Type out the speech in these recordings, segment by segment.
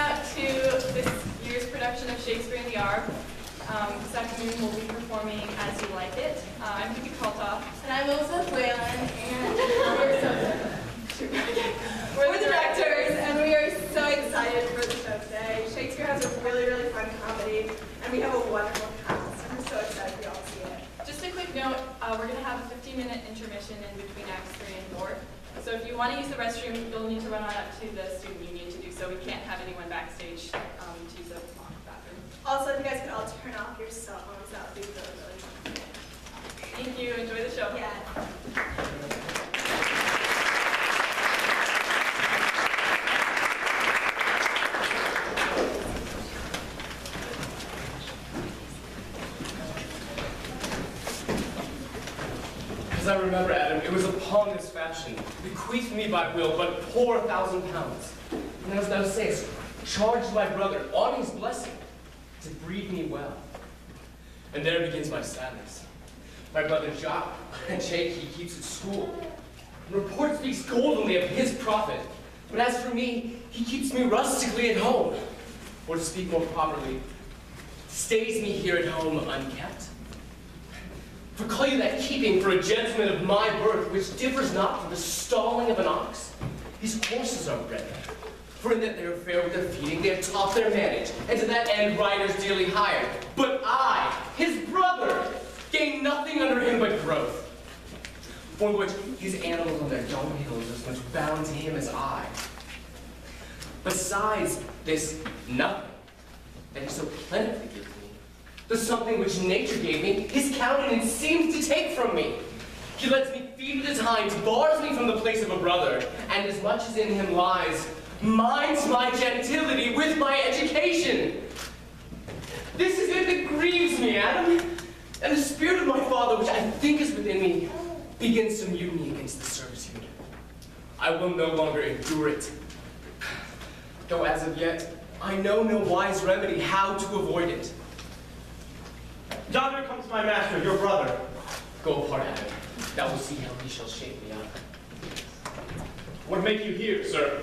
out to this year's production of Shakespeare in the Arb. This afternoon we'll be performing As You Like It. I'm Phoebe Kaltoff. And I'm Elizabeth Whalen, and we're the directors, and we are so excited for the show today. Shakespeare has a really, really fun comedy, and we have a wonderful cast, and we're so excited for y'all to see it. Just a quick note, we're going to have a 15-minute intermission in between acts 3 and 4. So if you want to use the restroom, you'll need to run on up to the student union to do so. We can't have anyone backstage to use the bathroom. Also, if you guys could all turn off your cell phones, that would be really, really fun. Thank you. Enjoy the show. Yeah. As I remember, Adam, it was upon this fashion, bequeathed me by will, but poor 1,000 pounds. And as thou sayest, charged my brother, on his blessing, to breed me well. And there begins my sadness. My brother Jacques, and Jake, he keeps at school. And report speaks goldenly of his profit. But as for me, he keeps me rustically at home. Or to speak more properly, stays me here at home unkept. For call you that keeping for a gentleman of my birth, which differs not from the stalling of an ox. These horses are bred, for in that they are fair with their feeding, they are taught their manage, and to that end riders dearly hired. But I, his brother, gain nothing under him but growth, for which his animals on their dung hills are as much bound to him as I. Besides this nothing that he so plentifully gives me, the something which nature gave me, his countenance seems to take from me. He lets me feed with his hinds, bars me from the place of a brother, and as much as in him lies, minds my gentility with my education. This is it that grieves me, Adam, and the spirit of my father, which I think is within me, begins to mutiny against the servitude. I will no longer endure it. Though as of yet, I know no wise remedy how to avoid it. Yonder comes my master, your brother. Go apart, Adam. Thou wilt see how he shall shape me up. What make you here, sir?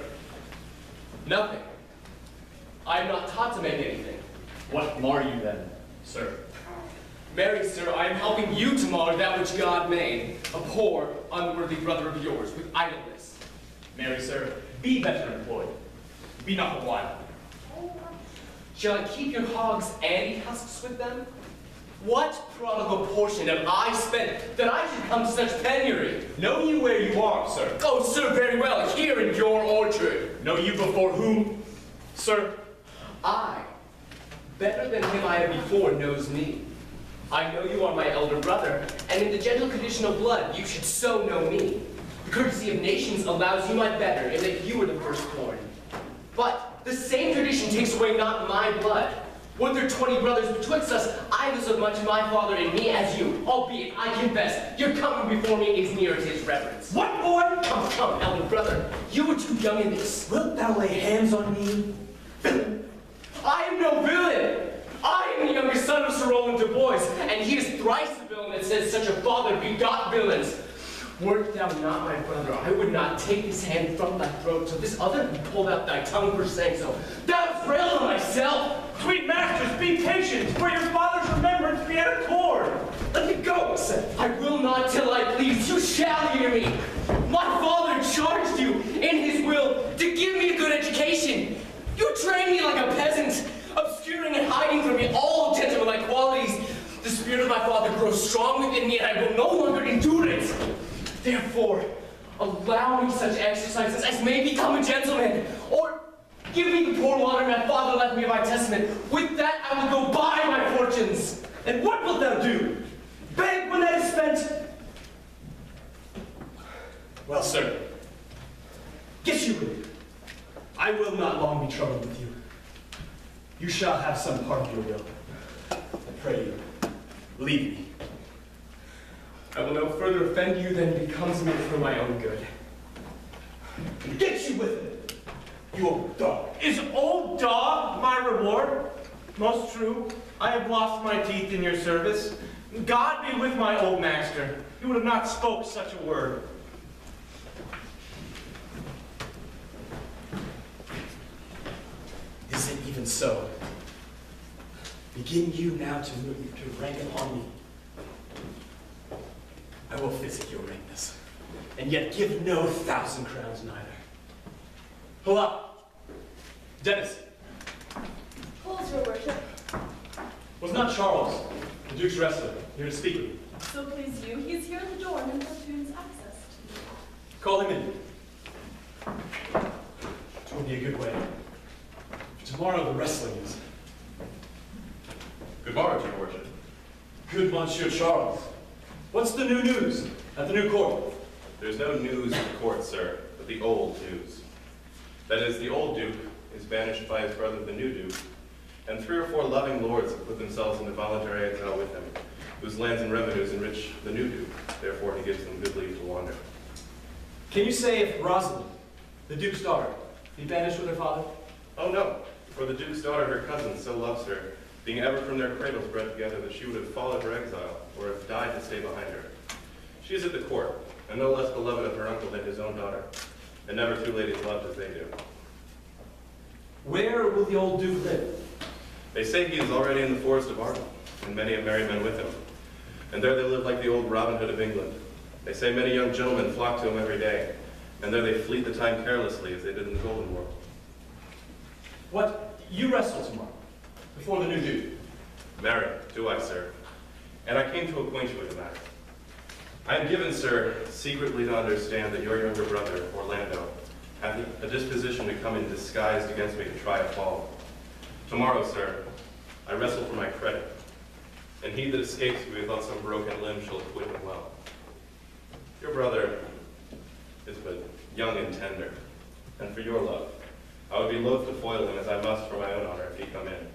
Nothing. I am not taught to make anything. What mar you then, sir? Marry, sir, I am helping you to mar that which God made, a poor, unworthy brother of yours, with idleness. Marry, sir, be better employed. Be not a while. Shall I keep your hogs and eat husks with them? What prodigal portion have I spent that I should come to such penury? Know you where you are, sir? Oh, sir, very well, here in your orchard. Know you before whom, sir? I, better than him I have before, knows me. I know you are my elder brother, and in the gentle condition of blood, you should so know me. The courtesy of nations allows you my better, in that you were the firstborn. But the same tradition takes away not my blood. Were there 20 brothers betwixt us, I was as much my father in me as you, albeit I confess, your coming before me is near to his reverence. What, boy? Come, come, elder brother, you were too young in this. Wilt thou lay hands on me? Villain! I am no villain! I am the younger son of Sir Rowland de Bois, and he is thrice the villain that says such a father begot villains. Wert thou not my brother, I would not take this hand from thy throat till this other be pulled out thy tongue for saying so. Thou frail of thyself! Sweet masters, be patient, for your father's remembrance be at accord. Let me go, sir. I will not till I please. You shall hear me. My father charged you in his will to give me a good education. You train me like a peasant, obscuring and hiding from me all gentlemanlike qualities. The spirit of my father grows strong within me, and I will no longer endure it. Therefore, allow me such exercises as may become a gentleman, or give me the poor water my father left me by testament. With that I will go buy my fortunes. And what wilt thou do? Beg when that is spent? Well, sir, get you in. I will not long be troubled with you. You shall have some part of your will. I pray you, leave me. I will no further offend you than becomes me for my own good. Get you with it, you old dog. Is old dog my reward? Most true. I have lost my teeth in your service. God be with my old master. He would have not spoke such a word. Even so, begin you now to rank upon me. I will physic your greatness, and yet give no 1,000 crowns neither. Hola! Dennis! Calls, your worship. Was not Charles, the Duke's wrestler, here to speak with me? So please you, he's here at the door and importunes access to you. Call him in. It will be a good way. Tomorrow the wrestling is. Good morrow, your worship. Good Monsieur Charles. What's the new news at the new court? There's no news at the court, sir, but the old news. That is, the old Duke is banished by his brother, the new Duke, and 3 or 4 loving lords have put themselves into voluntary exile with him, whose lands and revenues enrich the new Duke. Therefore, he gives them good leave to wander. Can you say if Rosalind, the Duke's daughter, be banished with her father? Oh no, for the Duke's daughter, her cousin, so loves her, being ever from their cradles bred together, that she would have followed her exile, or have died to stay behind her. She is at the court, and no less beloved of her uncle than his own daughter, and never two ladies loved as they do. Where will the old Duke live? They say he is already in the forest of Arb, and many a merry man with him. And there they live like the old Robin Hood of England. They say many young gentlemen flock to him every day, and there they fleet the time carelessly as they did in the Golden World. What? You wrestle tomorrow, before the new Duke? Marry, do I, sir? And I came to acquaint you with the matter. I am given, sir, secretly to understand that your younger brother, Orlando, hath a disposition to come in disguised against me to try a fall. Tomorrow, sir, I wrestle for my credit, and he that escapes me without some broken limb shall acquit him well. Your brother is but young and tender, and for your love, I would be loath to foil him as I must for my own honor if he come in.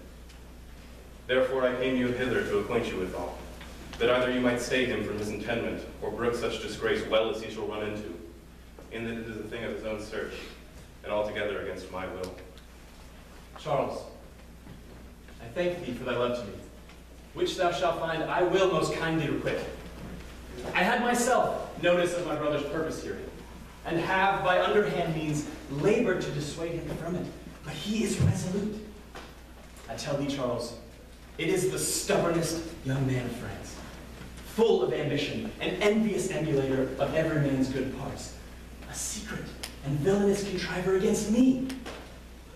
Therefore I came you hither to acquaint you with all, that either you might stay him from his intendment, or brook such disgrace well as he shall run into, in that it is a thing of his own search, and altogether against my will. Charles, I thank thee for thy love to me, which thou shalt find I will most kindly requite. I had myself notice of my brother's purpose here, and have by underhand means labored to dissuade him from it, but he is resolute. I tell thee, Charles, it is the stubbornest young man of France, full of ambition, an envious emulator of every man's good parts, a secret and villainous contriver against me,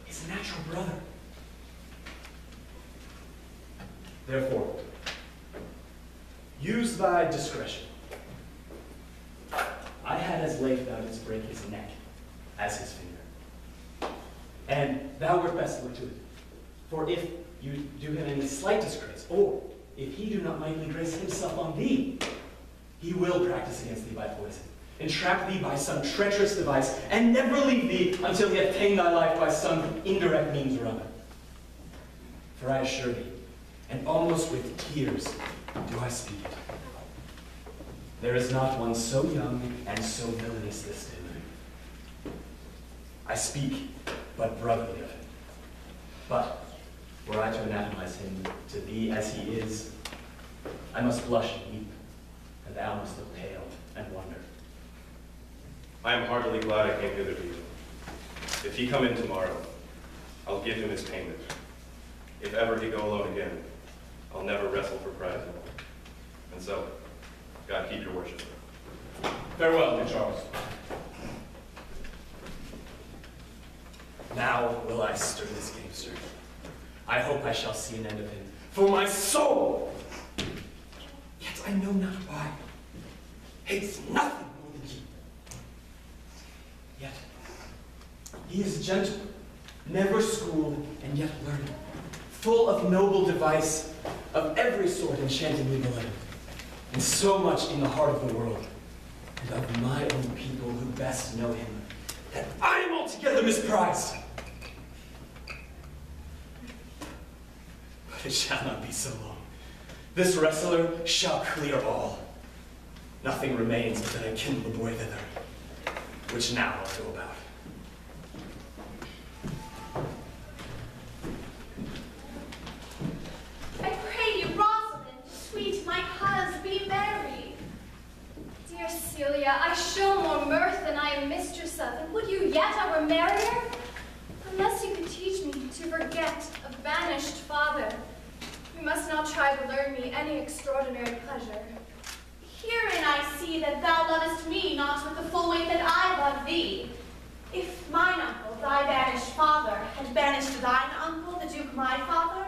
his natural brother. Therefore, use thy discretion. I had as lief thou didst break his neck as his finger. And thou wert best look to it. For if you do him any slight disgrace, or if he do not mightily grace himself on thee, he will practice against thee by poison, entrap thee by some treacherous device, and never leave thee until he hath tamed thy life by some indirect means or other. For I assure thee, and almost with tears do I speak it, there is not one so young and so villainous this day. I speak but brotherly of him. But were I to anatomize him to be as he is, I must blush and weep, and thou must look pale and wonder. I am heartily glad I came hither to you. If he come in tomorrow, I'll give him his payment. If ever he go alone again, I'll never wrestle for prize. And so, God keep your worship. Farewell, dear Charles. Now will I stir this gamester. I hope I shall see an end of him, for my soul, yet I know not why, hates nothing more than he. Yet he is gentle, never schooled, and yet learned, full of noble device, of every sort enchantingly beloved, and so much in the heart of the world, and of my own people who best know him, that I am altogether misprized. But it shall not be so long. This wrestler shall clear all. Nothing remains but that I kindle the boy thither, which now I'll go about. I pray you, Rosalind, sweet my cuz, be merry. Dear Celia, I show more mirth than I am mistress of, and would you yet I were merrier? Unless you could teach me to forget banished father. You must not try to learn me any extraordinary pleasure. Herein I see that thou lovest me not with the full weight that I love thee. If mine uncle, thy banished father, had banished thine uncle, the Duke my father,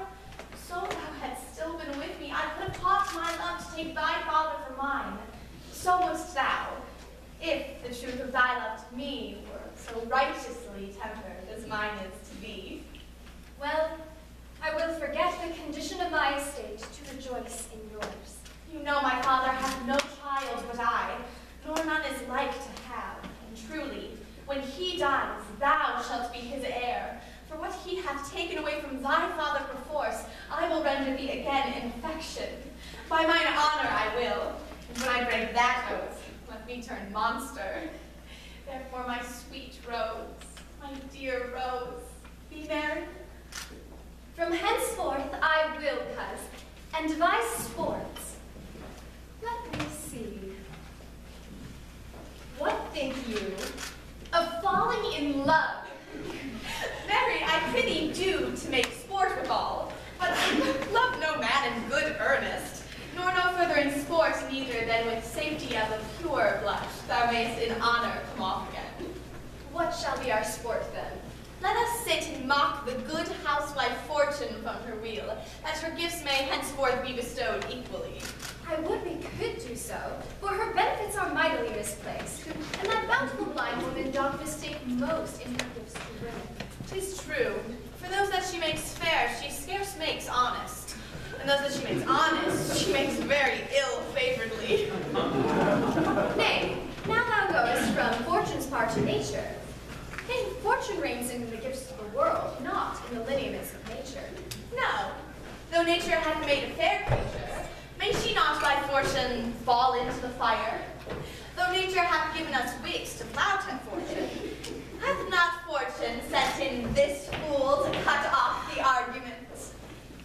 so thou hadst still been with me, I could have taught my love to take thy father for mine. So must thou, if the truth of thy love to me were so righteously tempered as mine is to thee. Well, I will forget the condition of my estate to rejoice in yours. You know my father hath no child but I, nor none is like to have, and truly, when he dies, thou shalt be his heir. For what he hath taken away from thy father perforce, I will render thee again in affection. By mine honor I will, and when I break that oath, let me turn monster. Therefore, my sweet Rose, my dear Rose, be merry. From henceforth I will, coz, and devise sports. Let me see. What think you of falling in love? Marry, I prithee do to make sport withal, but I love no man in good earnest, nor no further in sport neither than with safety of a pure blush thou mayest in honor come off again. What shall be our sport then? Let us sit and mock the good housewife Fortune from her wheel, that her gifts may henceforth be bestowed equally. I would we could do so, for her benefits are mightily misplaced, and that bountiful blind woman doth mistake most in her gifts to women. 'Tis true, for those that she makes fair, she scarce makes honest, and those that she makes honest, she makes very ill-favoredly. Nay, now thou goest from Fortune's part to nature. Nay, Fortune reigns in the gifts of the world, not in the lineaments of nature. No, though nature hath made a fair creature, may she not by fortune fall into the fire? Though nature hath given us wits to flout at fortune, hath not fortune sent in this fool to cut off the argument?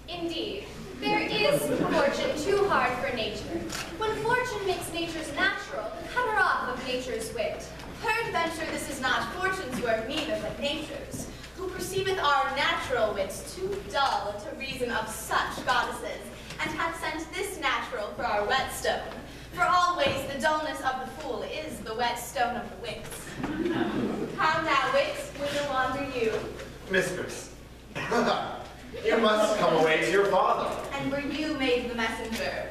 Indeed, there is fortune too hard for nature. When fortune makes nature's natural, cut her off of nature's wit. Peradventure this is not fortune's work neither, but nature's, who perceiveth our natural wits too dull to reason of such goddesses, and hath sent this natural for our whetstone. For always the dullness of the fool is the whetstone of the wits. How now, wits, whither wander you? Mistress, you must come away to your father. And were you made the messenger?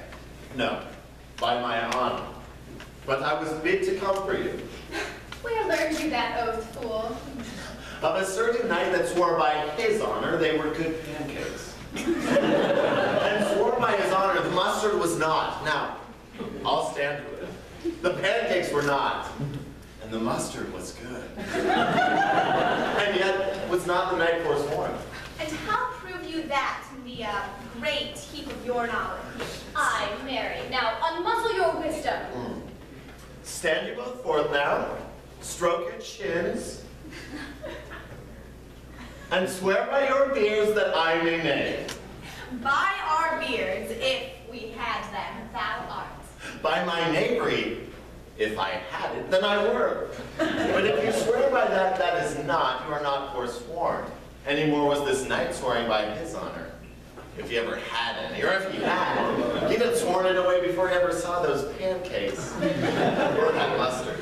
No, by my honor. But I was bid to come for you. Where learned you that oath, fool? Of a certain knight that swore by his honor they were good pancakes. And swore by his honor the mustard was not. Now, I'll stand to it. The pancakes were not. And the mustard was good. And yet was not the knight forsworn. And how prove you that in the great heap of your knowledge? Aye, marry. Now unmuzzle your wisdom. Stand you both forth now, stroke your chins, and swear by your beards that I may name. By our beards, if we had them, thou art. By my knavery, if I had it, then I were. But if you swear by that, that is not, you are not forsworn. Any more was this knight swearing by his honor. If he ever had any, or if he had, he'd have sworn it away before he ever saw those pancakes. Or that mustard.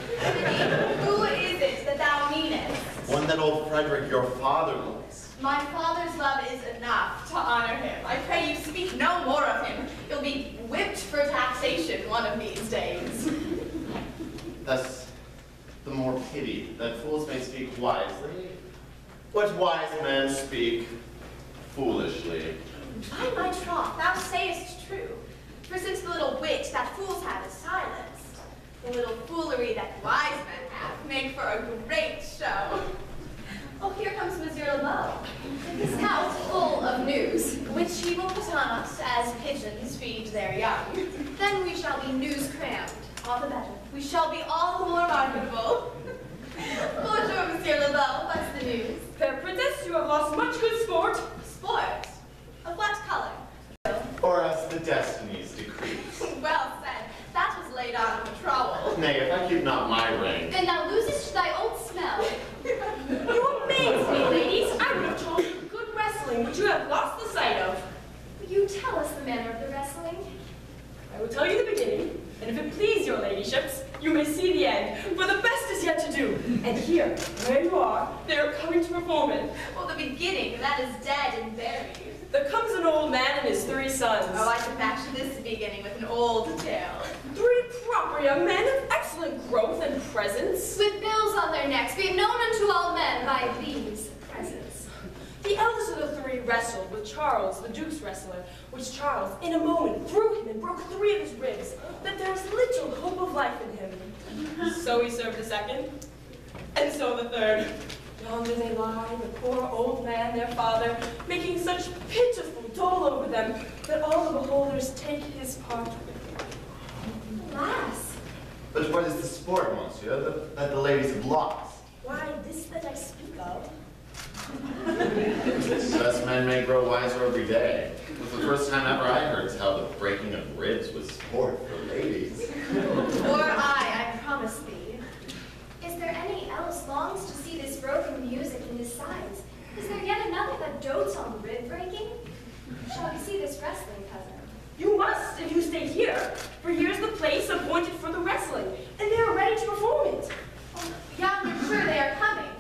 Who is it that thou meanest? One that old Frederick, your father, loves. My father's love is enough to honor him. I pray you speak no more of him. He'll be whipped for taxation one of these days. Thus, the more pity that fools may speak wisely, but wise men speak foolishly. By my troth, thou sayest true. For since the little wit that fools have is silenced, the little foolery that wise men have make for a great show. Oh, here comes Monsieur LeBeau. His house full of news, which he will put on us as pigeons feed their young. Then we shall be news crammed, all the better. We shall be all the more marketable. Bonjour, Monsieur LeBeau. What's the news? Fair princess, you have lost much good sport. Sport? Of what color? Or as the destinies decree. Well said. That was laid on with a trowel. Nay, if I keep not my ring. Then thou losest thy own smell. You amaze me, ladies. I would have told you good wrestling, but you have lost tell us the manner of the wrestling? I will tell you the beginning, and if it please your ladyships, you may see the end, for the best is yet to do. And here, where you are, they are coming to perform it. Well, the beginning, that is dead and buried. There comes an old man and his 3 sons. Oh, I can match this beginning with an old tale. 3 proper young men of excellent growth and presence. With bills on their necks, be known unto all men by these presents. The eldest of the 3 wrestled with Charles, the Duke's wrestler, which Charles, in a moment, threw him and broke 3 of his ribs, that there is little hope of life in him. So he served the 2nd, and so the 3rd. Yonder they lie, the poor old man, their father, making such pitiful dole over them, that all the beholders take his part with him. Alas, But what is the sport, monsieur, that the ladies have lost? Why, this that I speak of. Best men may grow wiser every day. It was the first time ever I heard tell the breaking of ribs was sport for ladies. Or I promise thee. is there any else longs to see this broken music in his sides? Is there yet another that dotes on rib breaking? Shall we see this wrestling, cousin? You must, if you stay here, for here's the place appointed for the wrestling, and they are ready to perform it. Oh, yonder, sure they are coming.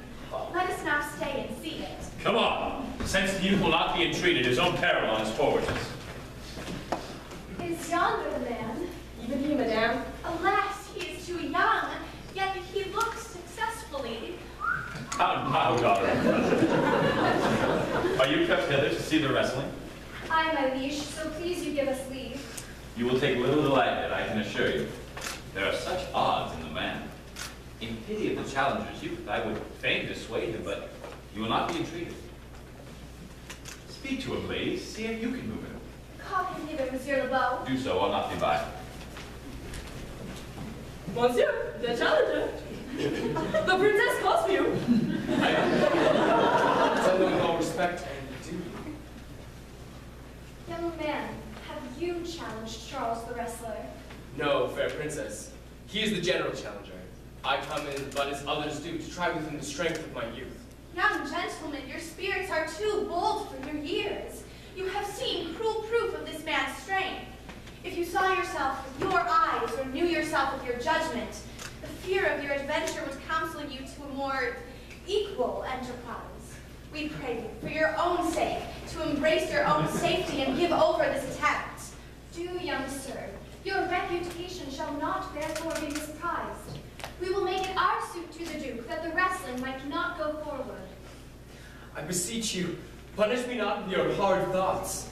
Let us now stay and see it. Come on. Since the youth will not be entreated, his own peril on his forwards. Is yonder the man? Even he, madame. Alas, he is too young, yet he looks successfully. How daughter. Are you kept hither to see the wrestling? Aye, my liege, so please you give us leave. You will take little delight in it, I can assure you. There are such odds in the man. In pity of the challenger's youth, I would fain dissuade him, but you will not be entreated. Speak to him, ladies. See if you can move him. Call him hither, Monsieur Lebeau. Do so, I'll not be by. Monsieur, the challenger. The princess calls for you. Tell them with all respect and duty. Young man, have you challenged Charles the wrestler? No, fair princess. He is the general challenger. I come in, but as others do, to try within the strength of my youth. Young gentlemen, your spirits are too bold for your years. You have seen cruel proof of this man's strength. If you saw yourself with your eyes or knew yourself with your judgment, the fear of your adventure would counsel you to a more equal enterprise. We pray you, for your own sake, to embrace your own safety and give over this attempt. Do, young sir. Your reputation shall not therefore be misprized. We will make it our suit to the Duke that the wrestling might not go forward. I beseech you, punish me not with your hard thoughts,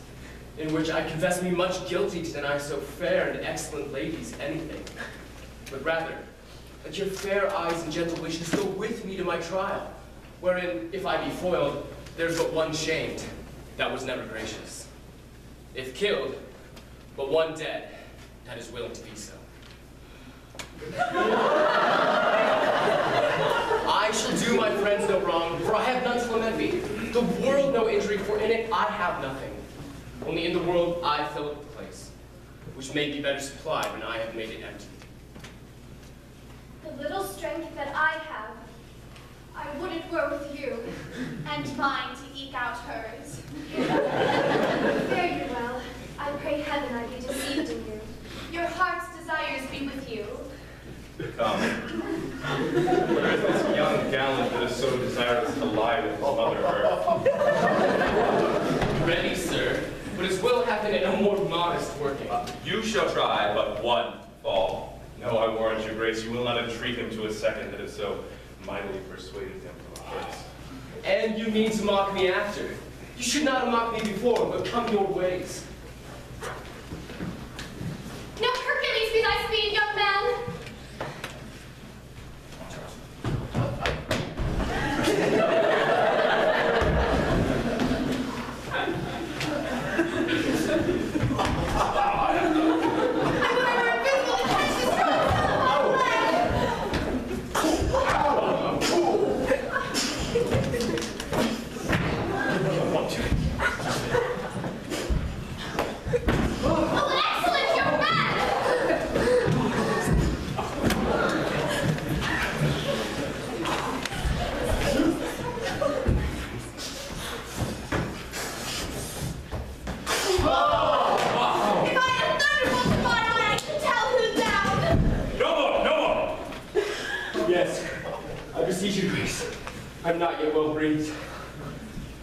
in which I confess me much guilty to deny so fair and excellent ladies anything. But rather, let your fair eyes and gentle wishes go with me to my trial, wherein, if I be foiled, there's but one shamed, that was never gracious. If killed, but one dead, that is willing to be so. I shall do my friends no wrong, for I have none to lament me. The world no injury, for in it I have nothing. Only in the world I fill up the place, which may be better supplied when I have made it empty. The little strength that I have, I would it were with you. And mine to eke out hers. Fare you well. I pray heaven I be deceived in you. Your heart's desires be with you. Come. Where is this young gallant that is so desirous to lie with his mother earth? Ready, sir, but his will happen in a more modest working. You shall try but one fall. No, I warrant your grace, you will not entreat him to a second that has so mightily persuaded him from a first. And you mean to mock me after? You should not have mocked me before, but come your ways. No Hercules be thy speed, young man! beseech you, Grace. I'm not yet well breathed.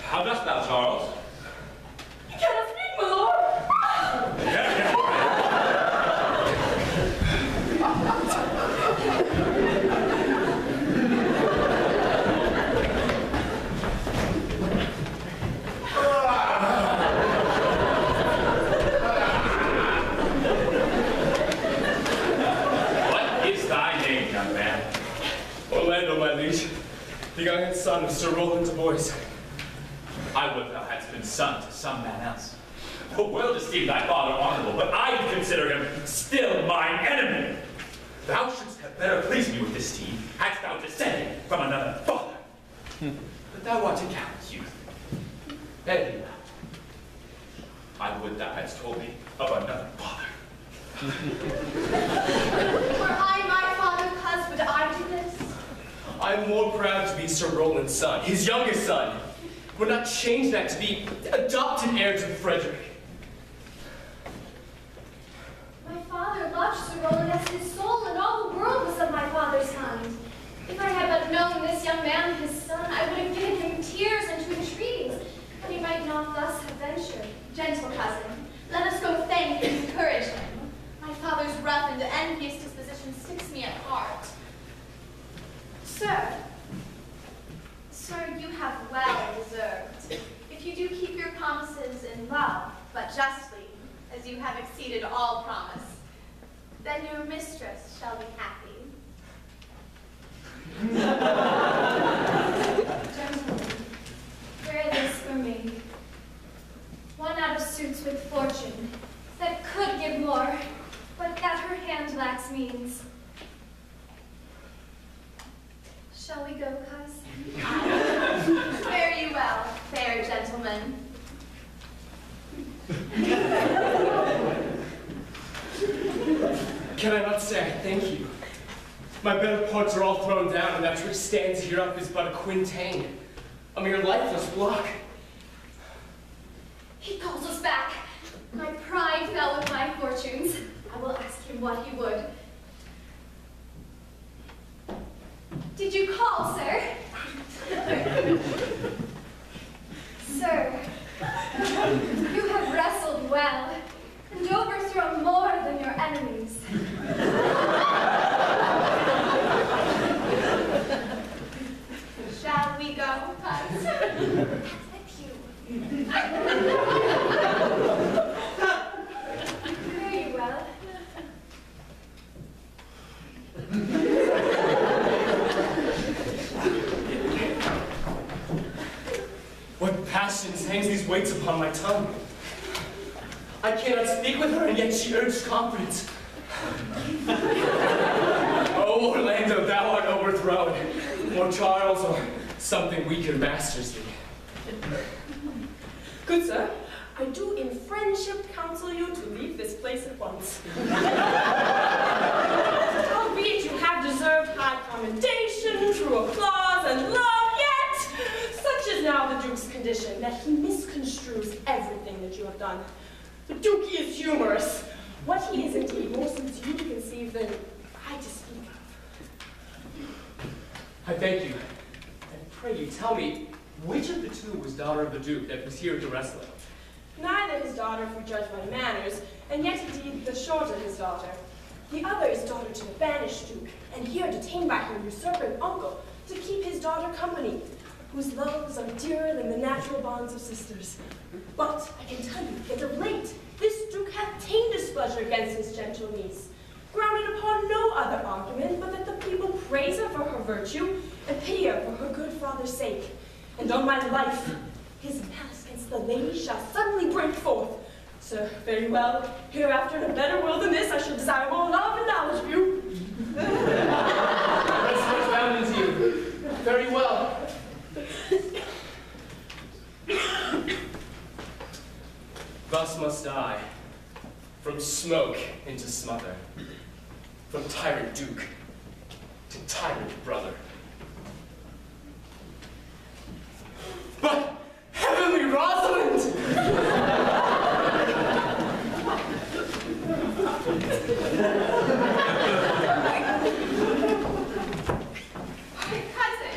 How dost thou, Charles? You cannot speak, my lord! What is thy name, young man? Orlando, my liege, the young son of Sir Roland de Boys. I would thou hadst been son to some man else. The world esteemed thy father honorable, but I consider him still mine enemy. Thou shouldst have better pleased me with this deed, hadst thou descended from another father. But thou art a gallant youth. Anyhow, I would thou hadst told me of another father. Were I my father's cuz, would I do this? I'm more proud to be Sir Roland's son, his youngest son. Would not change that to be adopted heir to Frederick. My father loved Sir Roland as his soul, and all the world was of my father's kind. If I had but known this young man, his son, I would have given him tears and to entreaties, that he might not thus have ventured. Gentle cousin, let us go thank and encourage him. My father's rough and envious disposition sticks me at heart. Sir, you have well deserved. If you do keep your promises in love, but justly, as you have exceeded all promise, then your mistress shall be happy. Gentlemen, bear this for me. One out of suits with fortune, that could give more, but that her hand lacks means. Shall we go, cuz? Fare you well, fair gentlemen. Can I not say I thank you? My better parts are all thrown down, and that which stands here up is but a quintain, a mere lifeless block. He calls us back. My pride fell with my fortunes. I will ask him what he would. Did you call, sir? Sir, you have wrestled well, and overthrown more than your enemies. Shall we go, cuz? Thank you. Very well. What passions hangs these weights upon my tongue? I cannot speak with her, and yet she urges confidence. Oh, Orlando, thou art overthrown. Or Charles, or something weaker masters thee. Good sir, I do in friendship counsel you to leave this place at once. Albeit you have deserved high commendation, true applause, and love, yet such is now the Duke's condition that he misconstrues everything that you have done. The Duke is humorous. What he is indeed more suits you to conceive than I to speak of. I thank you. And pray you, tell me, which of the two was daughter of the Duke that was here to wrestle him? Neither his daughter, if we judge by manners, and yet indeed the shorter his daughter. The other is daughter to the banished Duke, and here detained by her usurping uncle, to keep his daughter company, whose loves are dearer than the natural bonds of sisters. But I can tell you that of late, this Duke hath ta'en displeasure against his gentle niece, grounded upon no other argument but that the people praise her for her virtue, and pity her for her good father's sake. And on my life, his malice against the lady shall suddenly break forth. Sir, very well. Hereafter, in a better world than this, I shall desire more love and knowledge of you. That's what's bound into you. Very well. Thus must I, from smoke into smother, from tyrant Duke to tyrant brother. But heavenly Rosalind! Cousin,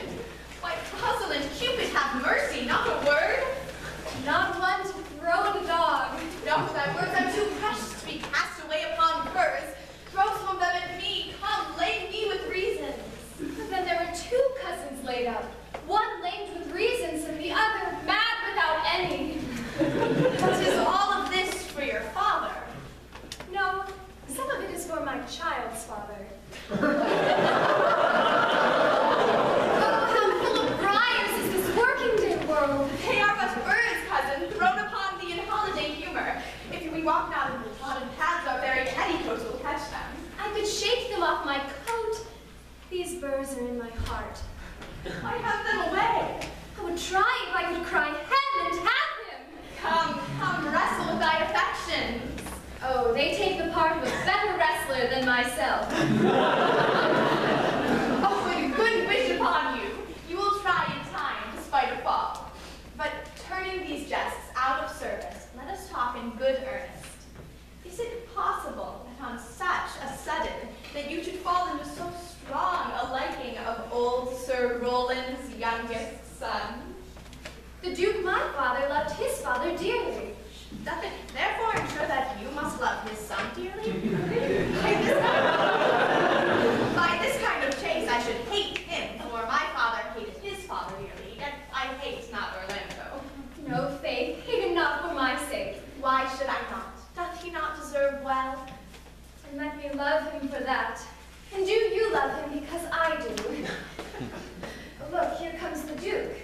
spurs are in my heart. I have them away. I would try if I could cry heaven and have him. Come, wrestle with thy affections. Oh, they take the part of a better wrestler than myself. Oh, good wish upon you. You will try in time, despite a fall. But turning these jests out of service, let us talk in good earnest. Is it possible that on such a sudden that you should fall into so strong a liking of old Sir Roland's youngest son? The Duke, my father, loved his father dearly. Doth it therefore ensure that you must love his son dearly? By this kind of chase I should hate him, for my father hated his father dearly, yet I hate not Orlando. No, Faith, hate him not for my sake. Why should I not? Doth he not deserve well? And let me love him for that. And do you love him because I do? Look, here comes the Duke.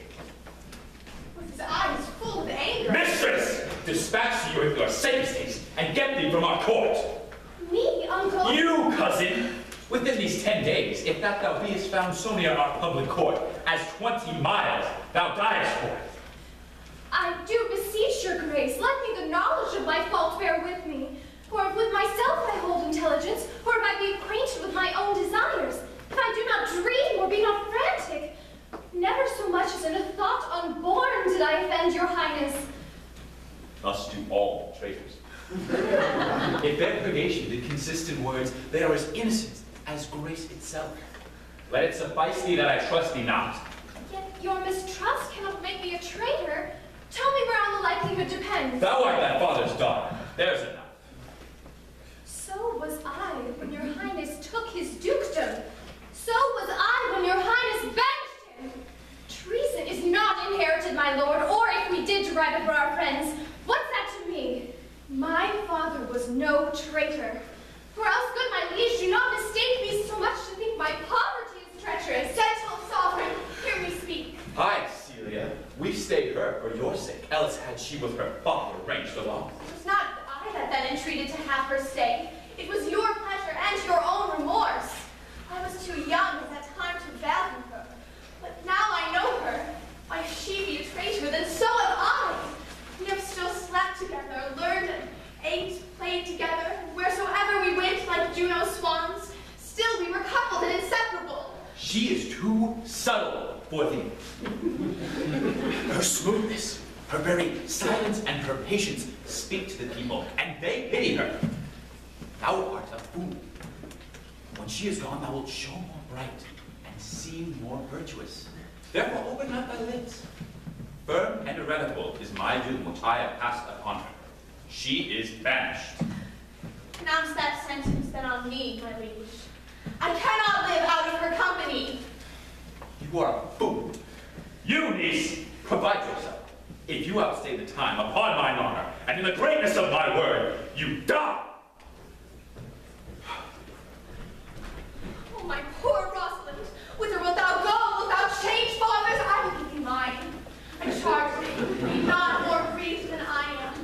With his eyes full of anger. Mistress! Dispatch you with your safest haste, and get thee from our court. Me, uncle? You, cousin! Within these 10 days, if that thou beest found so near our public court as 20 miles, thou diest for it. I do beseech your grace, let me the knowledge of my fault bear with me. For if with myself I hold intelligence, or if I be acquainted with my own desires, if I do not dream or be not frantic, never so much as in a thought unborn did I offend your highness. Thus do all traitors. If their purgation did consist in words, they are as innocent as grace itself. Let it suffice thee that I trust thee not. Yet your mistrust cannot make me a traitor. Tell me whereon the likelihood depends. Thou art thy father's daughter. There's enough. So was I when your highness took his dukedom. So was I when your highness banished him. Treason is not inherited, my lord, or if we did derive it for our friends, what's that to me? My father was no traitor. For else, good my liege, do not mistake me so much to think my poverty is treacherous. Gentle sovereign, hear me speak. Aye, Celia, we've stayed her for your sake, else had she with her father ranged along. It was not I that then entreated to have her stay. It was your pleasure and your own remorse. I was too young at that time to value her. But now I know her. Why, if she be a traitor, then so am I. We have still slept together, learned and ate, played together, and wheresoever we went like Juno's swans, still we were coupled and inseparable. She is too subtle for thee. Her smoothness, her very silence, and her patience speak to the people, and they pity her. Thou art a fool. When she is gone, thou wilt show more bright and seem more virtuous. Therefore, open not thy lids. Firm and irrevocable is my doom which I have passed upon her. She is banished. Pronounce that sentence then on me, my liege. I cannot live out of her company. You are a fool. You, niece, provide yourself. If you outstay the time, upon mine honor, and in the greatness of my word, you die. Oh, my poor Rosalind, whither wilt thou go? Wilt thou change fathers? I will give thee mine. I charge thee, be not more grieved than I am.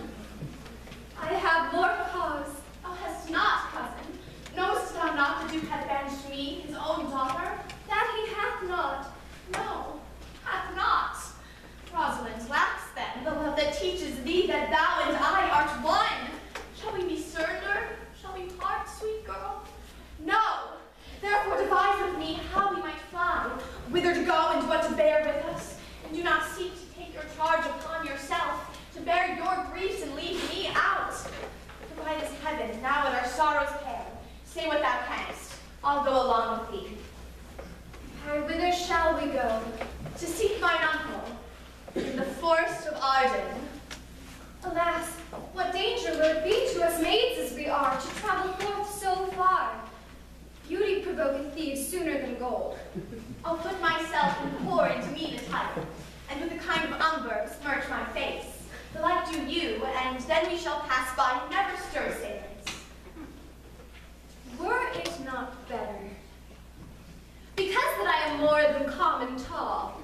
I have more cause. Thou hast not, cousin. Knowest thou not the Duke hath banished me, his own daughter? That he hath not. No, hath not. Rosalind lacks then the love that teaches thee that thou and I art one. Shall we be surnder? Shall we part, sweet girl? No. Therefore devise with me how we might fly, whither to go and what to bear with us. And do not seek to take your charge upon yourself, to bear your griefs and leave me out. Provide us heaven, now at our sorrow's pale. Say what thou canst. I'll go along with thee. And whither shall we go? To seek mine uncle in the forest of Arden. Alas, what danger will it be to us maids as we are to travel forth so far? Beauty provoketh thieves sooner than gold. I'll put myself in poor and mean attire, and with a kind of umber smirch my face. The like do you, and then we shall pass by and never stir assailants. Were it not better, because that I am more than common tall,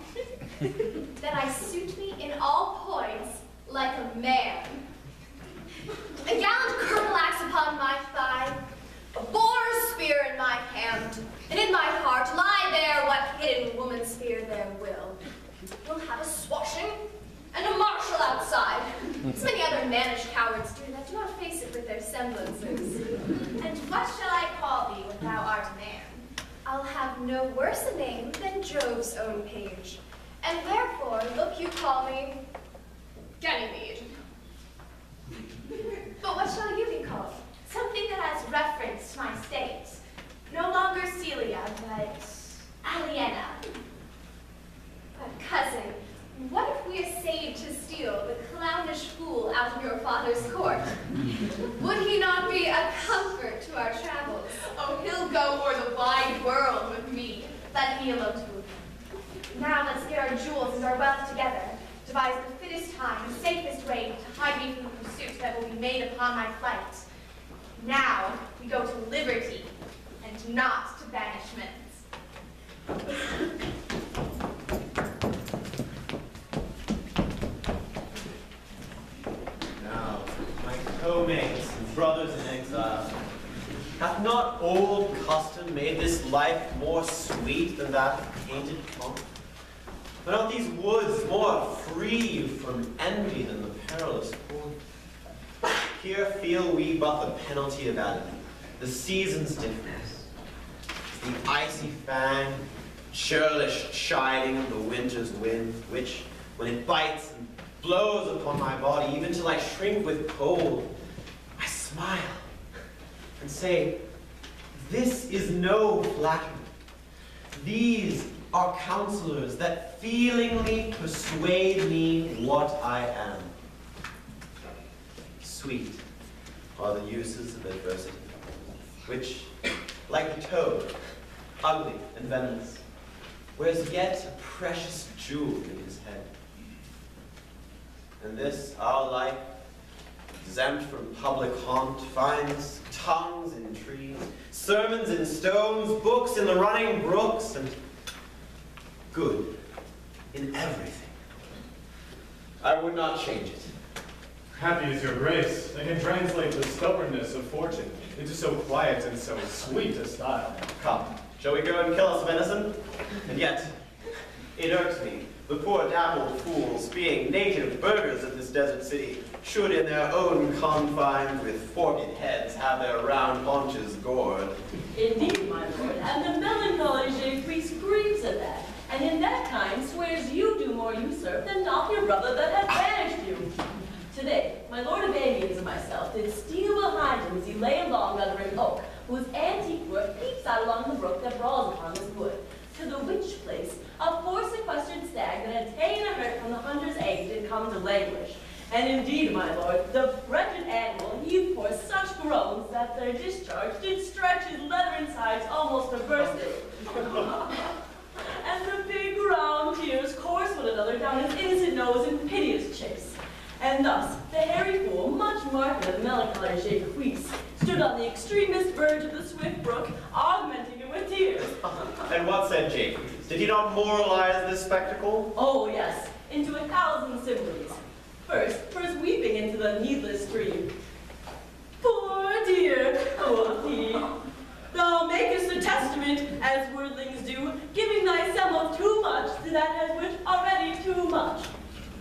that I suit me in all points like a man. A gallant curvelaxe upon my thigh, a boar's spear in my hand, and in my heart lie there semblances. And what shall I call thee when thou art a man? I'll have no worse a name than Jove's own page, and therefore look you call me Ganymede. But what shall you be called? Something that has reference to my state. No longer Celia, but Aliena. Cousin, what if we essayed to steal the clownish fool out of your father's court? Would he not be a comfort to our travels? Oh, he'll go o'er the wide world with me. Let me alone to. Now let's get our jewels and our wealth together. Devise the fittest time, the safest way to hide me from the pursuit that will be made upon my flight. Now we go to liberty and not to banishment. Now, my co-mates and brothers in exile, hath not old custom made this life more sweet than that painted pomp? Are not these woods more free from envy than the perilous court? Here feel we but the penalty of Adam, the season's difference. The icy fang, churlish chiding of the winter's wind, which, when it bites and blows upon my body, even till I shrink with cold, I smile and say, this is no flattery. These are counselors that feelingly persuade me what I am. Sweet are the uses of adversity, which, like the toad, ugly and venomous, wears yet a precious jewel in his head. And this, our life, exempt from public haunt, finds tongues in trees, sermons in stones, books in the running brooks, and good in everything. I would not change it. Happy is your grace, that can translate the stubbornness of fortune into so quiet and so sweet a style. Come, shall we go and kill us venison? And yet, it irks me, the poor dappled fools, being native burghers of this desert city, should in their own confines with forked heads have their round haunches gored. Indeed, my lord, and the melancholy Shakespeare grieves at that, and in that kind swears you do more usurp than doth your brother that hath banished you. Today, my lord of Amiens and myself did steal behind him as he lay along under an oak, whose antique roof peeps out along the brook that brawls upon this wood, to the which place a poor sequestered stag that had ta'en a hurt from the hunter's eggs did come to languish. And indeed, my lord, the wretched animal heaved forth such groans that their discharge did stretch his leathern sides almost to bursting. And the big round tears coursed one another down his innocent nose in piteous chase. And thus, the hairy fool, much marked of the melancholy Jacques, stood on the extremest verge of the swift brook, augmenting it with tears. And what said Jacques? Did he not moralize this spectacle? Oh, yes, into 1,000 similes. First, for his weeping into the needless stream. Poor dear, quoth he, thou makest a testament, as worldlings do, giving thyself too much to that has which already too much.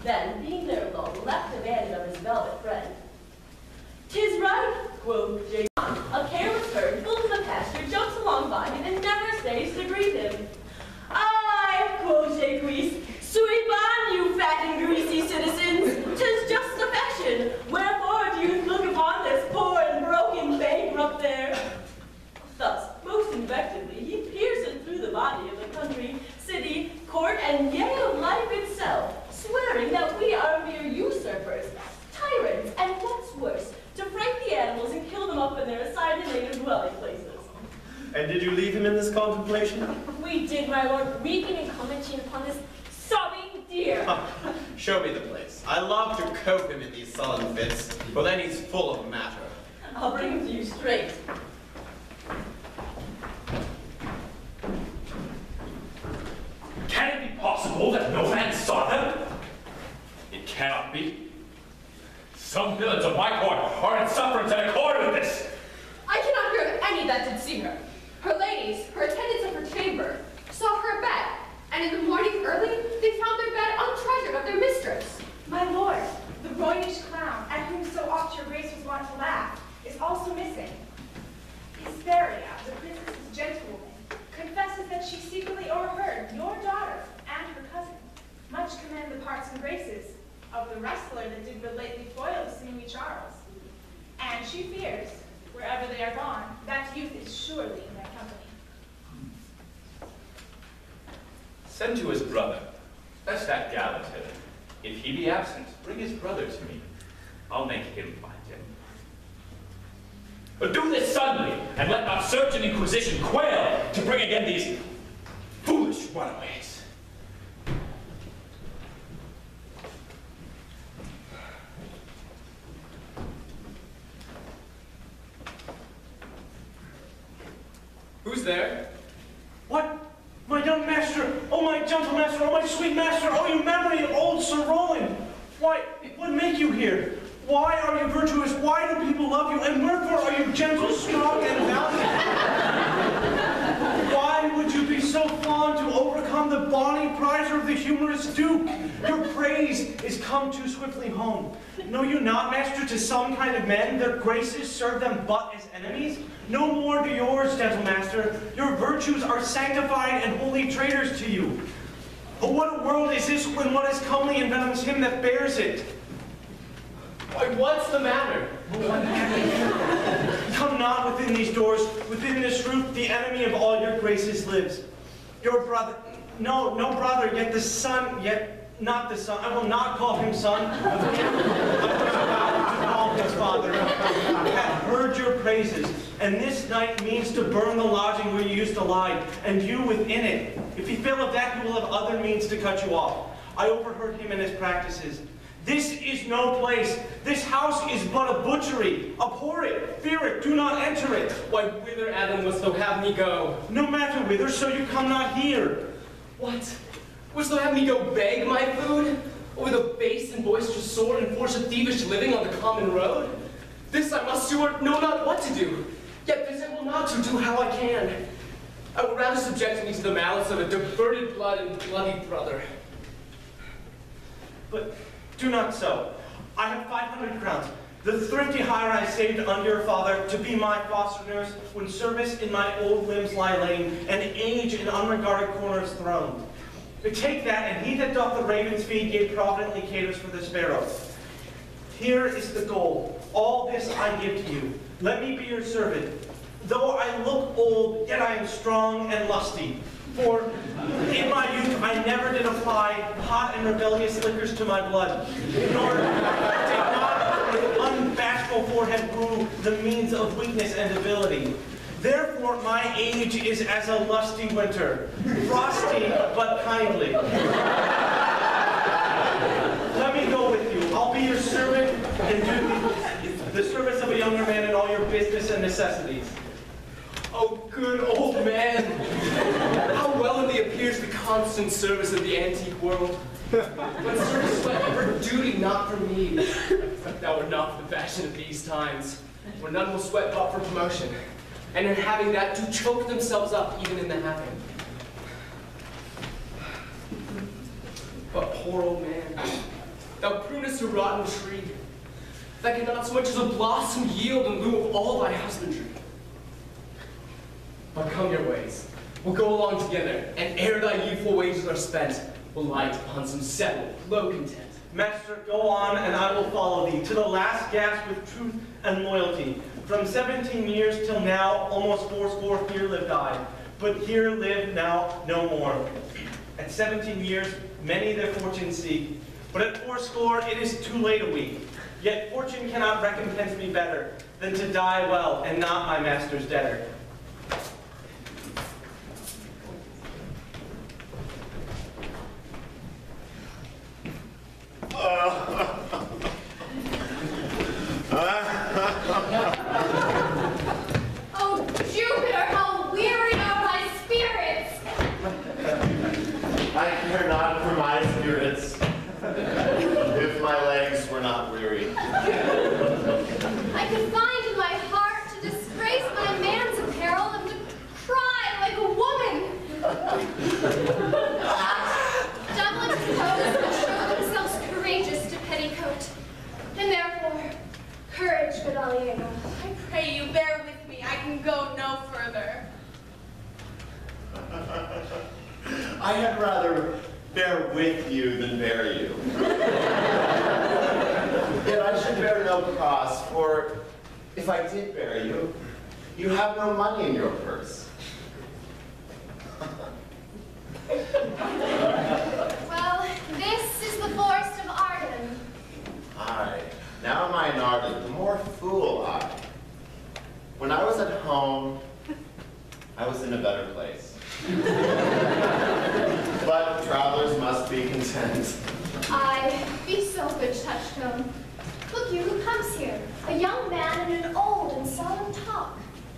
Then, being there alone, left abandoned of his velvet friend. 'Tis right, quoth Jacques. A careless herd, full to the pasture, jumps along by him and never stays to greet him. Aye, quoth Jacques, sweep on, you fat and greasy citizens, 'tis just the fashion. Wherefore do you look upon this poor and broken bankrupt there? Thus, most invectively, he pierces through the body of the country, city, court, and yea of life itself, swearing that we are mere usurpers, tyrants, and what's worse, to fright the animals and kill them up in their assignated dwelling places. And did you leave him in this contemplation? We did, my lord, weeping and commenting upon this sobbing deer. Show me the place. I love to cope him in these sullen fits, for then he's full of matter. I'll bring him to you straight. Can it be possible that no man saw them? It cannot be. Some villains of my court are in sufferance in accord with this. I cannot hear of any that did see her. Her ladies, her attendants of her chamber, saw her bed, and in the morning early, they found their bed untreasured of their mistress. My lord, the roguish clown, at whom so oft your grace was wont to laugh, is all Send to his brother. Fetch that gallant hither. If he be absent, bring his brother to me. I'll make him find him. But do this suddenly, and let not search and inquisition quail to bring again these foolish runaways. Who's there? What? My young master, oh my gentle master, oh my sweet master, oh you memory of old Sir Roland. Why, what make you here? Why are you virtuous? Why do people love you? And wherefore are you gentle, strong, and valiant? Why would you be so fond to overcome the bonny prizer of the humorous Duke? Your praise is come too swiftly home. Know you not, master, to some kind of men, their graces serve them but as enemies? No more do yours, gentle master. Your virtues are sanctified and holy traitors to you. Oh, what a world is this when what is comely and venomous him that bears it? Why, what's the matter? Come not within these doors, within this roof, the enemy of all your graces lives. Your brother, no brother, yet the son, yet not the son. I will not call him son. I was about to call his father. I have heard your praises, and this night means to burn the lodging where you used to lie, and you within it. If he fail of that, he will have other means to cut you off. I overheard him in his practices. This is no place. This house is but a butchery. Abhor it, fear it, do not enter it. Why, whither, Adam, wouldst thou have me go? No matter whither, so you come not here. What? Wouldst thou have me go beg my food? Or with a base and boisterous sword enforce a thievish living on the common road? This I must do, or know not what to do. Yet this I will not do how I can. I would rather subject me to the malice of a diverted blood and bloody brother. But do not so. I have 500 crowns, the thrifty hire I saved under your father, to be my foster nurse when service in my old limbs lie lame, and age in unregarded corners thrown. But take that, and he that doth the raven's feed, yea, providently caters for the sparrow. Here is the gold. All this I give to you. Let me be your servant. Though I look old, yet I am strong and lusty. For in my youth I never did apply hot and rebellious liquors to my blood, nor did not with unbashful forehead woo the means of weakness and debility. Therefore my age is as a lusty winter, frosty but kindly. Let me go with you. I'll be your servant and do the service of a younger man in all your business and necessities. Oh, good old man! How well in thee appears the constant service of the antique world. But service sweat for duty, not for me. If thou were not for the fashion of these times, where none will sweat but for promotion, and in having that do choke themselves up even in the having. But poor old man, thou prunest a rotten tree, that cannot so much as a blossom yield in lieu of all thy husbandry. But come your ways. We'll go along together, and ere thy youthful wages are spent, we'll light upon some settled, low content. Master, go on, and I will follow thee, to the last gasp with truth and loyalty. From 17 years till now, almost fourscore here lived I, but here live now no more. At 17 years, many their fortune seek, but at fourscore it is too late a week. Yet fortune cannot recompense me better than to die well and not my master's debtor. Oh, Jupiter, how weary are my spirits! I care not for my spirits, if my legs were not weary. I could find in my heart to disgrace my man's apparel and to cry like a woman. Doublet pose would show themselves courageous to petticoat, and therefore, courage, good Aliena. I pray you, bear with me. I can go no further. I had rather bear with you than bear you. Yet I should bear no cross, for if I did bear you, you have no money in your purse. home, I was in a better place. But travelers must be content. Aye, be so good, Touchstone. Look you, who comes here? A young man in an old and solemn talk.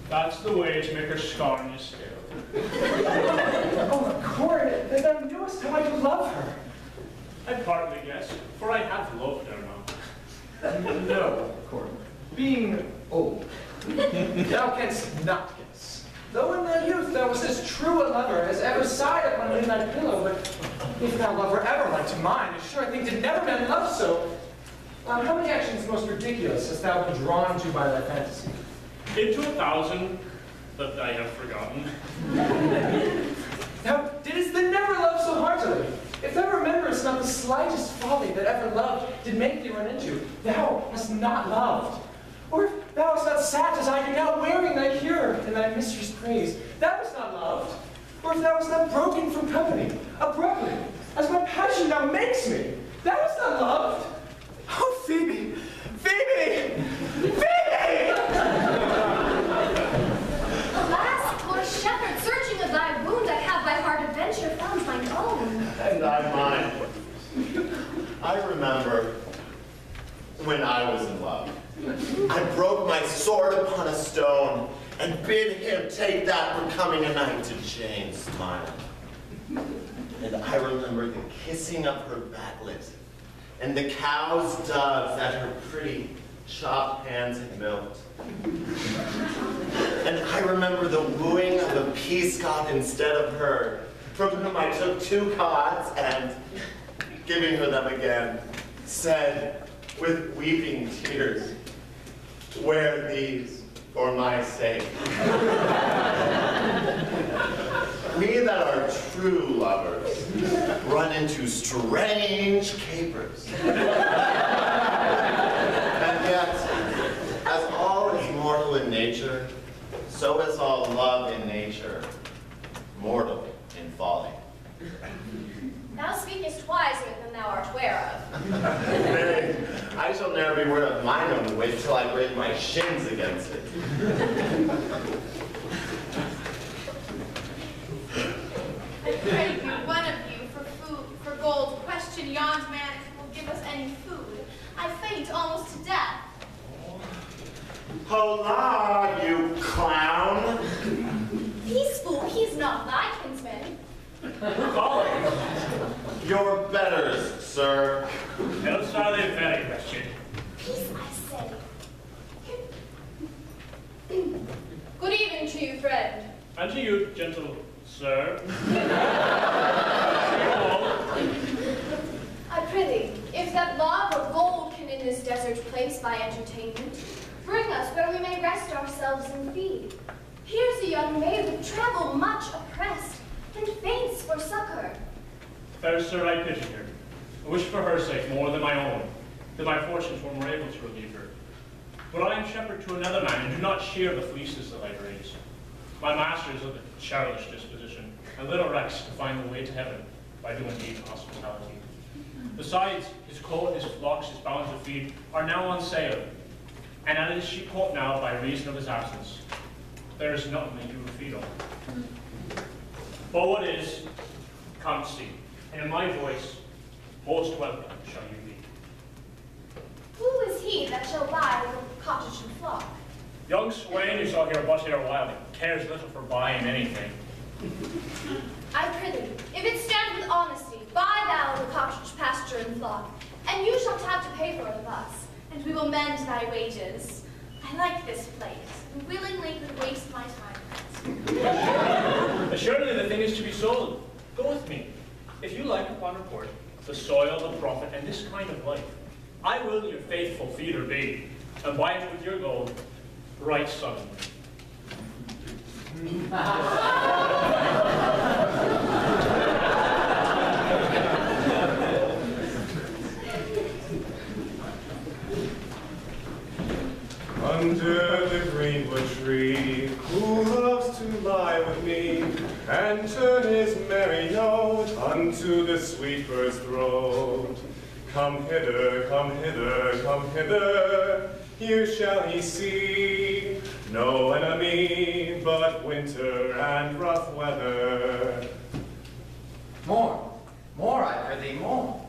That's the way to make her scorn you still. Oh, Court, thou knewest how I do love her. I partly guess, for I have loved her now. No, Court. Being old, thou canst not guess. Though in thy youth thou wast as true a lover as ever sighed upon a midnight pillow, but if thou love her ever like to mine, as sure I think did never man love so. How many actions most ridiculous hast thou been drawn to by thy fantasy? Into 1,000 that I have forgotten. Thou didst then never love so heartily. If thou rememberest not the slightest folly that ever love did make thee run into, thou hast not loved. Or if thou hast not sat as I do now, wearing thy cure in thy mistress' praise, thou hast not loved. Or if thou hast not broken from company, abruptly, as my passion now makes me, thou hast not loved. Oh, Phoebe! Phoebe! Phoebe! Alas, poor shepherd, searching of thy wound, I have by hard adventure found mine own. And I mine. I remember when I was in love. I broke my sword upon a stone and bid him take that for coming a night to Jane's smile. And I remember the kissing of her backlet and the cow's doves that her pretty chopped hands had milked. And I remember the wooing of a peascod instead of her, from whom I took 2 cods and, giving her them again, said with weeping tears, "Wear these for my sake." We that are true lovers run into strange capers. And yet, as all is mortal in nature, so is all love in nature, mortal in folly. Thou speakest wiser than thou art ware of. Nay, I shall ne'er be ware of mine own wit till I break my shins against it. I pray you, one of you, for food, for gold, question yond man if he will give us any food. I faint almost to death. Hola, you clown! Peace, fool, he's not thy kinsman. Calling. Your betters, sir. Else are they very wretched. Peace, I say. Good evening to you, friend. And to you, gentle sir. I prithee, if that love or gold can in this desert place by entertainment, bring us where we may rest ourselves and feed. Here's a young maid with travel much oppressed, and faints for succor. Fair sir, I pity her. I wish for her sake more than my own, that my fortunes were more able to relieve her. But I am shepherd to another man, and do not shear the fleeces that I graze. My master is of a churlish disposition, and little recks to find the way to heaven by doing deep hospitality. Besides, his colt, his flocks, his bounds of feed are now on sale, and at his sheepcote now, by reason of his absence, there is nothing that you will feed on. But what is, come see, and in my voice, most welcome shall you be. Who is he that shall buy the cottage and flock? Young swain you saw here but here a while, cares little for buying anything. I prithee, if it stand with honesty, buy thou the cottage, pasture, and flock, and you shalt have to pay for it of us, and we will mend thy wages. I like this place, and willingly could waste my time. Assuredly the thing is to be sold. Go with me. If you like upon report, the soil, the profit, and this kind of life, I will your faithful feeder be, and buy it with your gold, right suddenly. Under the greenwood tree, who loves to lie with me, and turn his merry note unto the sweet bird's throat. Come hither, come hither, come hither, here shall he see No enemy but winter and rough weather. More, I prithee, more.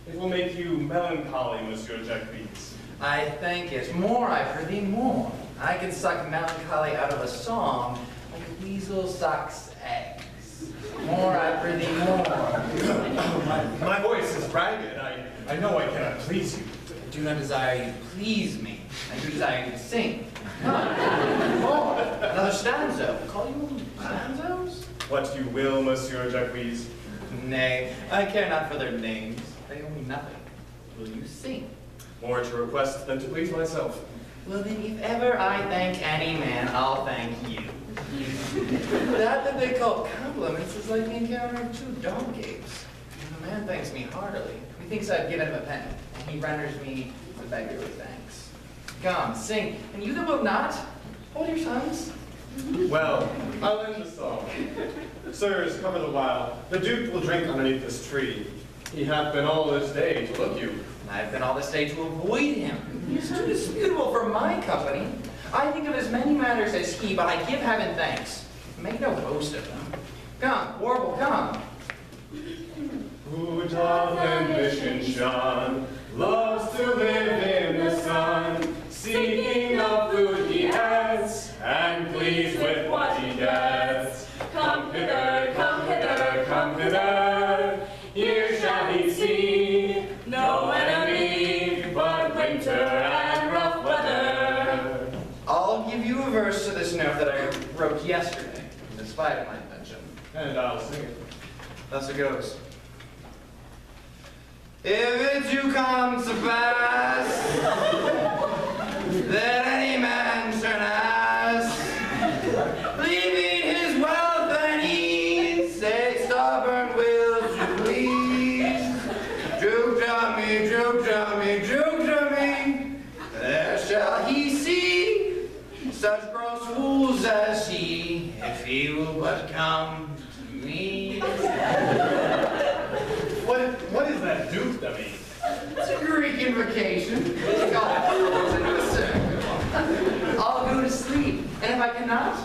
It will make you melancholy, Monsieur Jacques. I thank it. More, I prithee, more. I can suck melancholy out of a song like a weasel sucks eggs. More, I prithee, more. My voice is ragged. I know I cannot please you. I do not desire you to please me. I do desire you to sing. Come, more. Another stanza. Call you stanzas? What you will, Monsieur Jacques. Nay, I care not for their names. They owe me nothing. Will you sing? More to request than to please myself. Well, then, if ever I thank any man, I'll thank you. That they call compliments is like the encounter of two dog apes. A man thanks me heartily. He thinks I've given him a penny, and he renders me the beggarly thanks. Come, sing, and you that will not, hold your tongues. Well, I'll end the song. Sirs, cover the while. The Duke will drink underneath this tree. He hath been all this day to look you. I've been all this day to avoid him. He is too disputable for my company. I think of as many matters as he, but I give heaven thanks. Make no boast of them. Come, warble, come. Who doth ambition shun, loves to live in the sun, seeking of food he has, and pleased with what he gets. Come hither, come hither, come hither, here shall he see no enemy but winter and rough weather. I'll give you a verse to this note that I wrote yesterday, despite of my invention. And I'll sing it. Thus it goes. If it do come to pass that any man turn ass, leaving his wealth and ease, a stubborn will to please, droop to me, droop to me, droop to me, there shall he see such gross fools as he, if he will but come to me. What is that Duke to me? It's a Greek invocation. It's all flows into a circle. I'll go to sleep, and if I cannot,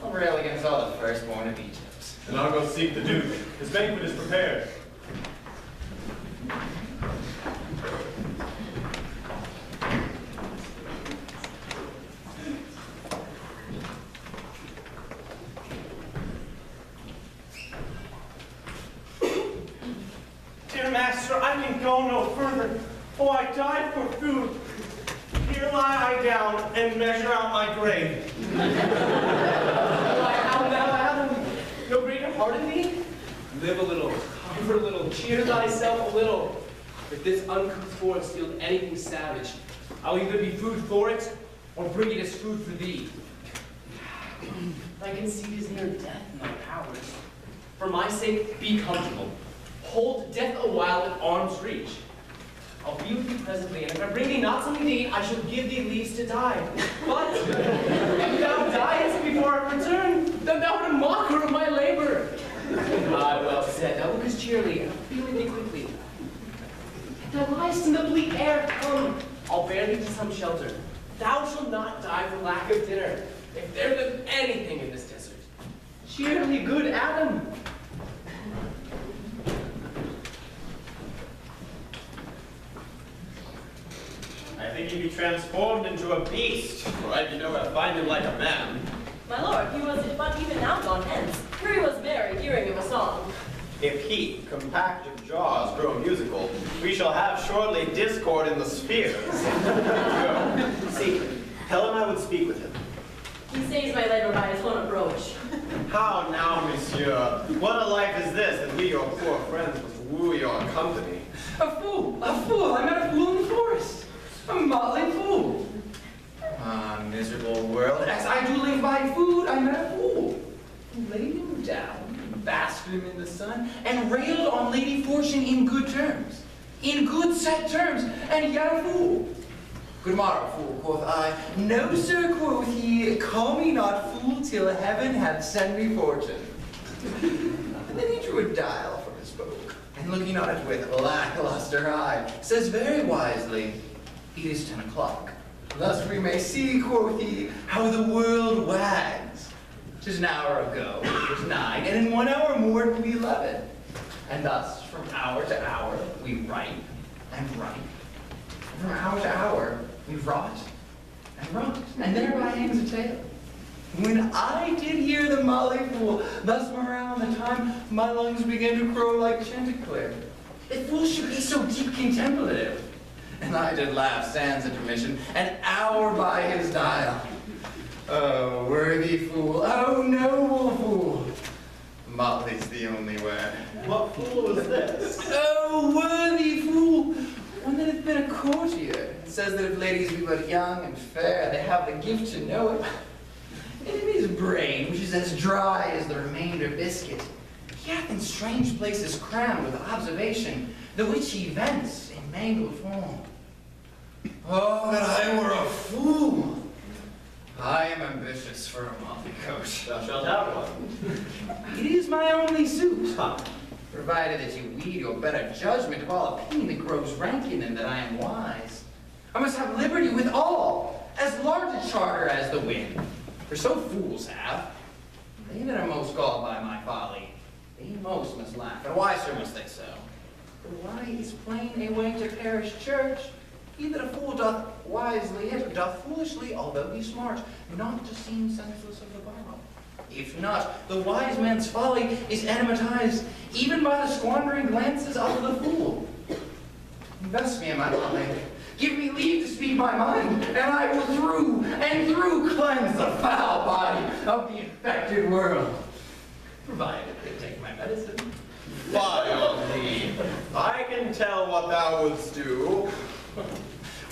I'll rail against all the firstborn of Egypt. And I'll go seek the Duke. His banquet is prepared. Dear master, I can go no further. Oh, I died for food. Here lie I down and measure out my grave. Why, how thou, Adam? No greater heart in thee? Live a little, comfort a little, cheer thyself a little. If this uncouth forest yield anything savage, I'll either be food for it, or bring it as food for thee. Thy conceit is near death in thy powers. For my sake, be comfortable. Hold death a while at arm's reach. I'll be with thee presently, and if I bring thee not something to eat, I shall give thee leave to die. But if thou diest before I return, then thou art a mocker of my labor. Ah, well said. Thou lookest cheerly, and I'll be with thee quickly. If thou liest in the bleak air, come, I'll bear thee to some shelter. Thou shalt not die for lack of dinner, if there live anything in this desert. Cheerly, good Adam. I think he'd be transformed into a beast, for I do know how to find him like a man. My lord, he was but even now gone hence. Here he was merry, hearing of a song. If he, compact of jaws, grow musical, we shall have shortly discord in the spheres. Go, seek him. Tell him I would speak with him. He saves my labor by his own approach. How now, monsieur? What a life is this, that we, your poor friends, must woo your company? A fool! A fool! I met a fool in the forest! A motley fool! Ah, miserable world. As I do live by food, I met a fool who laid him down, basked him in the sun, and railed on Lady Fortune in good terms. In good set terms, and yet a fool. Good morrow, fool, quoth I. No, sir, quoth he, call me not fool till heaven hath sent me fortune. And then he drew a dial from his book, and looking on it with lackluster eye, says very wisely, it is 10 o'clock. Thus we may see, quoth he, how the world wags. 'Tis an hour ago, it was 9, and in 1 hour more it will be 11. And thus, from hour to hour, we write and write. From hour to hour, we wrought and wrought, and thereby hangs a tale. When I did hear the molly fool thus around the time, my lungs began to crow like chanticleer. If fools should be so deep contemplative. And I did laugh sans intermission, an hour by his dial. Oh, worthy fool, oh, noble fool. Motley's the only word. What fool was this? Oh, worthy fool, one that hath been a courtier. It says that if ladies be but young and fair, they have the gift to know it. And in his brain, which is as dry as the remainder biscuit, he hath in strange places crammed with observation, the which he vents in mangled form. Oh, that I were a fool! I am ambitious for a motley coat. Thou shalt have one. It is my only suit, provided that you weed your better judgment of all opinion that grows rank in them that I am wise. I must have liberty with all, as large a charter as the wind. For so fools have. They that are most galled by my folly, they most must laugh, and wiser must they so. For why is plain a way to parish church? He that a fool doth wisely, yet doth foolishly, although he smart, not to seem senseless of the borrow. If not, the wise man's folly is animatized even by the squandering glances of the fool. Invest me in my folly. Give me leave to speak my mind, and I will through and through cleanse the foul body of the infected world. Provided they take my medicine. Fie on thee. I can tell what thou wouldst do.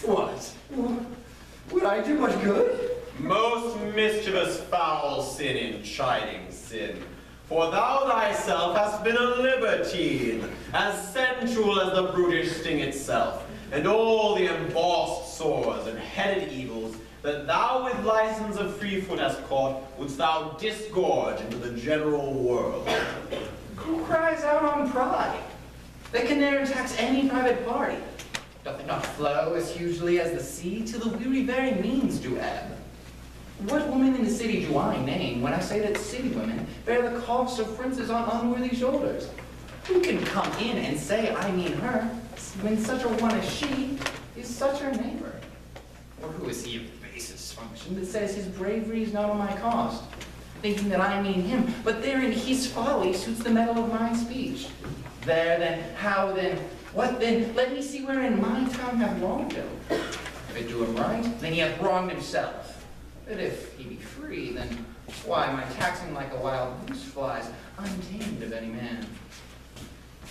What? Would I do much good? Most mischievous foul sin in chiding sin. For thou thyself hast been a libertine, as sensual as the brutish sting itself, and all the embossed sores and headed evils that thou with license of free foot hast caught, wouldst thou disgorge into the general world. Who cries out on pride? That can ne'er tax any private party. Doth it not flow as hugely as the sea, till the weary very means do ebb? What woman in the city do I name when I say that city women bear the cost of princes on unworthy shoulders? Who can come in and say I mean her, when such a one as she is such her neighbor? Or who is he of the basest function that says his bravery is not on my cost, thinking that I mean him, but therein his folly suits the metal of my speech? There then, how then, what then? Let me see wherein my tongue hath wronged him. If it do him right, then he hath wronged himself. But if he be free, then why am I taxing like a wild goose flies, untamed of any man?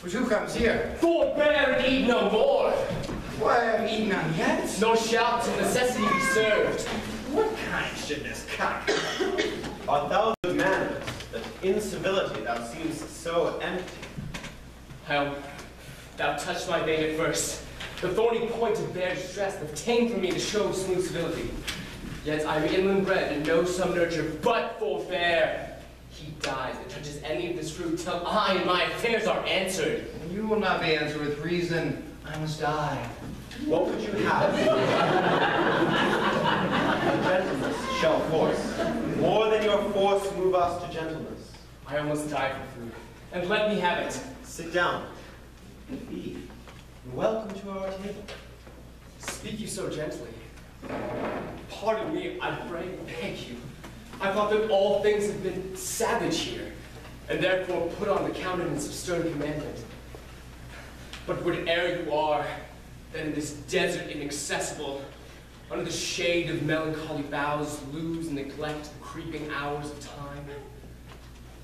But who comes here? Forbear and eat no more. Why have I eaten none yet? Nor shall to necessity be served. What kind should this kind? Art thou the manners, that incivility thou seemst so empty? How thou touched my vein at first. The thorny point of bare distress that ta'en from me to show smooth civility. Yet I am inland bred and know some nurture, but forbear. He dies that touches any of this fruit till I and my affairs are answered. You will not be answered with reason. I must die. What would you have? A gentleness shall force. More than your force move us to gentleness. I almost die for food, and let me have it. Sit down. And eat. And welcome to our table. Speak you so gently. Pardon me, I pray, beg you. I thought that all things had been savage here, and therefore put on the countenance of stern commandment. But whate'er you are, then in this desert inaccessible, under the shade of melancholy boughs, lose and neglect the creeping hours of time.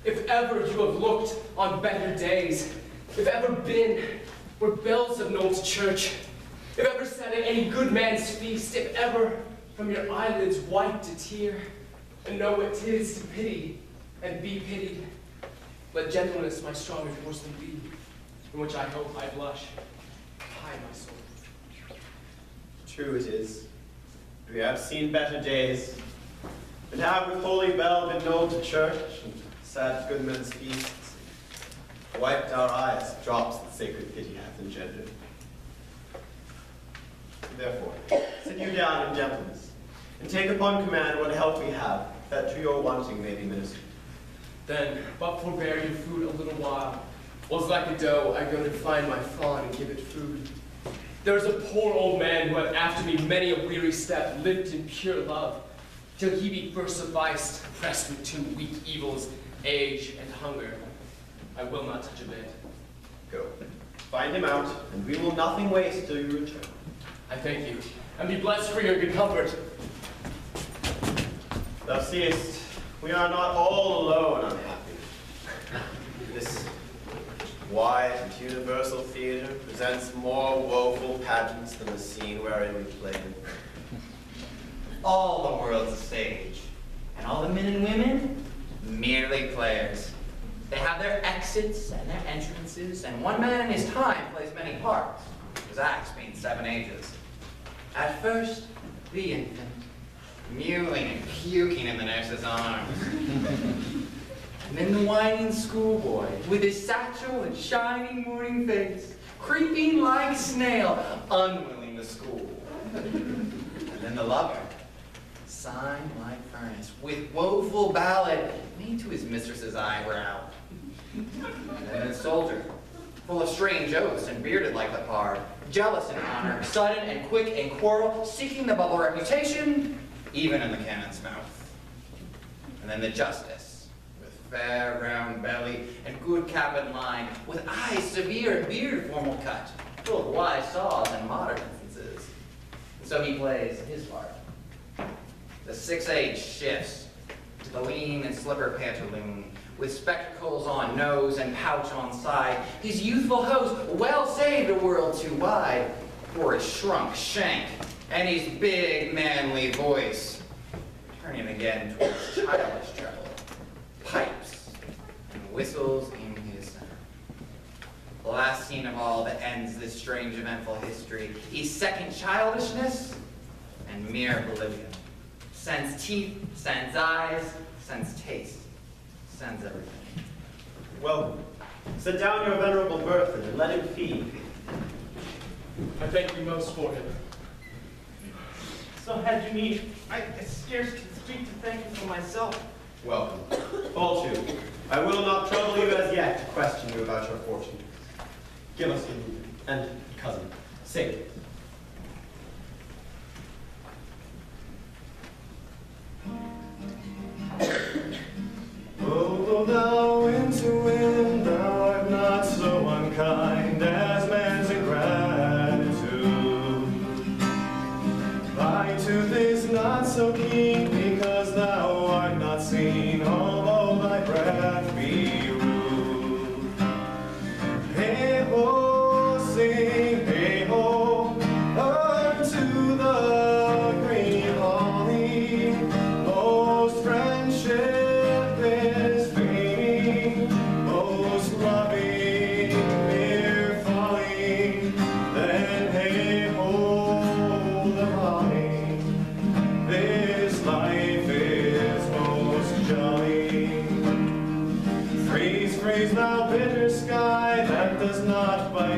If ever you have looked on better days, if ever been where bells have knolled to church, if ever sat at any good man's feast, if ever from your eyelids wiped a tear, and know what 'tis to pity and be pitied, let gentleness my stronger force than be, in which I hope I blush, hide my soul. True it is. We have seen better days, but have with holy bell been knolled to church, and sat at good men's feasts, wiped our eyes, drops that sacred pity hath engendered. Therefore, sit you down in gentleness, and take upon command what help we have, that to your wanting may be ministered. Then, but forbear your food a little while, whilst like a doe I go to find my fawn and give it food. There is a poor old man who hath after me many a weary step lived in pure love, till he be first sufficed, oppressed with two weak evils, age and hunger. I will not touch a bit. Go, find him out, and we will nothing waste till you return. I thank you, and be blessed for your good comfort. Thou seest, we are not all alone unhappy. This wide and universal theater presents more woeful pageants than the scene wherein we played. All the world's a stage, and all the men and women, merely players. They have their exits and their entrances, and one man in his time plays many parts, his acts being 7 ages. At first, the infant, mewling and puking in the nurse's arms. And then the whining schoolboy, with his satchel and shining morning face, creeping like a snail, unwilling to school. And then the lover, sighing like furnace, with woeful ballad made to his mistress's eyebrow. And then the soldier, full of strange oaths and bearded like the pard, jealous in honor, sudden and quick in quarrel, seeking the bubble reputation, even in the cannon's mouth. And then the justice, with fair round belly and good cap and line, with eyes severe and beard formal cut, full of wise saws and modern instances. And so he plays his part. The 6 age shifts to the lean and slipper pantaloon, with spectacles on nose and pouch on side, his youthful host well saved a world too wide for his shrunk shank and his big manly voice, turning again towards childish treble, pipes and whistles in his center. The last scene of all that ends this strange eventful history is second childishness and mere oblivion. Sense teeth, sense eyes, sense taste. Sends everything. Well, set down your venerable Bertha and let him feed. I thank you most for him. So had you need, I scarce can speak to thank you for myself. Welcome. Fall to. I will not trouble you as yet to question you about your fortune. Give us your leave, and cousin, sing. Oh, thou winter wind, thou art not so unkind as man's ingratitude. Thy tooth is not so keen because thou art not seen, although thy breath be rude. Hey ho, sing, hey ho, unto the green holly, most friendship.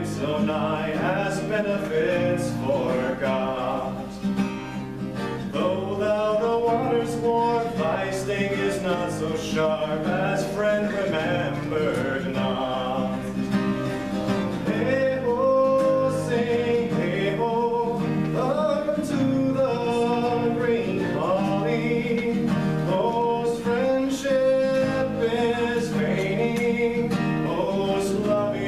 So nigh as benefits forgot. Though thou the waters warm, thy sting is not so sharp as friend remembered not. Hey ho, sing, hey ho, unto the green holly, most friendship is feigning, most loving.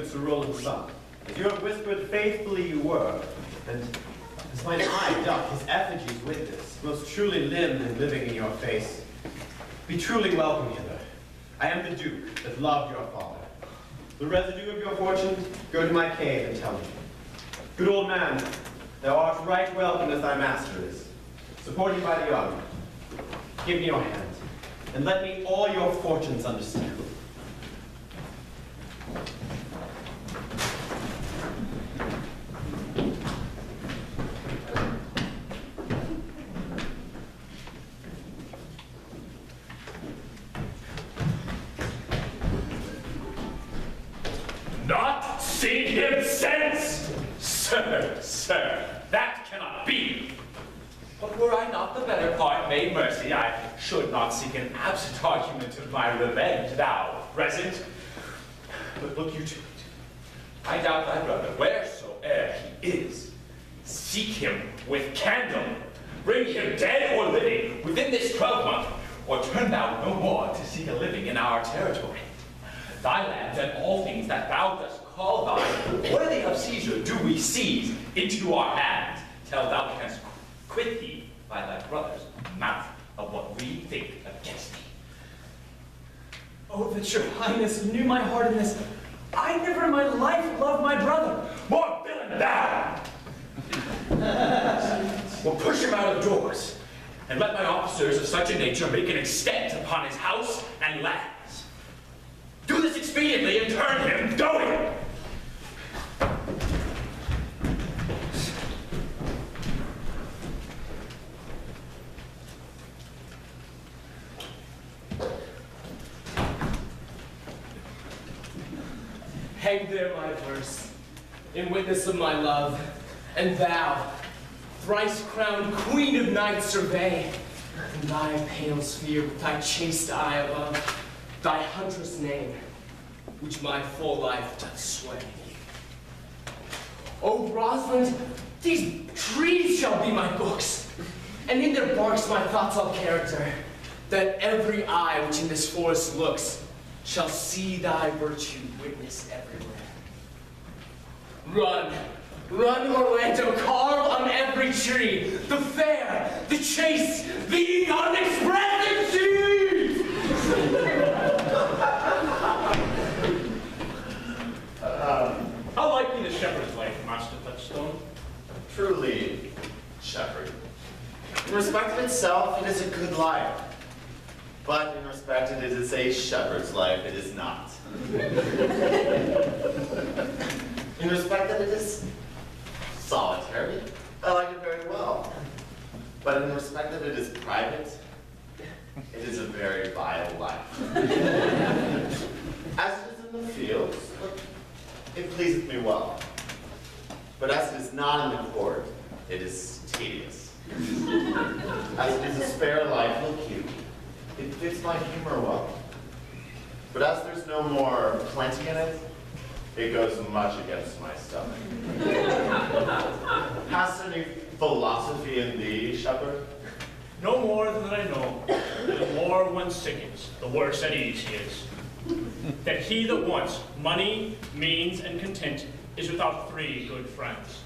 Sir Roland's son. As you have whispered faithfully you were, and as mine eye doth his effigy's witness, most truly limbed and living in your face, be truly welcome hither. I am the Duke that loved your father. The residue of your fortune, go to my cave and tell me. Good old man, thou art right welcome as thy master is. Supported by the young, give me your hand, and let me all your fortunes understand. Not seen him since? Sir, that cannot be. But were I not the better part made mercy, I should not seek an absent argument of my revenge, thou present. But look you to it. Find out thy brother, wheresoe'er he is. Seek him with candle. Bring him dead or living within this 12-month, or turn thou no more to seek a living in our territory. Thy lands and all things that thou dost call thine, worthy of seizure, do we seize into our hands, till thou canst quit thee by thy brother's mouth of what we think against thee. Oh, that your highness knew my heart in this. I never in my life loved my brother. More villain thou! Well, push him out of doors, and let my officers of such a nature make an extent upon his house and lands. Do this expediently and turn him going. Hang there my verse, in witness of my love, and thou, thrice-crowned queen of night, survey, in thy pale sphere with thy chaste eye above, thy huntress name, which my full life doth sway. O Rosalind, these trees shall be my books, and in their barks my thoughts all character, that every eye which in this forest looks shall see thy virtue witnessed everywhere. Run, run, Orlando, carve on every tree the fair, the chaste, the unexpressed deed! How like you the shepherd's life, Master Touchstone? Truly, shepherd. In respect of itself, it is a good life. But in respect of it is a shepherd's life, it is not. In respect that it is solitary, I like it very well. But in respect that it is private, it is a very vile life. As it is in the fields, it pleaseth me well. But as it is not in the court, it is tedious. As it is a spare life, look you, it fits my humor well. But as there's no more plenty in it, it goes much against my stomach. Hast any philosophy in thee, shepherd? No more than I know. The more one sickens, the worse at ease he is. That he that wants money, means, and content is without 3 good friends.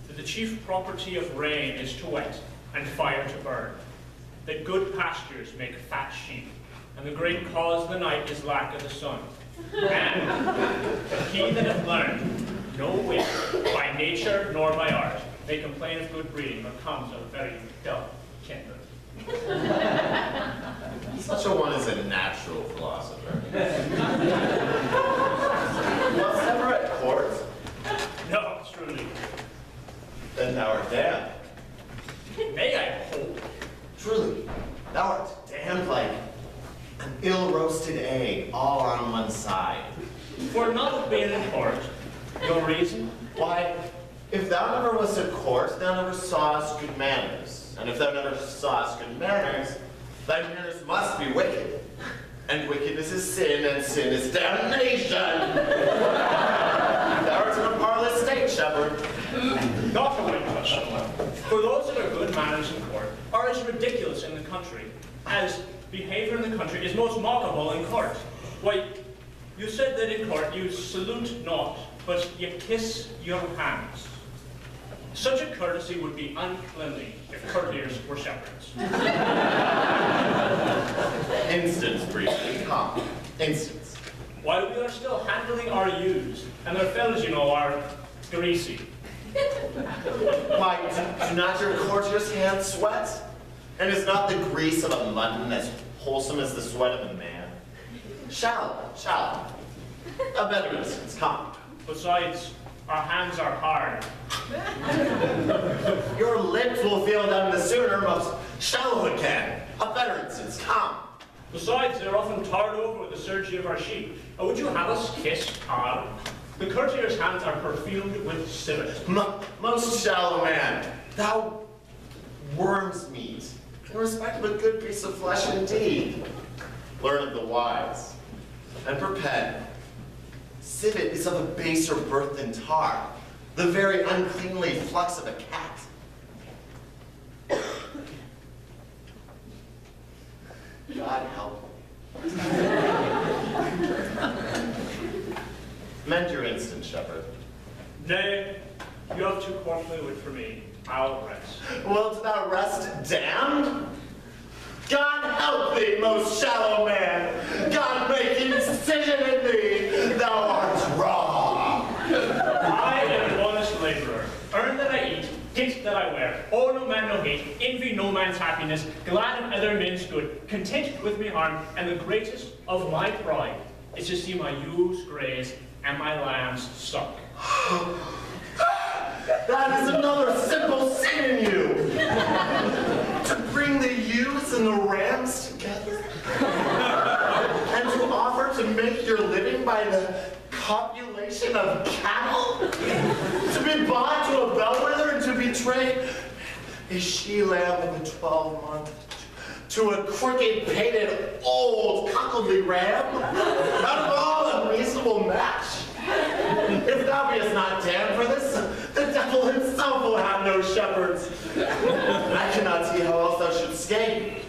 That the chief property of rain is to wet, and fire to burn. That good pastures make fat sheep, and the great cause of the night is lack of the sun. And that he that hath learned no wit by nature nor by art may complain of good breeding, but comes of a very dull kindred. Such a one is a natural philosopher. Was ever at court? No, truly. Then thou art damned. May I hope? Truly, thou art damned like an ill-roasted egg, all on one side. For not being in court, your reason? Why, if thou never wast at court, thou never sawest good manners. And if thou never sawest good manners, thy manners must be wicked. And wickedness is sin, and sin is damnation. Thou art in a parlous state, shepherd. Not a white touchstone. For those that are good manners in court are as ridiculous in the country as behavior in the country is most mockable in court. Why, you said that in court you salute not, but you kiss your hands. Such a courtesy would be uncleanly if courtiers were shepherds. Instance, briefly, come. Instance. While we are still handling our ewes, and their fellows, you know, are greasy. Why, do not your courtiers' hands sweat? And is not the grease of a mutton as wholesome as the sweat of a man? Shall. A better instance, come. Besides, our hands are hard. Your lips will feel them the sooner most shallowhood can. A better instance, come. Besides, they're often tarred over with the surgery of our sheep. Would you have us kiss hard? The courtier's hands are perfumed with civet. Most shallow man, thou worm's meat, in respect of a good piece of flesh indeed. Learn of the wise, and perpend. Civet is of a baser birth than tar, the very uncleanly flux of a cat. God help me. Mend your instant, shepherd. Nay, you have too coartly wit for me. I'll rest. Wilt thou rest damned? God help thee, most shallow man. God make incision in thee. Thou art raw. I am an honest laborer. Earn that I eat, get that I wear. Owe no man no hate, envy no man's happiness, glad of other men's good, content with me harm, and the greatest of my pride is to see my ewes graze and my lambs suck. That is another simple sin in you. To bring the ewes and the rams together. And to offer to make your living by the copulation of cattle. To be bought to a bellwether and to betray a she-lamb of a 12-month to a crooked-pated old cuckoldly ram. Out of all unreasonable match. If thou beest not damned for this, the devil himself will have no shepherds. I cannot see how else thou should escape.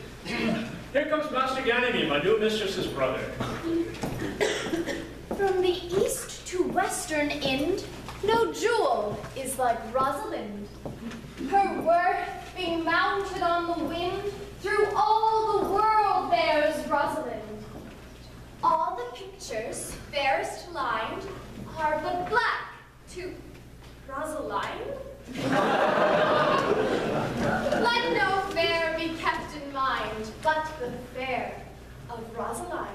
Here comes Master Ganymede, my new mistress's brother. From the east to western end, no jewel is like Rosalind. Her worth being mounted on the wind, through all the world bears Rosalind. All the pictures fairest lined are but black to Rosaline. Let no fair be kept in mind, but the fair of Rosaline.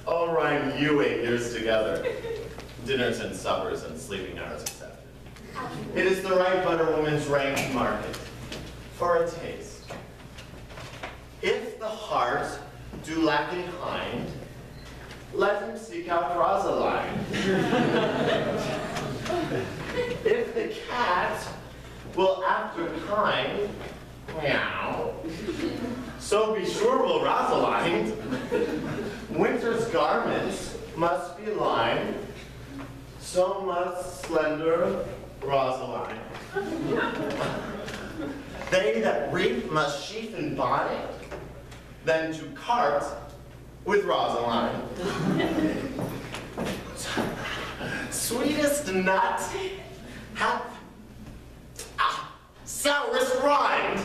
I'll rhyme you 8 years together. Dinners and suppers and sleeping hours accepted. It is the right butter woman's rank market for a taste. If the heart do lag behind, let him seek out Rosaline. If the cat will after time meow, so be sure will Rosaline. Winter's garments must be lined, so must slender Rosaline. They that reap must sheaf and buy, then to cart with Rosaline. Sweetest nut hath sourest rind.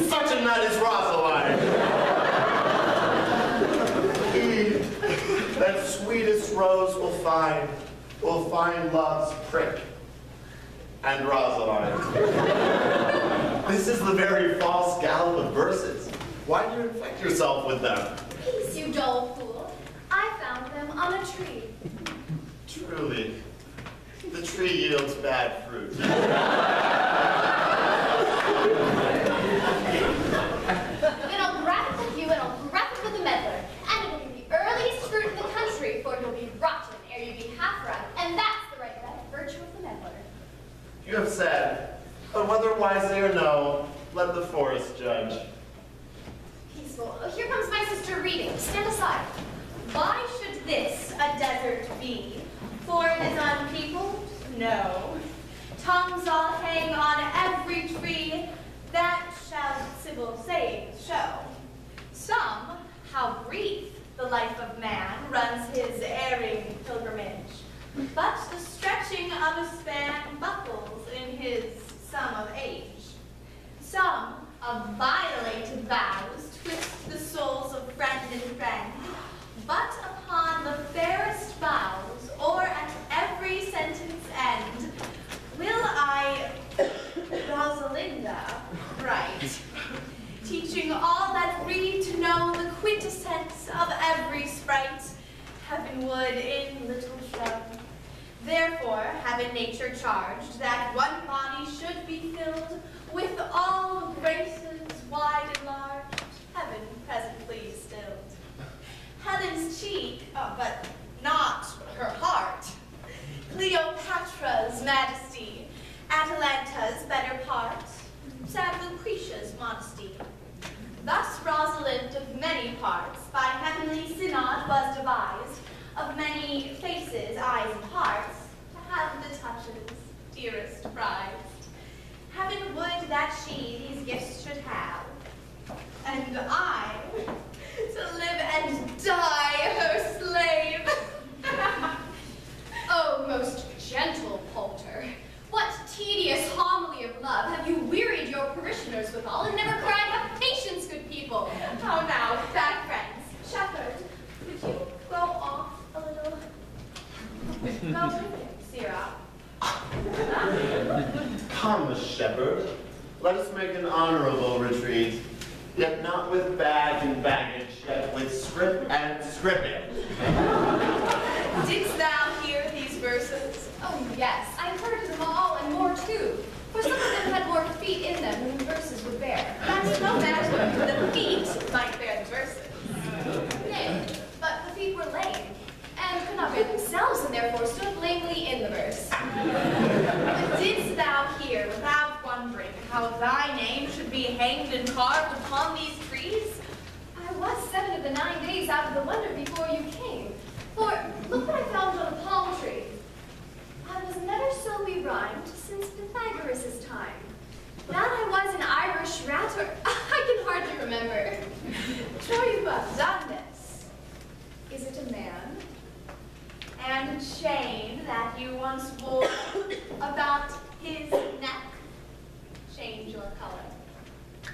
Such a nut is Rosaline. He that sweetest rose will find love's prick and Rosaline. This is the very false gallop of verses. Why do you infect yourself with them? Peace, you dull fool. I found them on a tree. Truly, the tree yields bad fruit. Then I'll grab it with you and I'll grab it with the meddler. And it'll be the earliest fruit in the country, for you'll be rotten ere you be half ripe. And that's the right virtue of the meddler. You have said, but whether wisely or no, let the forest judge. Peaceful. Oh, here comes my sister reading. Stand aside. Why should this a desert be? For it is unpeopled? No. Tongues all hang on every tree, that shall civil sayings show. Some, how brief the life of man runs his erring pilgrimage, but the stretching of a span buckles in his sum of age. Some of violated vows twist the souls of friend and friend, but upon the fairest vows, or at every sentence end, will I, Rosalinda, write, teaching all that read to know the quintessence of every sprite, heavenward in little shrub. Therefore, having nature charged that one body should be filled with all graces wide enlarged, heaven presently stilled. Helen's cheek, but not her heart. Cleopatra's majesty, Atalanta's better part, sad Lucretia's modesty. Thus Rosalind of many parts by heavenly synod was devised, of many faces, eyes, and hearts, to have the touches, dearest prized. Heaven would that she these gifts should have, and I, to live and die her slave. Oh, most gentle Poulter, what tedious homily of love have you wearied your parishioners withal, and never cried, have patience, good people? How now, bad friends, shepherd, could you go off a little? Go with him, Sirrah. Come, shepherd, let us make an honorable retreat, yet not with bag and baggage, yet with scrip and scripping. Didst thou hear these verses? Oh, yes, I've heard them all and more too, for some of them had more feet in them than the verses would bear. That's no matter, the feet might bear the verses. Nay, but the feet were lame, and could not bear themselves, and therefore stood lamely in the verse. But didst thou hear, without wondering, how thy name should be hanged and carved upon these trees? I was 7 of the 9 days out of the wonder before you came. For look what I found on a palm tree. I was never so rhymed since Pythagoras' time. That I was an Irish rat, or I can hardly remember. Sure you have done this. Is it a man? And a chain that you once wore about his neck. Change your color.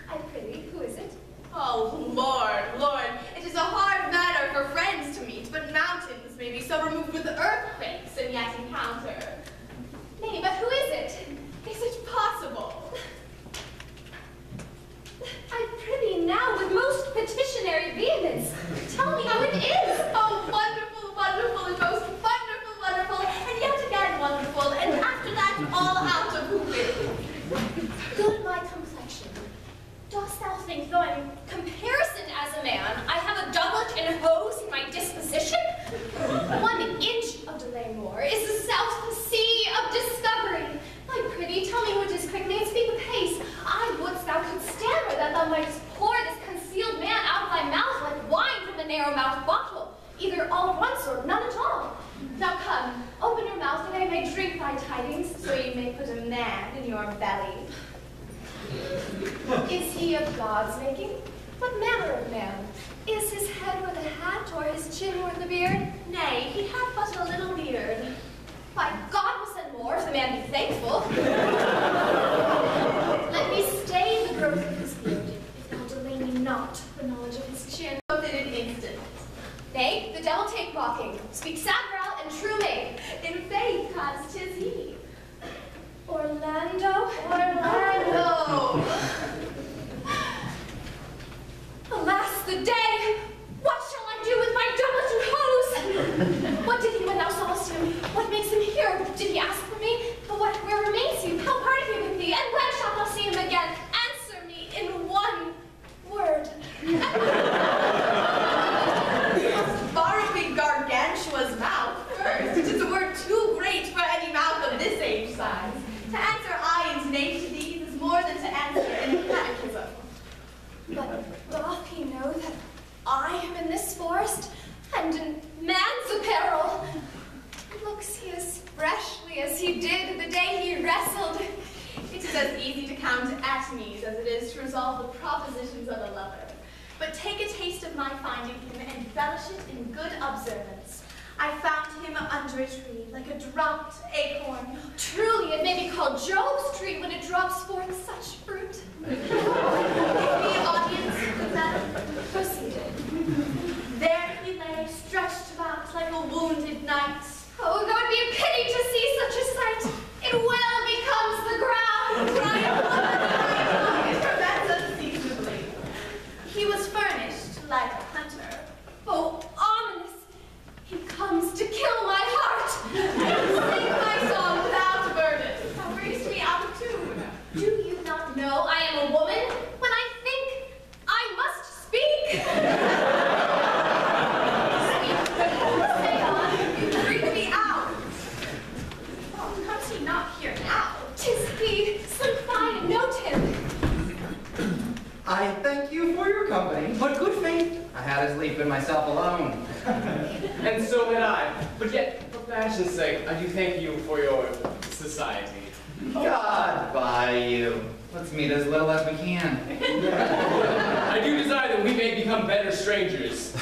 I prithee, who is it? Oh, Lord, Lord, it is a hard matter for friends to meet, but mountains may be so removed with earthquakes and yet encounter. Nay, but who is it? Is it possible? I prithee now with most petitionary vehemence. Tell me how it is. Oh, wonderful, wonderful, and most wonderful, wonderful, and yet again wonderful, and after that all out of hooping. Good my complexion. Dost thou think, though in comparison as a man, I have a doublet and hose in my disposition? 1 inch of delay more is the south sea of discovery. I prithee, tell me which is quickly, and speak apace. I wouldst thou couldst stammer that thou mightst pour this concealed man out of thy mouth like wine from a narrow-mouthed bottle, either all at once or none at all. Now come, open your mouth, that I may drink thy tidings, So you may put a man in your belly. Is he of God's making? What manner of man? Is his head with a hat, or his chin with a beard? Nay, he hath but a little beard. Why, God will send more if the man be thankful. Let me stay the growth of his beard, if thou delay me not the knowledge of his chin. Both in an instant. Nay, the devil take mocking. Speak sad brow and true maid. In faith, as 'tis he. Orlando? Orlando! Alas, the day! What shall I do with my doublet and hose? What did he when thou sawest him? What makes him here? Did he ask for me? But where remains he? How parted he with thee? And when shalt thou see him again? Answer me in one word. Borrowing gargantua's mouth first. It is a word too great for any mouth of this age size. To answer aye and nay to these is more than to answer in a catechism. But doth he know that I am in this forest, and in man's apparel? Looks he as freshly as he did the day he wrestled. It is as easy to count atomies as it is to resolve the propositions of a lover. But take a taste of my finding him and relish it in good observance. I found him under a tree, like a dropped acorn. Truly, it may be called Job's tree when it drops forth such fruit. Give me audience, good madam. Proceeded. There he lay, stretched about like a wounded knight. Oh, that would be a pity to see such a sight. It well becomes the ground. That's unseasonably. He was furnished like a hunter. Oh, ominous. He comes to kill my heart. Sing my song without burden. Thou bringest me out of tune. Do you not know I am a woman? When I think, I must speak. And so had I. But yet, for fashion's sake, I do thank you for your society. God buy you. Let's meet as little as we can. I do desire that we may become better strangers.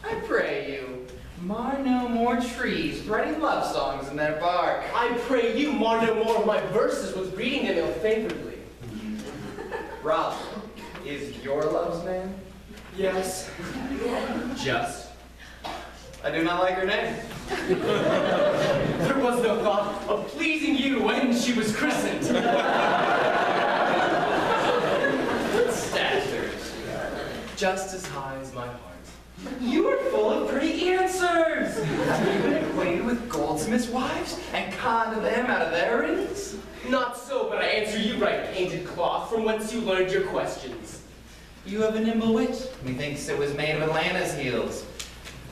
I pray you, mar no more trees writing love songs in their bark. I pray you mar no more of my verses with reading them ill-favoredly. Rob, is your love's name? Yes. Just. I do not like her name. There was no thought of pleasing you when she was christened. What statures? Just as high as my heart. You are full of pretty answers. Have you been acquainted with goldsmiths' wives and conned them out of their rings? Not so, but I answer you right, painted cloth, from whence you learned your questions. You have a nimble wit. Methinks it was made of Atlanta's heels.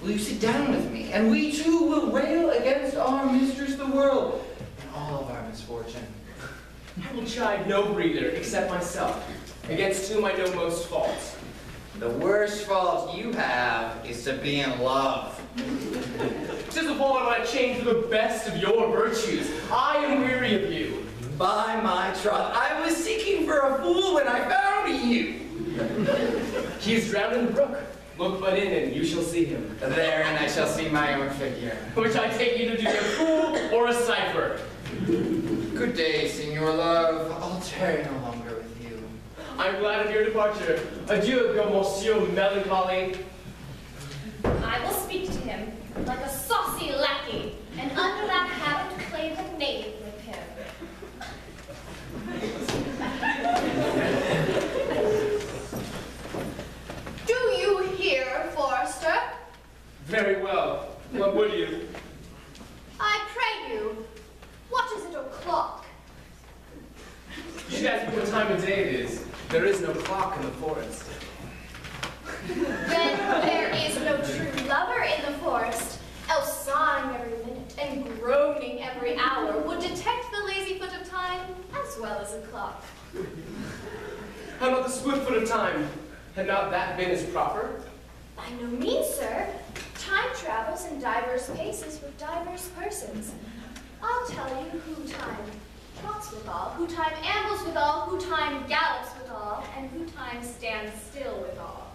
Will you sit down with me, and we too will rail against our mistress the world and all of our misfortune. I will chide no breather except myself, against whom I know most faults. The worst fault you have is to be in love. 'Tis a fault I might change for the best of your virtues. I am weary of you. By my troth, I was seeking for a fool when I found you. He is drowned in the brook. Look but in and you shall see him. Therein I shall see my own figure. Which I take either to be a fool or a cipher. Good day, Signor Love. I'll tarry no longer with you. I'm glad of your departure. Adieu, good Monsieur Melancholy. I will speak to him like a saucy lackey, and under that habit play the knave with him. Do you hear, Forrester? Very well. What would you? I pray you, what is it o'clock? You should ask me what time of day it is. There is no clock in the forest. Then there is no true lover in the forest, else sighing every minute and groaning every hour would detect the lazy foot of time as well as a clock. How about the swift foot of time? Had not that been as proper? By no means, sir. Time travels in diverse paces with diverse persons. I'll tell you who time trots withal, who time ambles withal, who time gallops withal, and who time stands still withal.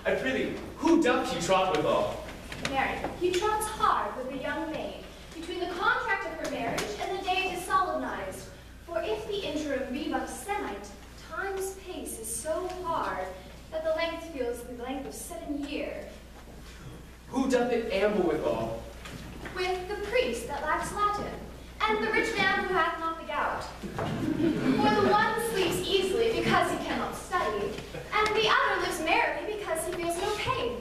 I prithee, who doth he trot withal? Mary, he trots hard with a young maid, between the contract of her marriage and the day it is solemnized. For if the interim be but a sennight, time's pace is so hard that the length feels the length of 7 years. Who doth it amble withal? With the priest that lacks Latin, and the rich man who hath not the gout. For the one sleeps easily because he cannot study, and the other lives merrily because he feels no pain.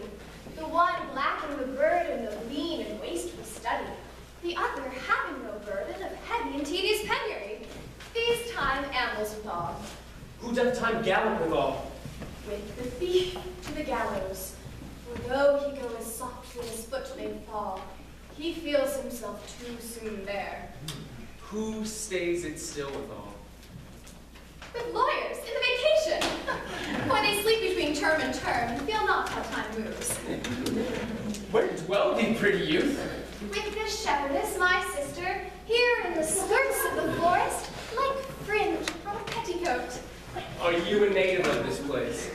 The one lacking the burden of lean and wasteful study, the other having no burden of heavy and tedious penury. These time ambles withal. Who doth time gallop withal? With the thief to the gallows. For though he go as softly as foot may fall, he feels himself too soon there. Who stays it still withal? With lawyers in the vacation, for they sleep between term and term and feel not how time moves. Where dwell thee, pretty youth? With this shepherdess, my sister, here in the skirts of the forest, like fringe from a petticoat. Are you a native of this place?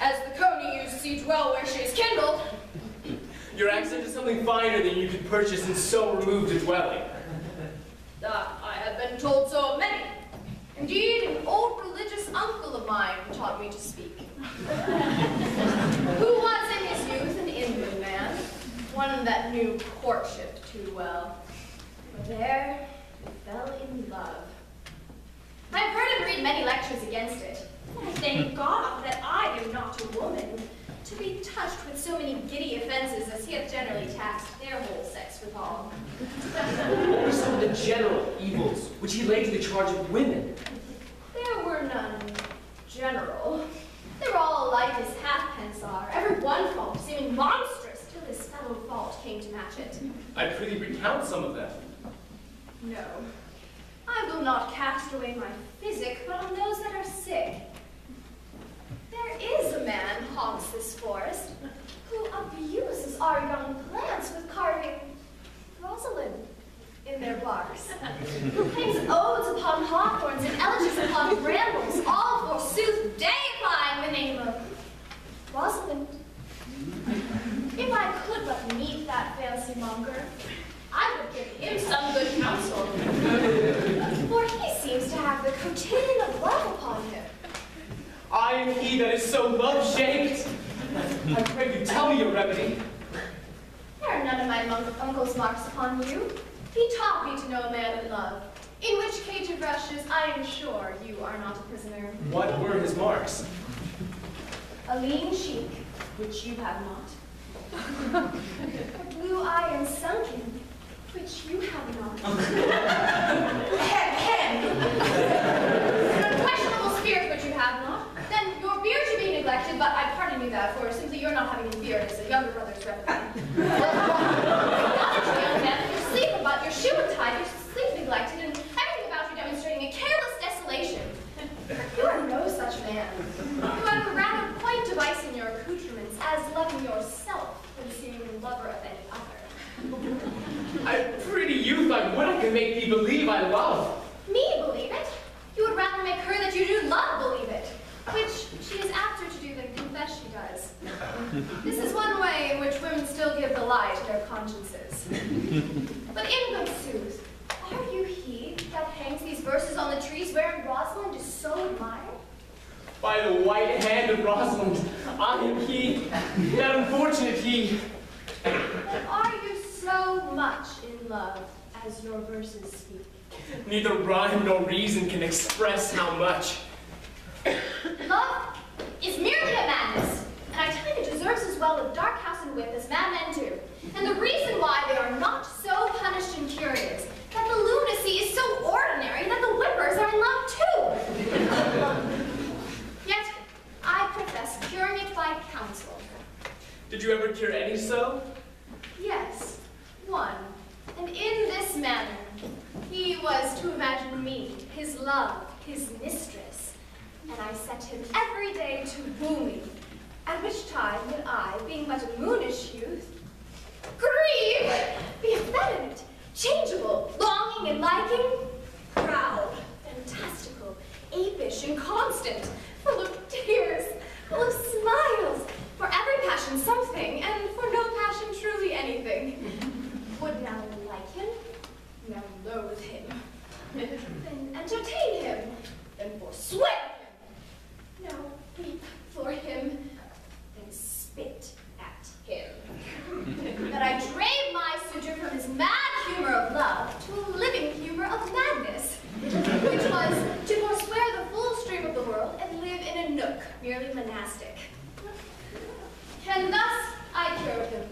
As the coney you see dwell where she is kindled. Your accent is something finer than you could purchase in so removed a dwelling. I have been told so of many. Indeed, an old religious uncle of mine taught me to speak. Who was in his youth an inland man, one that knew courtship too well. But there he fell in love. I have heard him read many lectures against it. I thank God that I am not a woman, to be touched with so many giddy offenses as he hath generally taxed their whole sex withal. What were some of the general evils which he laid to the charge of women? There were none general. They were all alike as halfpence are, every one fault seeming monstrous till his fellow fault came to match it. I prithee recount some of them. No, I will not cast away my physic, but on those that are sick. There is a man haunts this forest. Rosalind. If I could but meet that fancy monger, I would give him some good counsel. For he seems to have the cotillion of love upon him. I am he that is so love-shaped. I pray you, tell me a remedy. There are none of my uncle's marks upon you. He taught me to know a man in love. In which cage of rushes, I am sure you are not a prisoner. What were his marks? A lean cheek, which you have not. A blue eye and sunken, which you have not. An unquestionable spirit, which you have not. Then your beard should be neglected, but I pardon you that, for simply your not having any beard is a younger brother's remedy. Acknowledge, young man, that your sleep about your shoe untied, your sleep neglected, and everything about you demonstrating a careless desolation. You are no such man. You have a rather quaint device in your accoutrements, as loving yourself than seeming the lover of any other. A pretty youth I would can make thee believe I love. Me believe it? You would rather make her that you do love believe it, which she is apter to do than confess she does. This is one way in which women still give the lie to their consciences. But in good sooth, are you he that hangs these verses on the trees wherein Rosalind is so admired? By the white hand of Rosalind, I am he, that unfortunate he. But are you so much in love as your verses speak? Neither rhyme nor reason can express how much. Love is merely a madness, and I tell you it deserves as well a dark house and whip as madmen do. And the reason why they are not so punished and cured is that the lunacy is so ordinary that the whippers are in love too. Yet, I profess curing it by counsel. Did you ever cure any so? Yes, one. And in this manner, he was to imagine me, his love, his mistress. And I set him every day to woo me, at which time would I, being but a moonish youth, grieve, be effeminate, changeable, longing and liking, proud, fantastical, apish and constant, full of tears, full of smiles, for every passion something, and for no passion truly anything. Would now like him, now loathe him, then entertain him, then forswear him, now weep for him, then spit at him. That I drave my suitor from his mad humor of love to a living humor of madness, which was to forswear the full stream of the world and live in a nook merely monastic. And thus I cured him,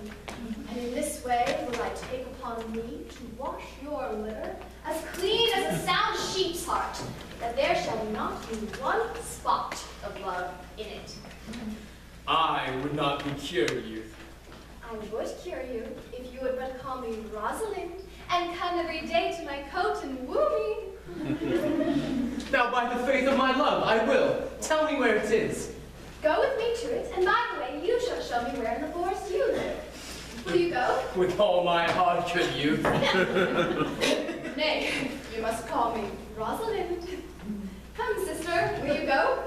and in this way will I take upon me to wash your litter as clean as a sound sheep's heart, that there shall not be one spot of love in it. I would not be cured, youth. I would cure you if you would but call me Rosalind and come every day to my coat and woo me. Now, by the faith of my love, I will. Tell me where it is. Go with me to it, and by the way, you shall show me where in the forest you live. Will you go? With all my heart, good youth. Nay, you must call me Rosalind. Come, sister, will you go?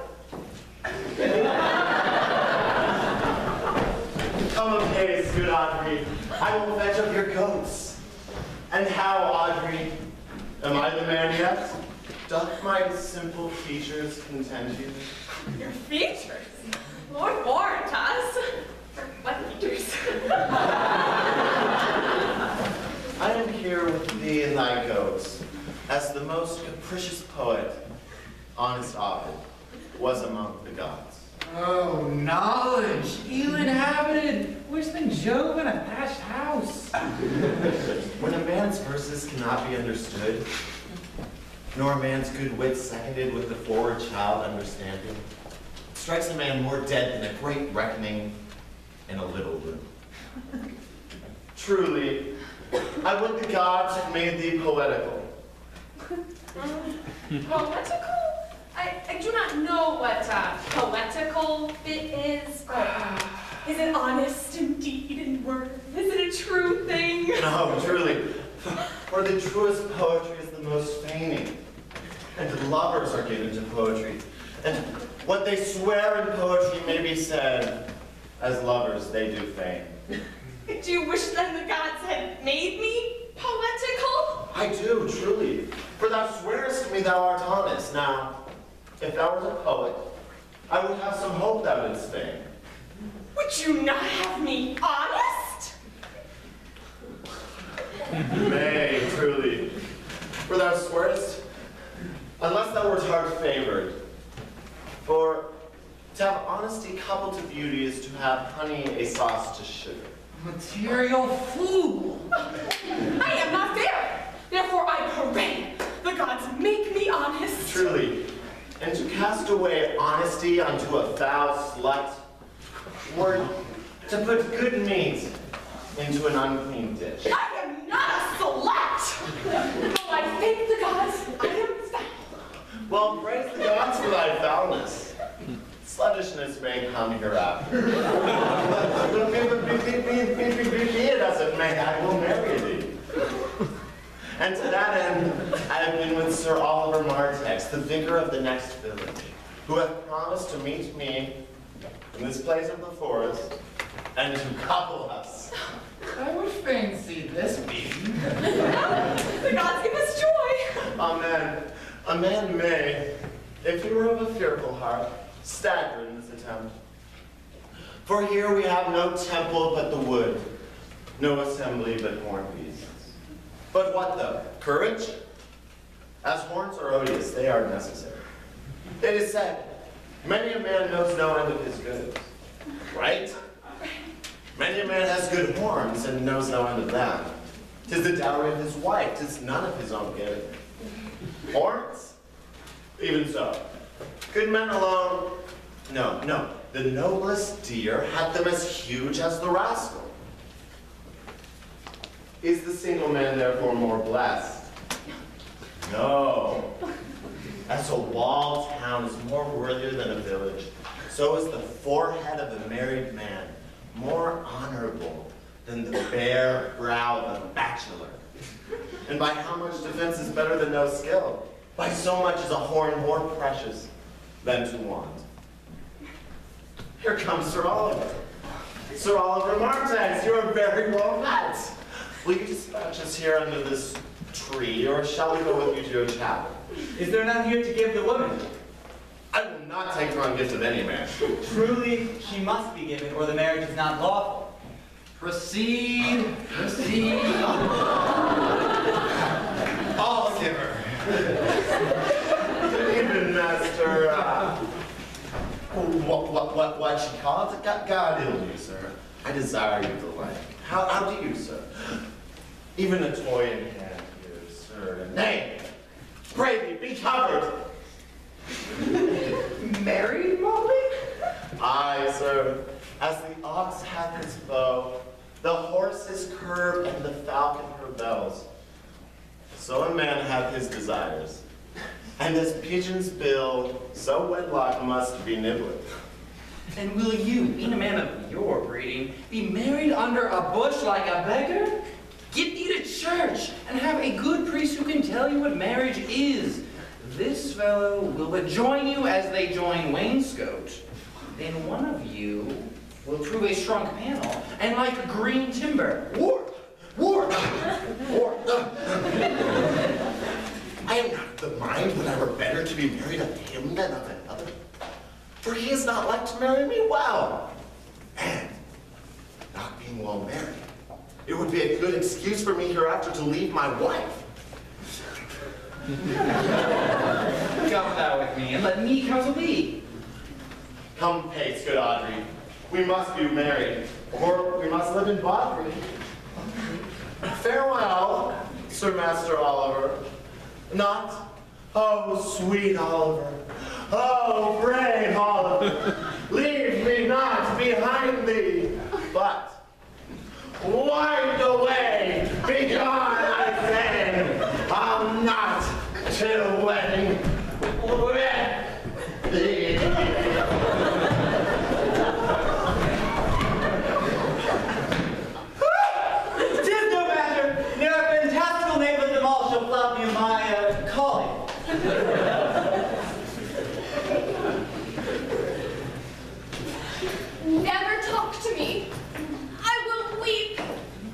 Come apace, good Audrey. I will fetch up your coats. And how, Audrey? Am I the man yet? Doth my simple features content you? Your features? Lord warrant us. What features? I am here with thee in thy coats, as the most capricious poet, honest Ovid, was among the gods. Oh, knowledge! You inhabited worse than Jove in a thatched house. When a man's verses cannot be understood, nor a man's good wit seconded with the forward child understanding, it strikes a man more dead than a great reckoning in a little room. Truly, I would the gods had made thee poetical. Poetical? I do not know what poetical it is, but is it honest indeed in word? Is it a true thing? No, truly. For the truest poetry is the most feigning. And lovers are given to poetry. And what they swear in poetry may be said, as lovers they do feign. Do you wish then the gods had made me poetical? I do, truly. For thou swearest to me thou art honest. Now, if thou wert a poet, I would have some hope thou didst feign. Would you not have me honest? Nay, truly. For thou swearest, unless thou wert hard favored. For to have honesty coupled to beauty is to have honey a sauce to sugar. Material fool! I am not fair. Therefore I parade. The gods make me honest. Truly. And to cast away honesty unto a foul slut were to put good meat into an unclean dish. I am not a slut. Though I thank the gods, I am foul. Well, praise the gods for thy foulness. Sluttishness may come hereafter. But be it as it may, I will marry thee. And to that end, I have been with Sir Oliver Martex, the vicar of the next village, who hath promised to meet me in this place of the forest and to couple us. I would fain see this being. The gods give us joy. Amen. A man may, if he were of a fearful heart, stagger in this attempt. For here we have no temple but the wood, no assembly but horn beasts. But what though? Courage? As horns are odious, they are necessary. It is said, many a man knows no end of his goods. Right? Many a man has good horns and knows no end of them. 'Tis the dowry of his wife, 'tis none of his own giving. Horns? Even so. Good men alone? No. The noblest deer had them as huge as the rascal. Is the single man therefore more blessed? No. As a walled town is more worthier than a village, so is the forehead of a married man more honorable than the bare brow of a bachelor. And by how much defense is better than no skill? By so much is a horn more precious than to want. Here comes Sir Oliver. Sir Oliver Martex, you are very well met. Will you dispatch us here under this tree, or shall we go with you to your chapel? Is there none here to give the woman? I will not take her on gift of any man. Truly, she must be given, or the marriage is not lawful. Proceed. I'll give her. Good evening, Master. What she called it? God ill you, sir. I desire you the like. How do you, sir? Even a toy in hand here, sir. Nay, pray thee, be covered. Married, Molly? Aye, sir. As the ox hath his bow, the horse his curb, and the falcon her bells, so a man hath his desires. And as pigeon's bill, so wedlock must be nibbling. And will you, being a man of your breeding, be married under a bush like a beggar? Get thee to church, and have a good priest who can tell you what marriage is. This fellow will but join you as they join wainscot. Then one of you will prove a strong panel, and like green timber. War! I am not of the mind that I were better to be married of him than of another. For he is not like to marry me well. And, not being well married, it would be a good excuse for me hereafter to leave my wife. Come thou with me, and let me counsel thee. Come pace, good Audrey. We must be married, or we must live in botry. Farewell, Sir Master Oliver. Not, oh, sweet Oliver. Oh, brave Oliver. Leave me not behind thee, but wind away. Begone, I say. I'll not till wedding with thee. Tis no matter. Ne'er a fantastical name of them all shall flout me in my calling. I will weep,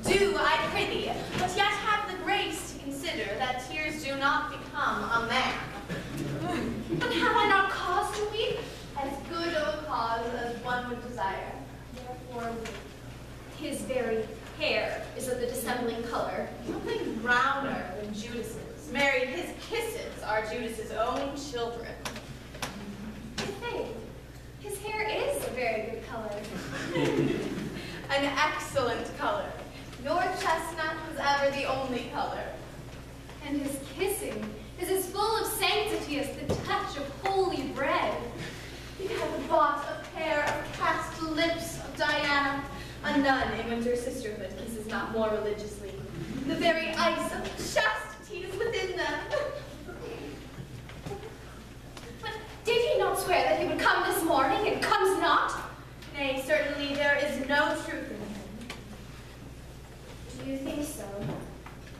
do I prithee, but yet have the grace to consider that tears do not become a man. But have I not cause to weep? As good a cause as one would desire. Therefore weep. His very hair is of the dissembling color. Something browner than Judas's. Mary, his kisses are Judas's own children. I think his hair is a very good color. An excellent color. Your chestnut was ever the only color. And his kissing is as full of sanctity as the touch of holy bread. He hath bought a pair of cast lips of Diana. A nun in Winter Sisterhood kisses not more religiously. The very ice of chastity is within them. But did he not swear that he would come this morning and comes not? Nay, certainly there is no truth in him. Do you think so?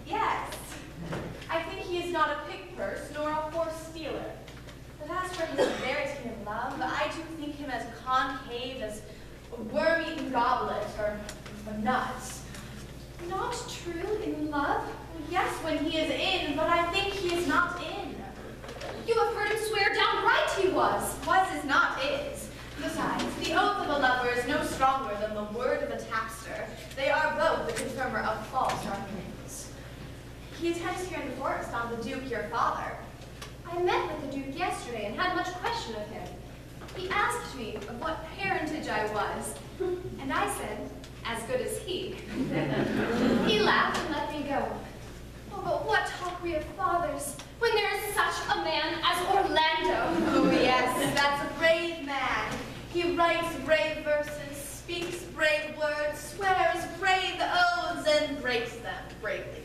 Yes. I think he is not a pig purse nor a horse stealer. But as for his verity of love, I do think him as concave as a worm-eaten goblet or a nut. Not true in love? Yes, when he is in, but I think he is not in. You have heard him swear downright he was. Was is not is. Besides, the oath of a lover is no stronger than the word of a tapster. They are both the confirmer of false arguments. He attends here in the forest on the Duke, your father. I met with the Duke yesterday and had much question of him. He asked me of what parentage I was, and I said, as good as he. He laughed and let me go. Oh, but what talk we of fathers when there is such a man as Orlando? Oh yes, that's a brave man. He writes brave verses, speaks brave words, swears brave oaths, and breaks them bravely.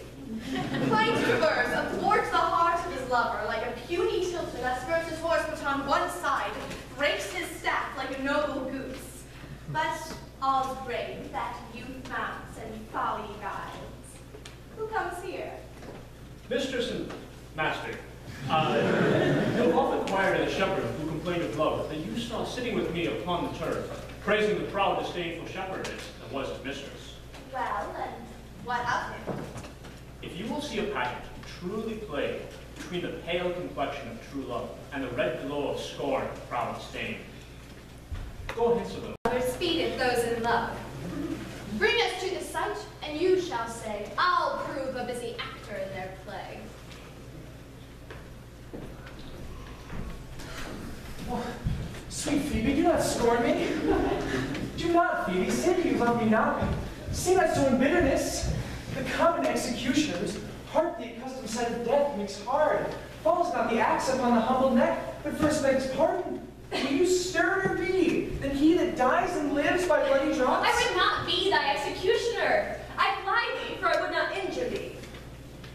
Quite reverse, athwarts the heart of his lover like a puny tilter that spurs his horse but on one side, breaks his staff like a noble goose. But all's brave that youth mounts and folly guides. Who comes here? Mistress and master, you have often inquired of the shepherd who complained of love that you saw sitting with me upon the turf, praising the proud, disdainful shepherdess that was his mistress. Well, and what of him? If you will see a pageant truly played between the pale complexion of true love and the red glow of scorn of proud disdain, go hence a little. Speedeth those in love. Bring us to the sight, and you shall say, I'll prove a busy actor in their play. Oh, sweet Phoebe, do not scorn me. Do not, Phoebe, say that you love me not. Say not so in bitterness. The common executioner, whose heart the accustomed sight of death makes hard, falls not the axe upon the humble neck, but first begs pardon. Will you sterner be than he that dies and lives by bloody drops? I would not be thy executioner. I fly thee, for I would not injure thee.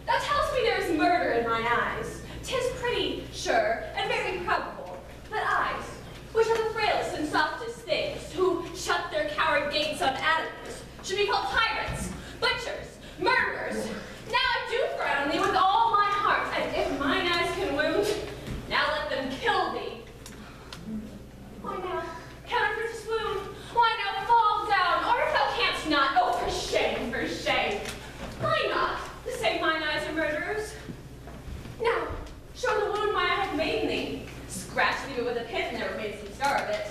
Thou tellest me there is murder in mine eyes. 'Tis pretty, sure, and very probable. But eyes, which are the frailest and softest things, who shut their coward gates on atoms, should be called tyrants, butchers, murderers. Now I do frown on thee with all my heart, and if mine eyes can wound, now let them kill thee. Why now, counterfeit to swoon? Why now fall down? Or if thou canst not, oh, for shame, for shame. Why not to say mine eyes are murderers? Now, show the wound my eye hath made in thee. Scratch thee with a pin, never made some scar of it.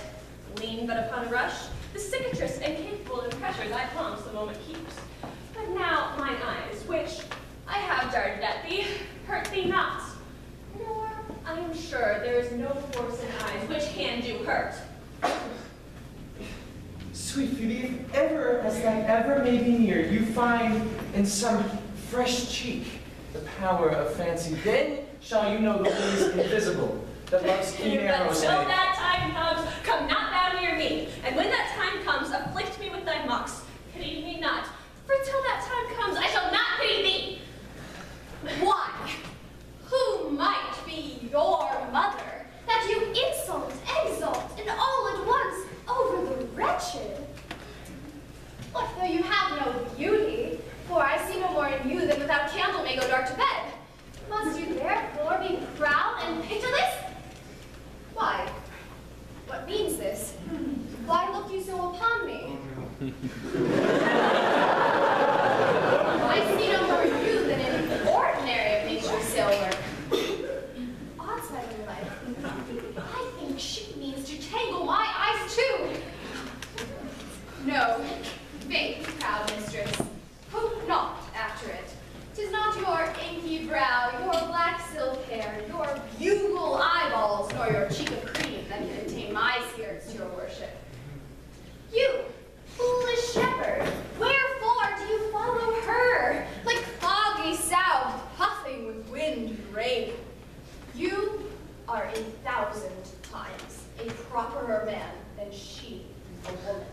Lean but upon a rush, the cicatrice incapable of pressure thy palms the moment keeps. But now mine eyes, which I have darted at thee, hurt thee not. Nor, I am sure, there is no force in eyes which can do hurt. Sweet Phoebe, if ever, as that ever may be near, you find in some fresh cheek the power of fancy, then shall you know the ways invisible that love's keen arrows But till make. that time comes, come not thou near me. And when that time comes, afflict me with thy mocks. Pity me not, for till that time comes, I shall not pity thee. Why? Who might be your mother, that you insult, exalt, and all at once over the wretched? What though you have no beauty? For I see no more in you than without candle may go dark to bed. Must you therefore be proud and pitiless? Why, I see no more you than in ordinary of nature's silver. Odds my little life. I think she means to tangle my eyes too. No, vain, proud mistress, hope not after it. 'Tis not your inky brow, your black silk hair, your bugle eyeballs, nor your cheek of cream that can attain my spirits to your worship. You, foolish shepherd, wherefore do you follow her, like foggy south, puffing with wind and rain? You are 1,000 times a properer man than she, a woman.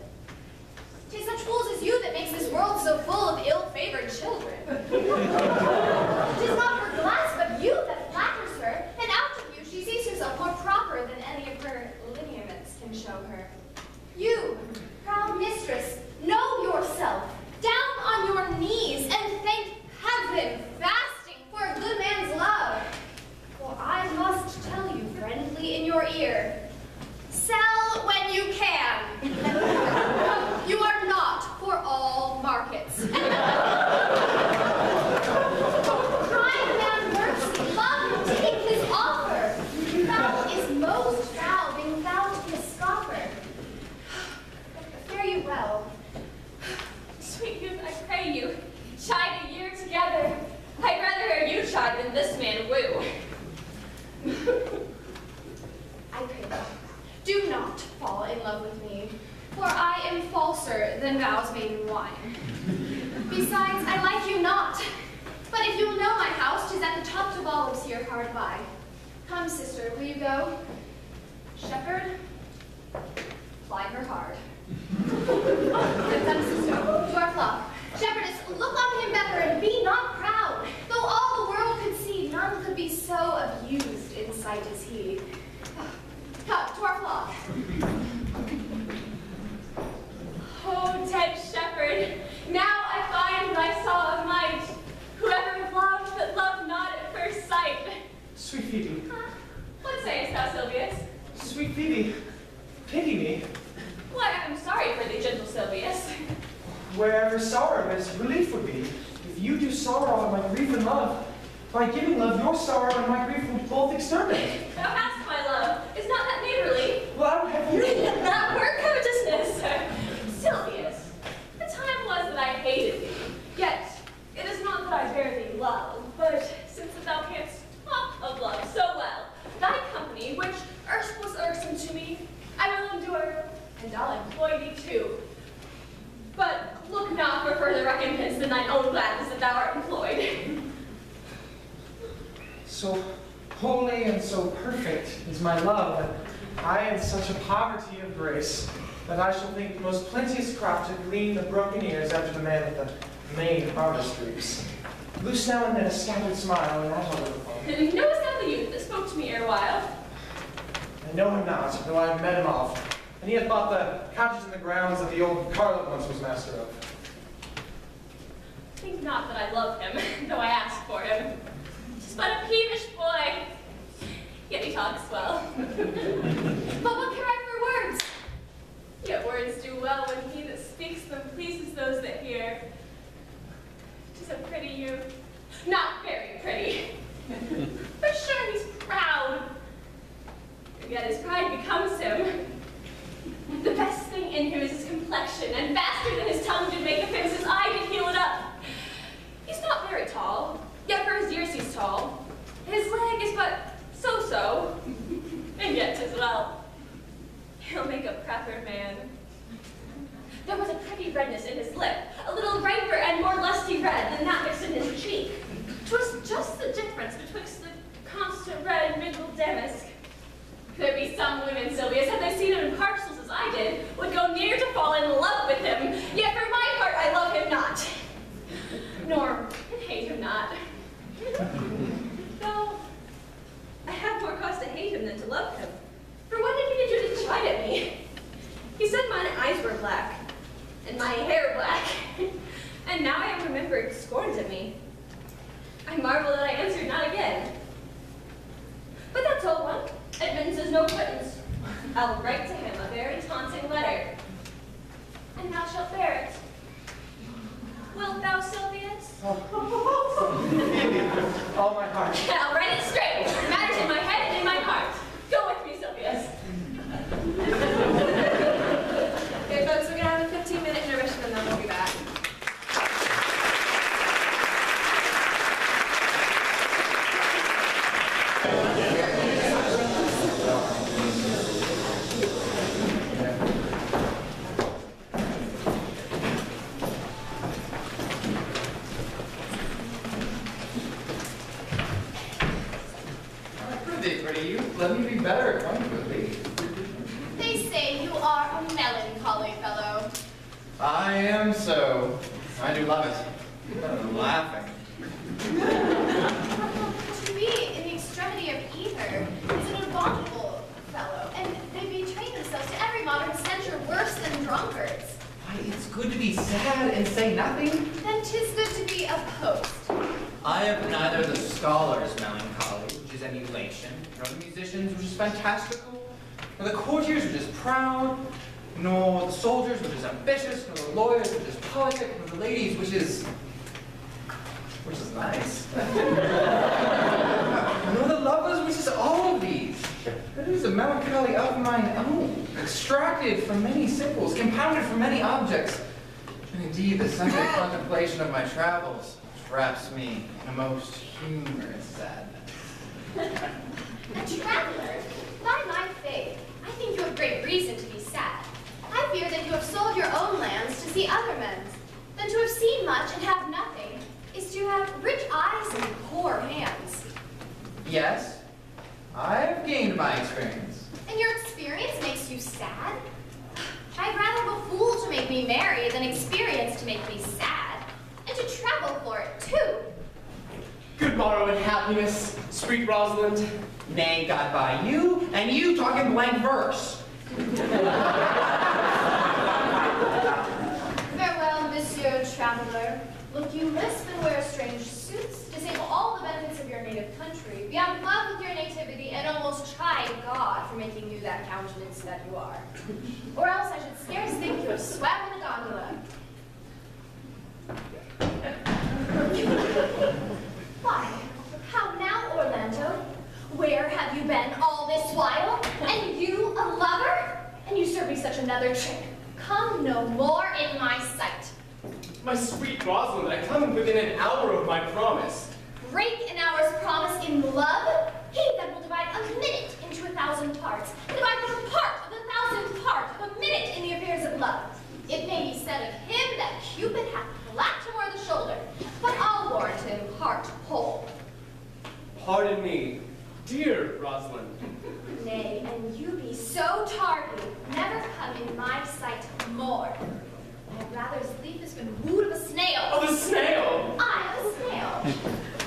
'Tis such fools as you that makes this world so full of ill-favored children. 'Tis not her glass, but you that flatters her, and out of you she sees herself more proper than any of her lineaments can show her. You, proud mistress, know yourself, down on your knees, and thank heaven, fasting for a good man's love. For I must tell you friendly in your ear, sell when you can. You are not for all markets. Crying man mercy, love, take his offer. Thou is most foul, being thou to be a scoffer. Fare you well. Sweet youth, I pray you, chide a year together. I'd rather hear you chide than this man woo. I pray you, do not fall in love with me, for I am falser than vows made in wine. Besides, I like you not. But if you will know my house, 'tis at the top of olives here hard by. Come, sister, will you go? Shepherd, ply her hard. Then come, sister, to our flock. Shepherdess, look on him better and be not proud. Though all the world could see, none could be so abused in sight as he. Come, to our flock. Oh, dead shepherd, now I find my saw of might. Whoever loved, but loved not at first sight. Sweet Phoebe. What sayest thou, Silvius? Sweet Phoebe, pity me. Why, I'm sorry for thee, gentle Silvius. Wherever sorrow is, relief would be. If you do sorrow out my grief and love, by giving love, your sorrow and my grief would both exterminate. Thou hast my love. Is not that neighborly? Well, have you? That were covetousness. Silvius, the time was that I hated thee. Yet, it is not that I bear thee love, but since that thou canst talk of love so well, thy company, which erst was irksome to me, I will endure, and I'll employ thee too. But look not for further recompense than thine own gladness that thou art employed. So holy and so perfect is my love, and I in such a poverty of grace, that I shall think the most plenteous crop to glean the broken ears after the man with the main harder streaks. Loose now and then a scattered smile, and that I'll live upon. Knowest thou the youth that spoke to me erewhile? I know him not, though I have met him oft, and he hath bought the cottage and the grounds that the old Carlet once was master of. Think not that I love him, though I ask for him. 'Tis but a peevish boy, yet he talks well. But what care I for words? Yet words do well when he that speaks them pleases those that hear. 'Tis a pretty youth, not very pretty. But sure he's proud, and yet his pride becomes him. The best thing in him is his complexion, and faster than his tongue did make offense, his eye did heal it up. He's not very tall, yet for his years he's tall. His leg is but so-so, and yet 'tis well. He'll make a proper man. There was a pretty redness in his lip, a little riper and more lusty red than that mixed in his cheek. 'Twas just the difference betwixt the constant red and mingled damask. There be some women, Silvius, had they seen him in parcels as I did, would go near to fall in love with him, yet for my part I love him not, nor hate him not. Though I have more cause to hate him than to love him. For what did he do to chide at me? He said mine eyes were black, and my hair black, and now I have remembered scorns at me. I marvel that I answered not again. But that's all one. Admittance is no quittance. I'll write to him a very taunting letter. And and thou shalt bear it. Wilt thou, Sylvius? All my heart. I'll write it straight. It matters in my head and in my heart. Go with me, Sylvius. Okay, folks, we're going to have a 15-minute intermission and then we'll be back. Pretty youth, let me be better acquainted with thee. They say you are a melancholy fellow. I am so. I do love it. I'm laughing. To be in the extremity of either is an abominable fellow, and they betray themselves to every modern censure worse than drunkards. Why, it's good to be sad and say nothing. Then 'tis good to be a post. I have neither the scholar's melancholy, which is emulation, nor the musician's, which is fantastical, nor the courtiers, which is proud, nor the soldiers, which is ambitious, nor the lawyers, which is politic, nor the ladies, which is nice. Nor the lovers, which is all of these. It is a melancholy of mine own, extracted from many simples, compounded from many objects, and indeed the Sunday contemplation of my travels wraps me in a most humorous sadness. A traveler? By my faith, I think you have great reason to be sad. I fear that you have sold your own lands to see other men's. Than to have seen much and have nothing is to have rich eyes and poor hands. Yes, I have gained my experience. And your experience makes you sad? I'd rather have a fool to make me merry than experience to make me sad. And to travel for it, too. Good morrow and happiness, sweet Rosalind. Nay, got by you, and you talking blank verse. Farewell, Monsieur Traveler. Look you lisp and wear strange suits, disable all the benefits of your native country, be out of love with your nativity, and almost chide God for making you that countenance that you are. Or else I should scarce think you have swam in a gondola. Why, how now, Orlando? Where have you been all this while? And you, a lover? And you serve me such another trick. Come no more in my sight. My sweet Rosalind, I come within an hour of my promise. Break an hour's promise in love? He that will divide a minute into 1,000 parts, and divide but a part of the 1,000th part of a minute in the affairs of love. It may be said of him that Cupid hath clapped him o'er the shoulder, but I'll warrant him heart whole. Pardon me, dear Rosalind. Nay, and you be so tardy, never come in my sight more. I'd rather sleep as been wooed of a snail. Of a snail? I am a snail.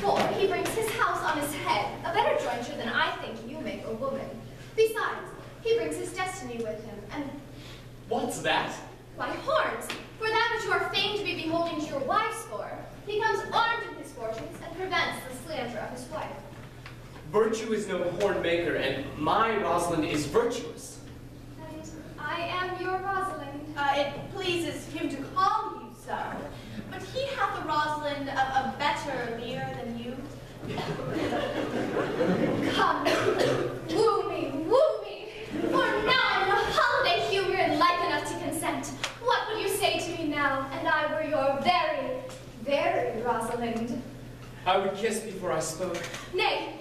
For he brings his house on his head, a better jointure than I think you make a woman. Besides, he brings his destiny with him, and... What's that? Why, horns, for that which you are fain to be beholding to your wives for. He comes armed in his fortunes, and prevents the slander of his wife. Virtue is no horn maker, and my Rosalind is virtuous. And I am your Rosalind. It pleases him to call you so, but he hath a Rosalind of a better leer than you. Come, woo me, for now I'm in a holiday humor and like enough to consent. What would you say to me now, and I were your very, very Rosalind? I would kiss before I spoke. Nay,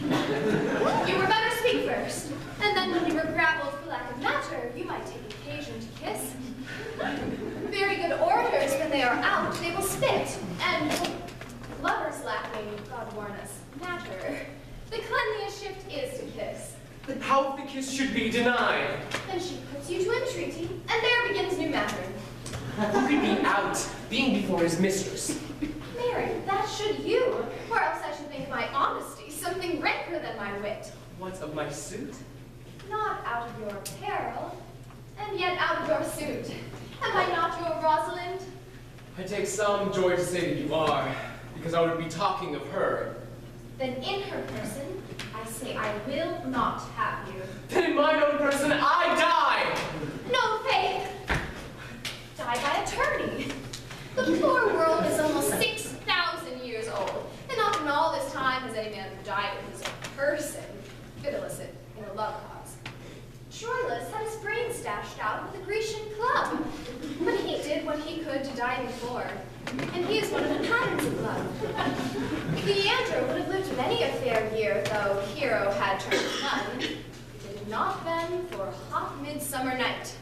you were better speak first, and then when you were grappled for lack of matter, you might take occasion to kiss. Very good orators, when they are out, they will spit, and lovers lacking, God warn us, matter. The cleanliest shift is to kiss. But how if the kiss should be denied? Then she puts you to entreaty, and there begins new matter. Who could be out, being before his mistress? Mary, that should you, or else I should think my honesty something ranker than my wit. What of my suit? Not out of your apparel, and yet out of your suit. Am I not your Rosalind? I take some joy to say that you are, because I would be talking of her. Then in her person, I say I will not have you. Then in mine own person, I die! No faith! Die The poor world is almost 6,000 years old, and not in all this time has any man who died in his person been illicit in a love cause. Troilus had his brain stashed out with the Grecian club, but he did what he could to die before, and he is one of the patterns of love. Leander would have lived many a fair year, though Hero had turned nun. Did it not then for a hot midsummer night.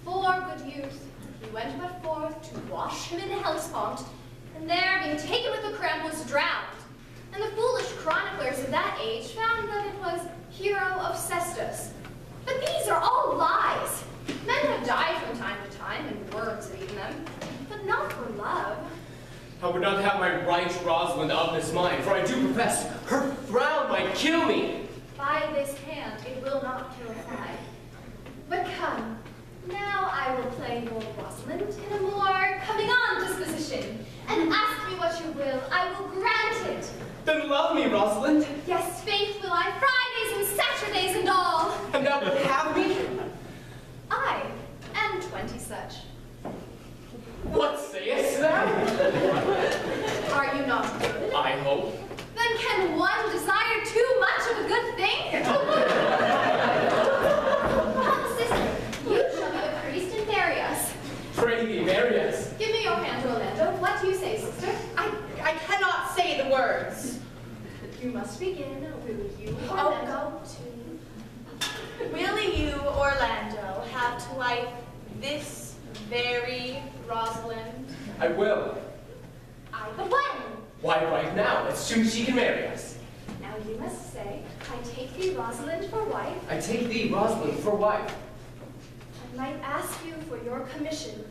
For good youth, he went but forth to wash him in the Hellespont, and there, being taken with the cramp, was drowned. And the foolish chroniclers of that age found that it was Hero of Cestus. But these are all lies. Men have died from time to time, and worms have eaten them, but not for love. I would not have my right Rosalind of this mind, for I do profess her frown might kill me. By this hand it will not kill a fly. But come, now I will play your Rosalind in a more coming-on disposition, and ask me what you will, I will grant it. Then love me, Rosalind. Yes, faith will I, Fridays and Saturdays and all. And thou wilt have me? I am 20 such. What sayest thou? Are you not good? I hope. Then can one desire too much of a good thing? Come, sister, you shall be the priest and marry us. Pray thee, marry us. Give me your hand, Orlando. What do you say, sister? I cannot say the words. You must begin. Will you, Orlando? Will you, Orlando, have to wife this very Rosalind? I will. But when? Why, right now, as soon as she can marry us. Now you must say, I take thee, Rosalind, for wife. I take thee, Rosalind, for wife. I might ask you for your commission.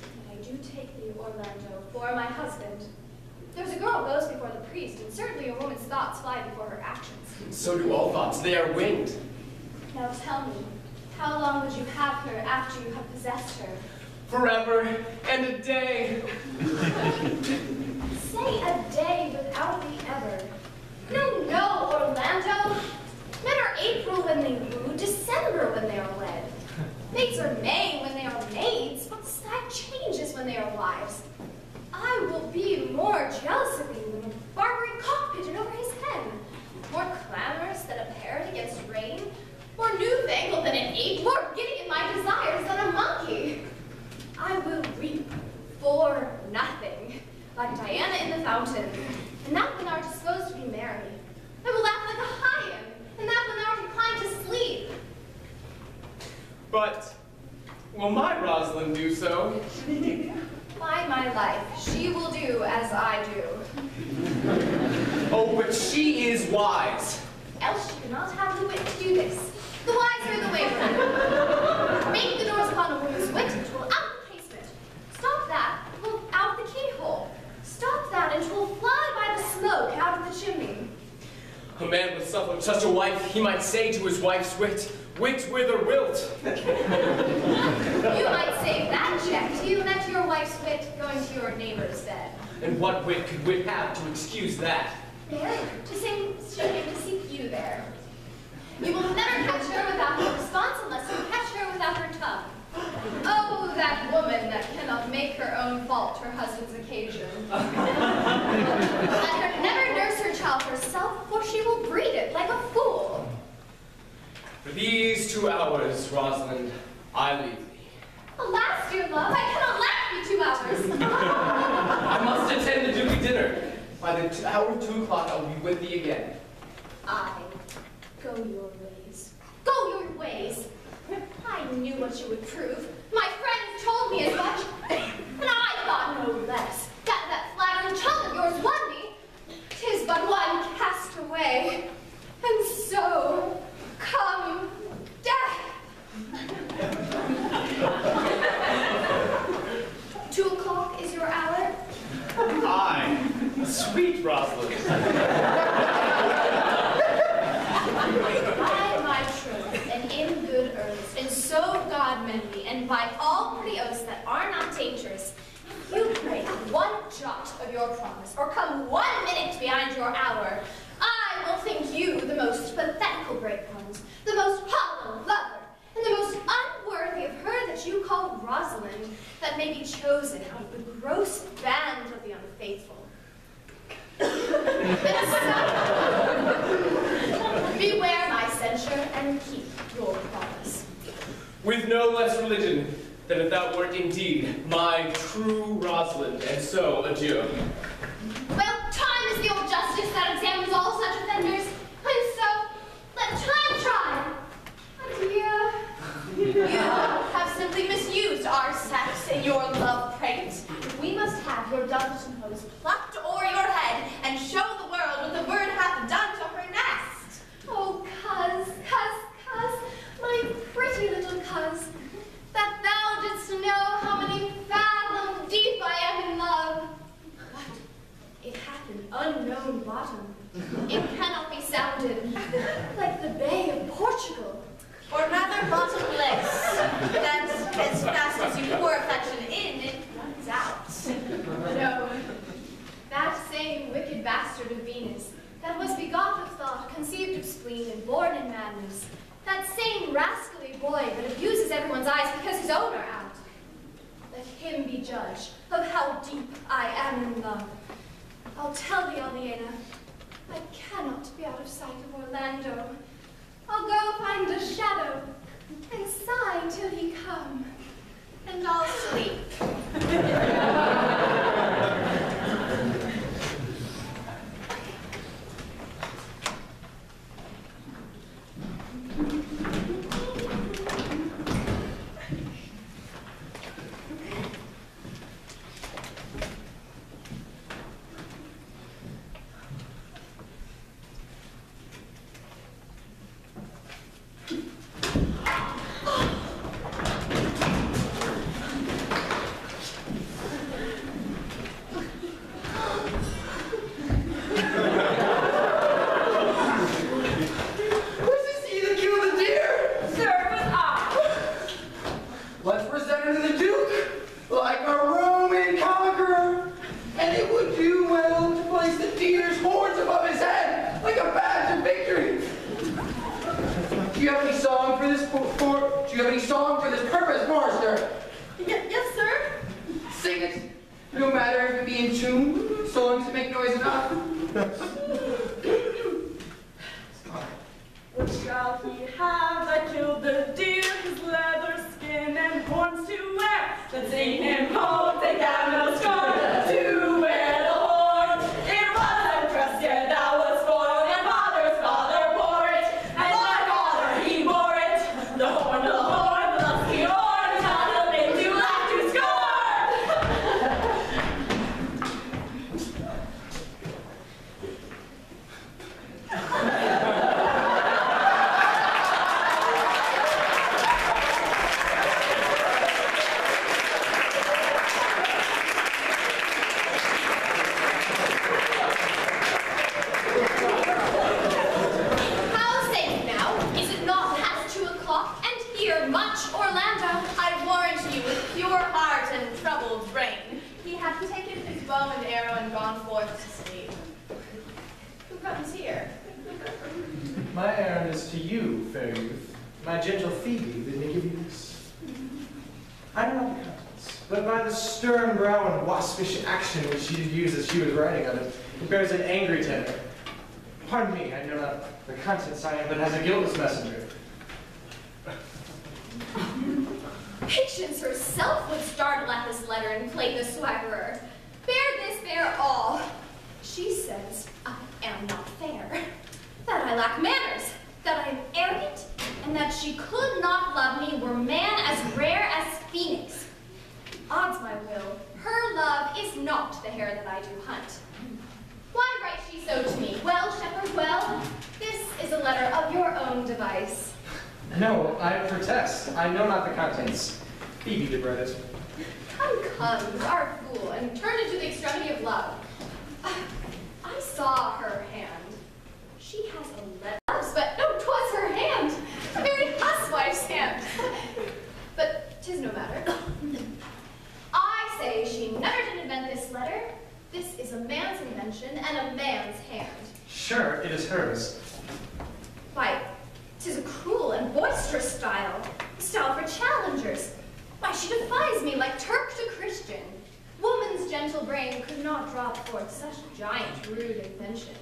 And I do take thee, Orlando, for my husband. There's a girl goes before the priest, and certainly a woman's thoughts fly before her actions. So do all thoughts. They are winged. Now tell me, how long would you have her after you have possessed her? Forever and a day. Say a day without the ever. No, Orlando. Men are April when they woo, December when they are wed. Maids are May when they are maids, but that changes when they are wives. I will be more jealous of you than a barbary cock pigeon over his hen, more clamorous than a parrot against rain, more newfangled than an ape, more giddy in my desires than a monkey. I will weep for nothing, like Diana in the fountain, and that when thou art disposed to be merry. I will laugh like a hyena, and that when thou art inclined to sleep. But will my Rosalind do so? By my life, she will do as I do. Oh, but she is wise. Else she could not have the wit to do this. The wiser the waver. Make the doors upon a woman's wit, and 'twill out the casement. Stop that, and 'twill out the keyhole. Stop that, and 'twill fly by the smoke out of the chimney. A man with such a wife, he might say to his wife's wit, wit whither wilt. You might save that check to you and to your wife's wit going to your neighbor's bed. And what wit could wit have to excuse that? There, to say she came to seek you there. You will never catch her without her response unless you catch her without her tongue. Oh, that woman that cannot make her own fault her husband's occasion. Let her never nurse her child herself, for she will breed it like a fool. For these 2 hours, Rosalind, I leave thee. Alas, dear love, I cannot last you 2 hours. I must attend the duty dinner. By the hour of 2 o'clock, I will be with thee again. Go your ways. Go your ways. I knew what you would prove. My friends told me as much, and I thought no less. That flattering tongue of yours won me. 'Tis but one cast away, and so come death. 2 o'clock is your hour? Aye, sweet Rosalind. By my troth, and in good earnest, and so God mend me, and by all pretty oaths that are not dangerous, if you break one jot of your promise, or come 1 minute behind your hour, I will think you the most pathetical great ones, the most hollow lover, and the most unworthy of her that you call Rosalind, that that may be chosen out of the gross band of the unfaithful. And so, beware my censure and keep your promise. With no less religion than if thou wert indeed my true Rosalind, and so adieu. Well, time is the old justice that examines all such offenders, and so let time try. Adieu. You have simply misused our sex in your love prank. We must have your doveton hose plucked o'er your head and show the world what the bird hath done to her nest. Oh, cuz, my pretty little cuz, that thou didst know how many fathom deep I am in love. It hath an unknown bottom. It cannot be sounded like the Bay of Portugal. Or rather bottomless, that as fast as you pour affection in, it runs out. No, that same wicked bastard of Venus, that was begot of thought, conceived of spleen, and born in madness, that same rascally boy that abuses everyone's eyes because his own are out. Let him be judge of how deep I am in love. I'll tell thee, Aliena, I cannot be out of sight of Orlando. I'll go find a shadow and sigh till he come. And I'll sleep. Yes, sir. Sing it. No matter if it be in tune, songs that make noise enough. What shall he have that killed the deer, his leather skin and horns to wear? Let's sing him home, take out no scorn, to wear the horn. It was a trust year that was born, and father's father bore it, and my father he bore it. The horn, the lusty horn, child made to laugh to scorn. How safe now? Is it not past 2 o'clock? And here much Orlando. I warrant you with pure heart and troubled brain. He hath taken his bow and arrow and gone forth to sleep. Who comes here? My errand is to you, fair youth. My gentle Phoebe bid me give you this. I know not the contents, but by the stern brow and waspish action which she did use as she was writing on it, it bears an angry tenor. Pardon me, I know not the contents I am, but has a guiltless messenger. Patience herself would startle at this letter and play the swaggerer. Bear this, bear all. She says I am not fair, that I lack manners, that I am arrogant, and that she could not love me were man as rare as Phoenix. Odds my will, her love is not the hare that I do hunt. Why writes she so to me? Well, shepherd, well, this is a letter of your own device. No, I protest. I know not the contents. Phoebe did write it. Come, you are a fool, and turn into the extremity of love. I saw her hand. She has a letter, but no, 'twas her hand. A very housewife's hand. But 'tis no matter. I say she never did invent this letter. This is a man's invention and a man's hand. Sure, it is hers. Why, 'tis a cruel and boisterous style, a style for challengers. Why, she defies me like Turk to not drop forth such giant rude invention.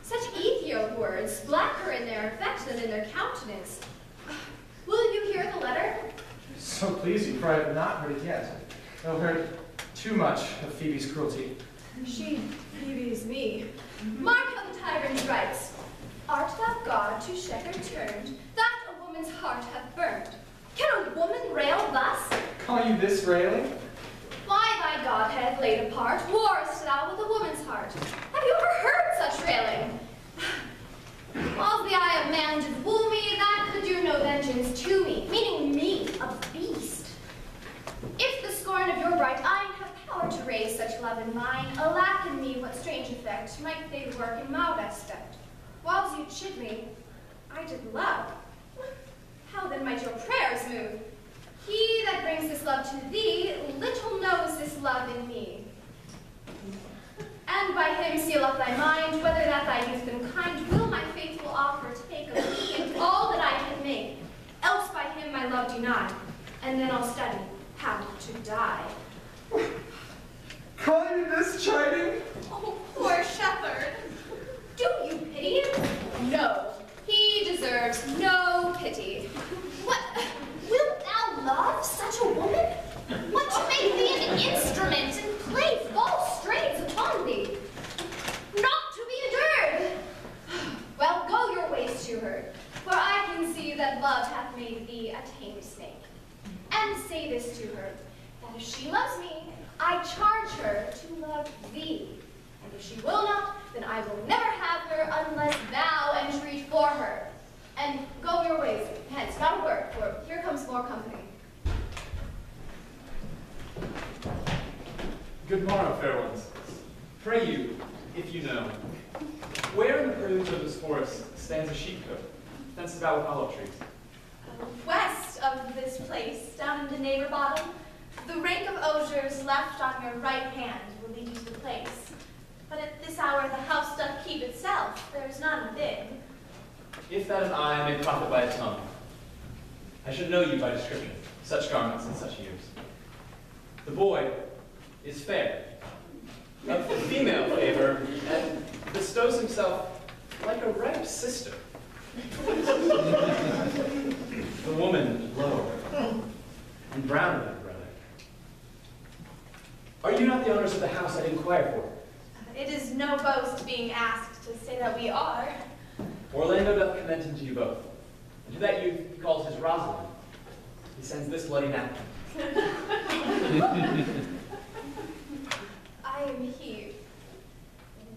Such Ethiop words, blacker in their effect than in their countenance. Will you hear the letter? So please you, for I have not heard it yet. I've heard too much of Phoebe's cruelty. She Phoebe's me. Mark how the tyrant writes. Art thou God to shepherd turned, that a woman's heart hath burned? Can a woman rail thus? Call you this railing? Why thy Godhead laid apart, warrest thou with a woman's heart? Have you ever heard such railing? While the eye of man did woo me, that could do no vengeance to me, meaning me, a beast. If the scorn of your bright eye have power to raise such love in mine, alack in me what strange effect might they work in my aspect. Whiles you chid me, I did love. How then might your prayers move? He that brings this love to thee, little knows this love in me. And by him seal up thy mind, whether that thy youth and kind will my faithful offer take of me and all that I can make. Else by him my love deny, and then I'll study how to die. Call you this chiding? Oh, poor shepherd. Do you pity him? No, he deserves no pity. What? Wilt thou love such a woman? What, to make thee an instrument and play false strains upon thee? Not to be endured. Well, go your ways to her, for I can see that love hath made thee a tame snake. And say this to her, that if she loves me, I charge her to love thee. And if she will not, then I will never have her unless thou entreat for her. And go your ways, hence, not a word, for here comes more company. Good morrow, fair ones. Pray you, if you know, where in the purlieus of this forest stands a sheepcote, fenced about with olive trees? West of this place, down in the neighbor bottom, the rank of osiers left on your right hand will lead you to the place. But at this hour the house doth keep itself, there is none within. If that an eye may profit by a tongue, I should know you by description, such garments and such years. The boy is fair, of female favor, and bestows himself like a ripe sister. The woman low, and browner than a brother. Are you not the owners of the house I inquired for? It is no boast being asked to say that we are. Orlando doth commend him to you both, and to that youth he calls his Rosalind. He sends this bloody napkin. I am he.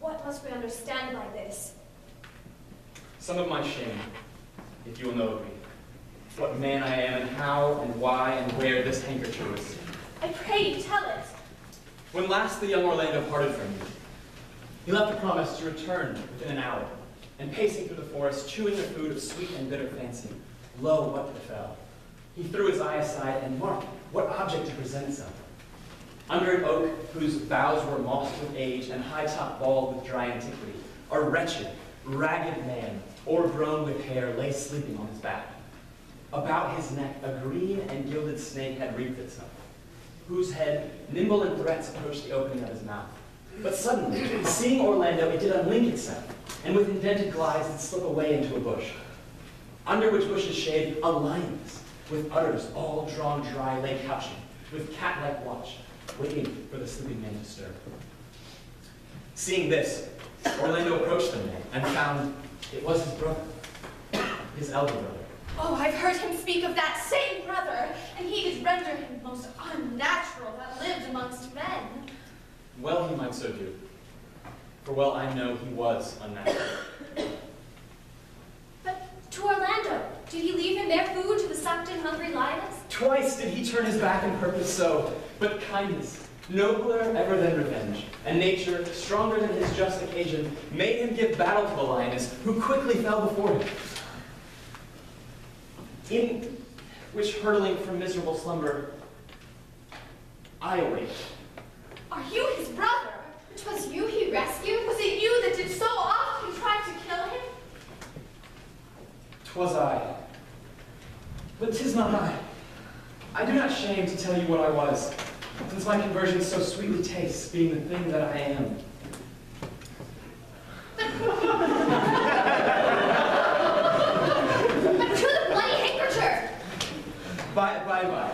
What must we understand by this? Some of my shame, if you will know of me. What man I am, and how, and why, and where this handkerchief was. I pray you tell it. When last the young Orlando parted from you, he left a promise to return within an hour, and pacing through the forest, chewing the food of sweet and bitter fancy, lo, what befell. He threw his eye aside, and marked what object to present itself. Under an oak whose boughs were mossed with age and high-top bald with dry antiquity, a wretched, ragged man, o'ergrown with hair, lay sleeping on his back. About his neck a green and gilded snake had wreathed itself, whose head, nimble in threats, approached the opening of his mouth. But suddenly, seeing Orlando, it did unlink itself, and with indented glides did slip away into a bush, under which bush's shade a lioness, with udders all drawn dry, lay couching, with cat-like watch, waiting for the sleeping man to stir. Seeing this, Orlando approached the man, and found it was his brother, his elder brother. Oh, I've heard him speak of that same brother, and he did render him most unnatural that lived amongst men. Well he might so do, for well I know he was unnatural. But to Orlando, did he leave him their food to the sucked and hungry lioness? Twice did he turn his back and purpose so, but kindness, nobler ever than revenge, and nature, stronger than his just occasion, made him give battle to the lioness, who quickly fell before him. In which, hurtling from miserable slumber, I awake. Are you his brother? 'Twas you he rescued? Was it you that did so often try to kill him? 'Twas I. But 'tis not I. I do not shame to tell you what I was. Since my conversion so sweetly tastes, being the thing that I am. But to the bloody handkerchief! Bye.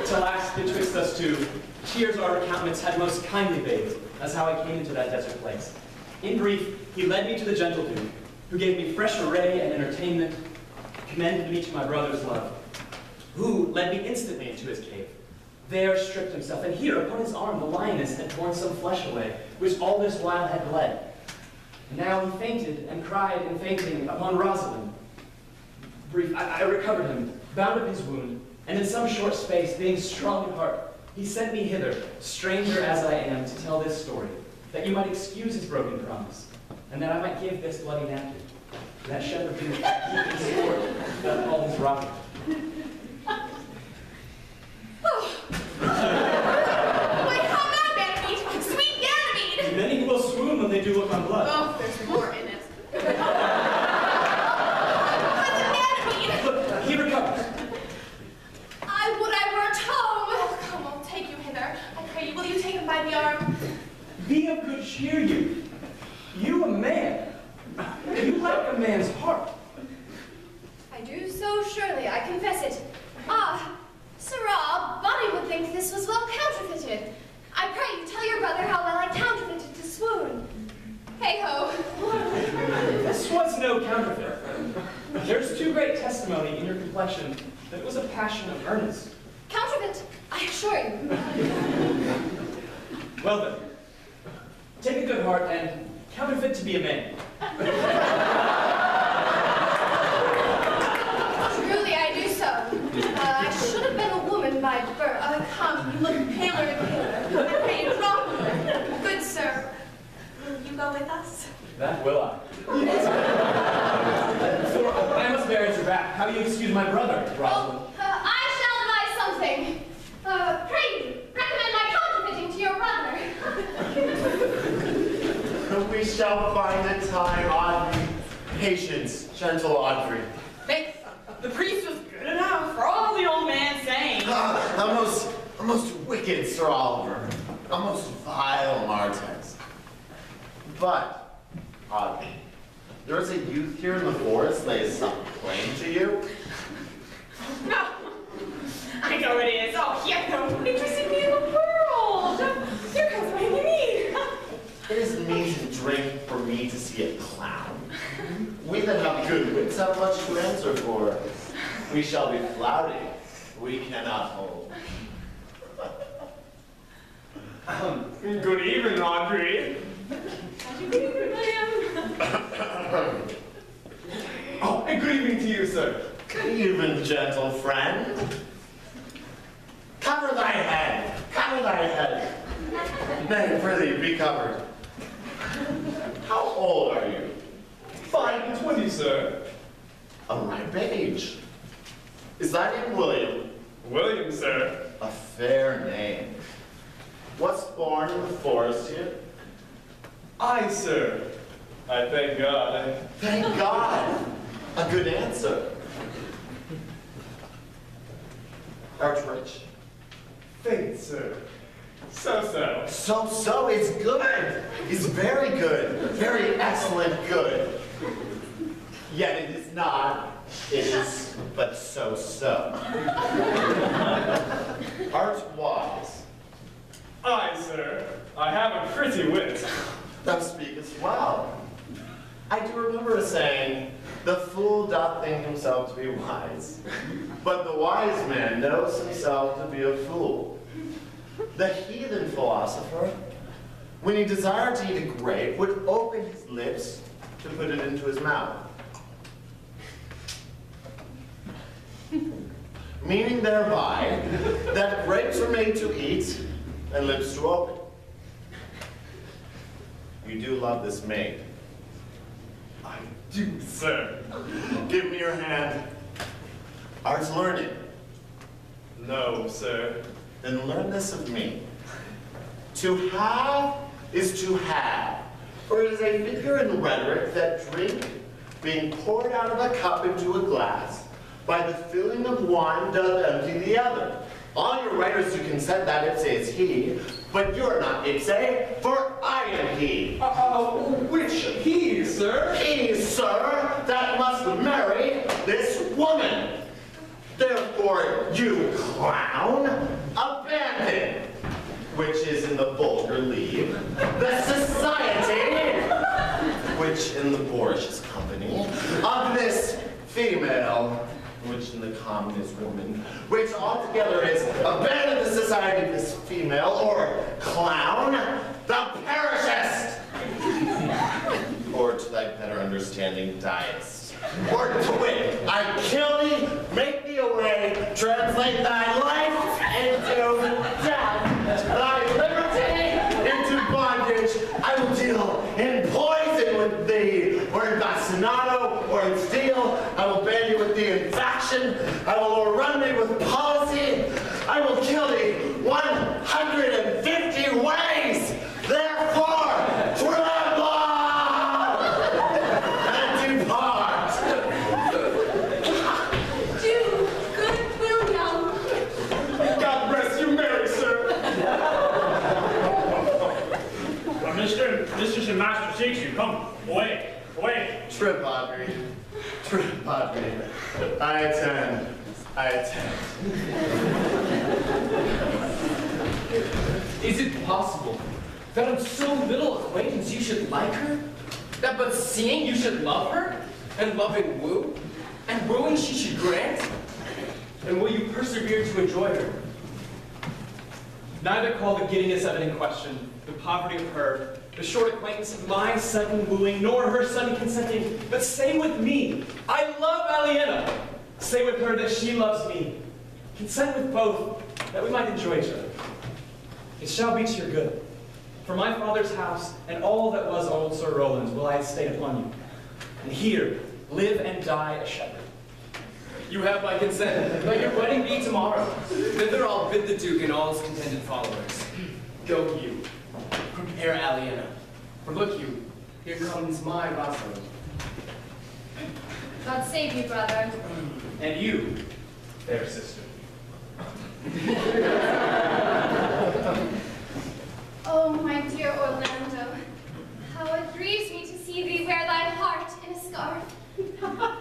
Till last betwixt us two, tears our countenance had most kindly bathed, as how I came into that desert place. In brief, he led me to the gentle Duke, who gave me fresh array and entertainment, commended me to my brother's love, who led me instantly into his cave. There stripped himself, and here upon his arm the lioness had torn some flesh away, which all this while had bled. And now he fainted and cried in fainting upon Rosalind. Brief, I recovered him, bound up his wound, and in some short space, being strong in heart, he sent me hither, stranger as I am, to tell this story, that you might excuse his broken promise, and that I might give this bloody napkin, that shepherd who keep his sword, that all his robbery. Wait, calm down, Ganymede! Sweet Ganymede! Many will swoon when they do look on blood. Oh, there's more in it. Look, he recovers. I would I were at home. Oh, come, I'll take you hither. I pray you, will you take him by the arm? Be of good cheer, you. You a man. You like a man's heart. I do so surely, I confess it. Ah, sirrah, body would think this was well counterfeited. I pray you tell your brother how well I counterfeited to swoon. Hey-ho. This was no counterfeit. There's too great testimony in your complexion that it was a passion of earnest. Counterfeit, I assure you. Well then, take a good heart and counterfeit to be a man. Truly, I do so. I should have been a woman by birth. Come, you look paler and paler. I pray you, drop me. Good sir, will you go with us? That will I. For I must bear at your back. How do you excuse my brother, Rosalind? Oh, I shall devise something. Pray you, recommend my counterfeiting to your brother. We shall find a time, Audrey. Patience, gentle Audrey. Thanks. The priest was good enough for all the old man saying. A most wicked Sir Oliver. A most vile Martez. But, Audrey, there is a youth here in the forest lays some claim to you. No. I know it is. Oh, he has no interest in me in the world. Here comes my need. It is meat and drink for me to see a clown. We that have good wits have much to answer for. We shall be flouting. We cannot hold. Good evening, Audrey. Good evening, ma'am. Oh, and good evening to you, sir. Good evening, gentle friend. Cover thy head. Cover thy head. Nay, prithee, be covered. How old are you? 5 and 20, sir. A ripe age. Is thy name William? William, sir. A fair name. What's born in the forest here? I, sir. I thank God. Thank God. A good answer. Art rich. Faith, sir. So-so. So is good. Is very good. Very excellent good. Yet it is not. It is but so-so. Art wise. I, sir. I have a pretty wit. Thou speakest well. I do remember a saying, the fool doth think himself to be wise, but the wise man knows himself to be a fool. The heathen philosopher, when he desired to eat a grape, would open his lips to put it into his mouth. Meaning thereby that grapes are made to eat and lips to open. You do love this maid. I do, sir. Give me your hand. Art's learning. No, sir. Then learn this of me. To have is to have, for it is a figure in rhetoric that drink, being poured out of a cup into a glass, By the filling of one doth empty the other. On your writers you can set that ipse is he, but you're not ipse, for I am he. Which he, sir? He, sir, that must marry this woman. Therefore, you clown, abandon, which is in the vulgar leave, the society, which in the boorish company, of this female, which in the common is woman, which altogether is abandon the society of this female, or clown, thou perishest, or to thy better understanding diest. Or to wit, I kill thee, make thee away, translate thy life into death, thy liberty into bondage. I will deal in poison with thee, or in bastinado, or in steel. I will ban you with thee in faction. I will overrun thee with policy. I will kill thee 150 ways. Therefore, tremble and depart. Do, good William. God bless you, Mary, sir. Mistress and master seeks you. Come, away, away. Trip, Audrey. Trip, Audrey. I attend. I attend. Is it possible that on so little acquaintance you should like her? That but seeing you should love her? And loving woo? And wooing she should grant? And will you persevere to enjoy her? Neither call the giddiness of it in question, the poverty of her, the short acquaintance of my sudden wooing, nor her sudden consenting, but say with me, I love Aliena. Say with her that she loves me. Consent with both, that we might enjoy each other. It shall be to your good. For my father's house and all that was old Sir Roland's will I estate upon you. And here, live and die a shepherd. You have my consent. Let your wedding be tomorrow. Thither I'll bid the Duke and all his contented followers. Go you. Prepare Aliena. For look you, here comes my Rosalind. God save you, brother. And you, fair sister. Oh, my dear Orlando, how it grieves me to see thee wear thy heart in a scarf.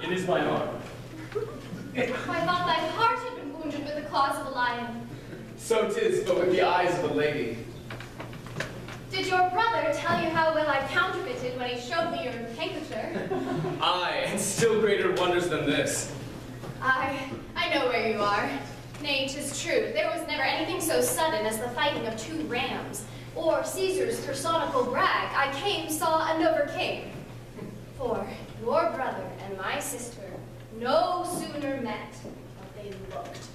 It is my arm. I thought thy heart had been wounded with the claws of a lion. So 'tis, but with the eyes of a lady. Did your brother tell you how well I counterfeited when he showed me your handkerchief? Aye, and still greater wonders than this. I know where you are. Nay, 'tis true, there was never anything so sudden as the fighting of two rams, or Caesar's personical brag, I came, saw, and overcame. For your brother and my sister no sooner met, but they looked.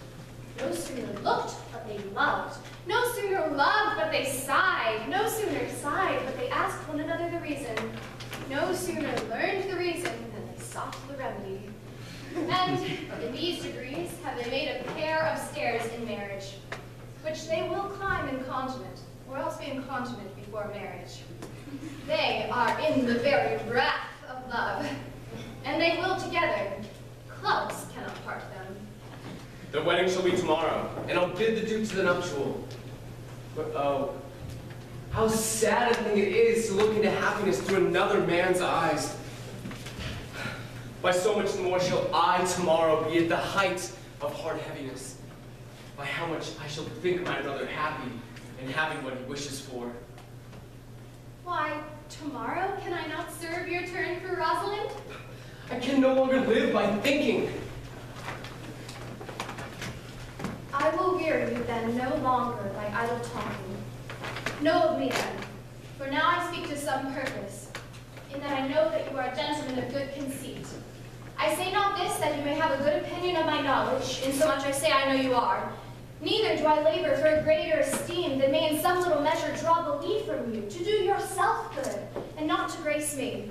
No sooner looked, but they loved. No sooner loved, but they sighed. No sooner sighed, but they asked one another the reason. No sooner learned the reason than they sought the remedy. And in these degrees have they made a pair of stairs in marriage, which they will climb incontinent, or else be incontinent before marriage. They are in the very wrath of love, and they will together. Clubs cannot part them. The wedding shall be tomorrow, and I'll bid the Duke to the nuptial. But oh, how sad a thing it is to look into happiness through another man's eyes. By so much the more shall I tomorrow be at the height of heart heaviness. By how much I shall think my brother happy in having what he wishes for. Why, tomorrow can I not serve your turn for Rosalind? I can no longer live by thinking. I will weary you then no longer by idle talking. Know of me then, for now I speak to some purpose, in that I know that you are a gentleman of good conceit. I say not this that you may have a good opinion of my knowledge, insomuch I say I know you are. Neither do I labor for a greater esteem than may in some little measure draw belief from you, to do yourself good, and not to grace me.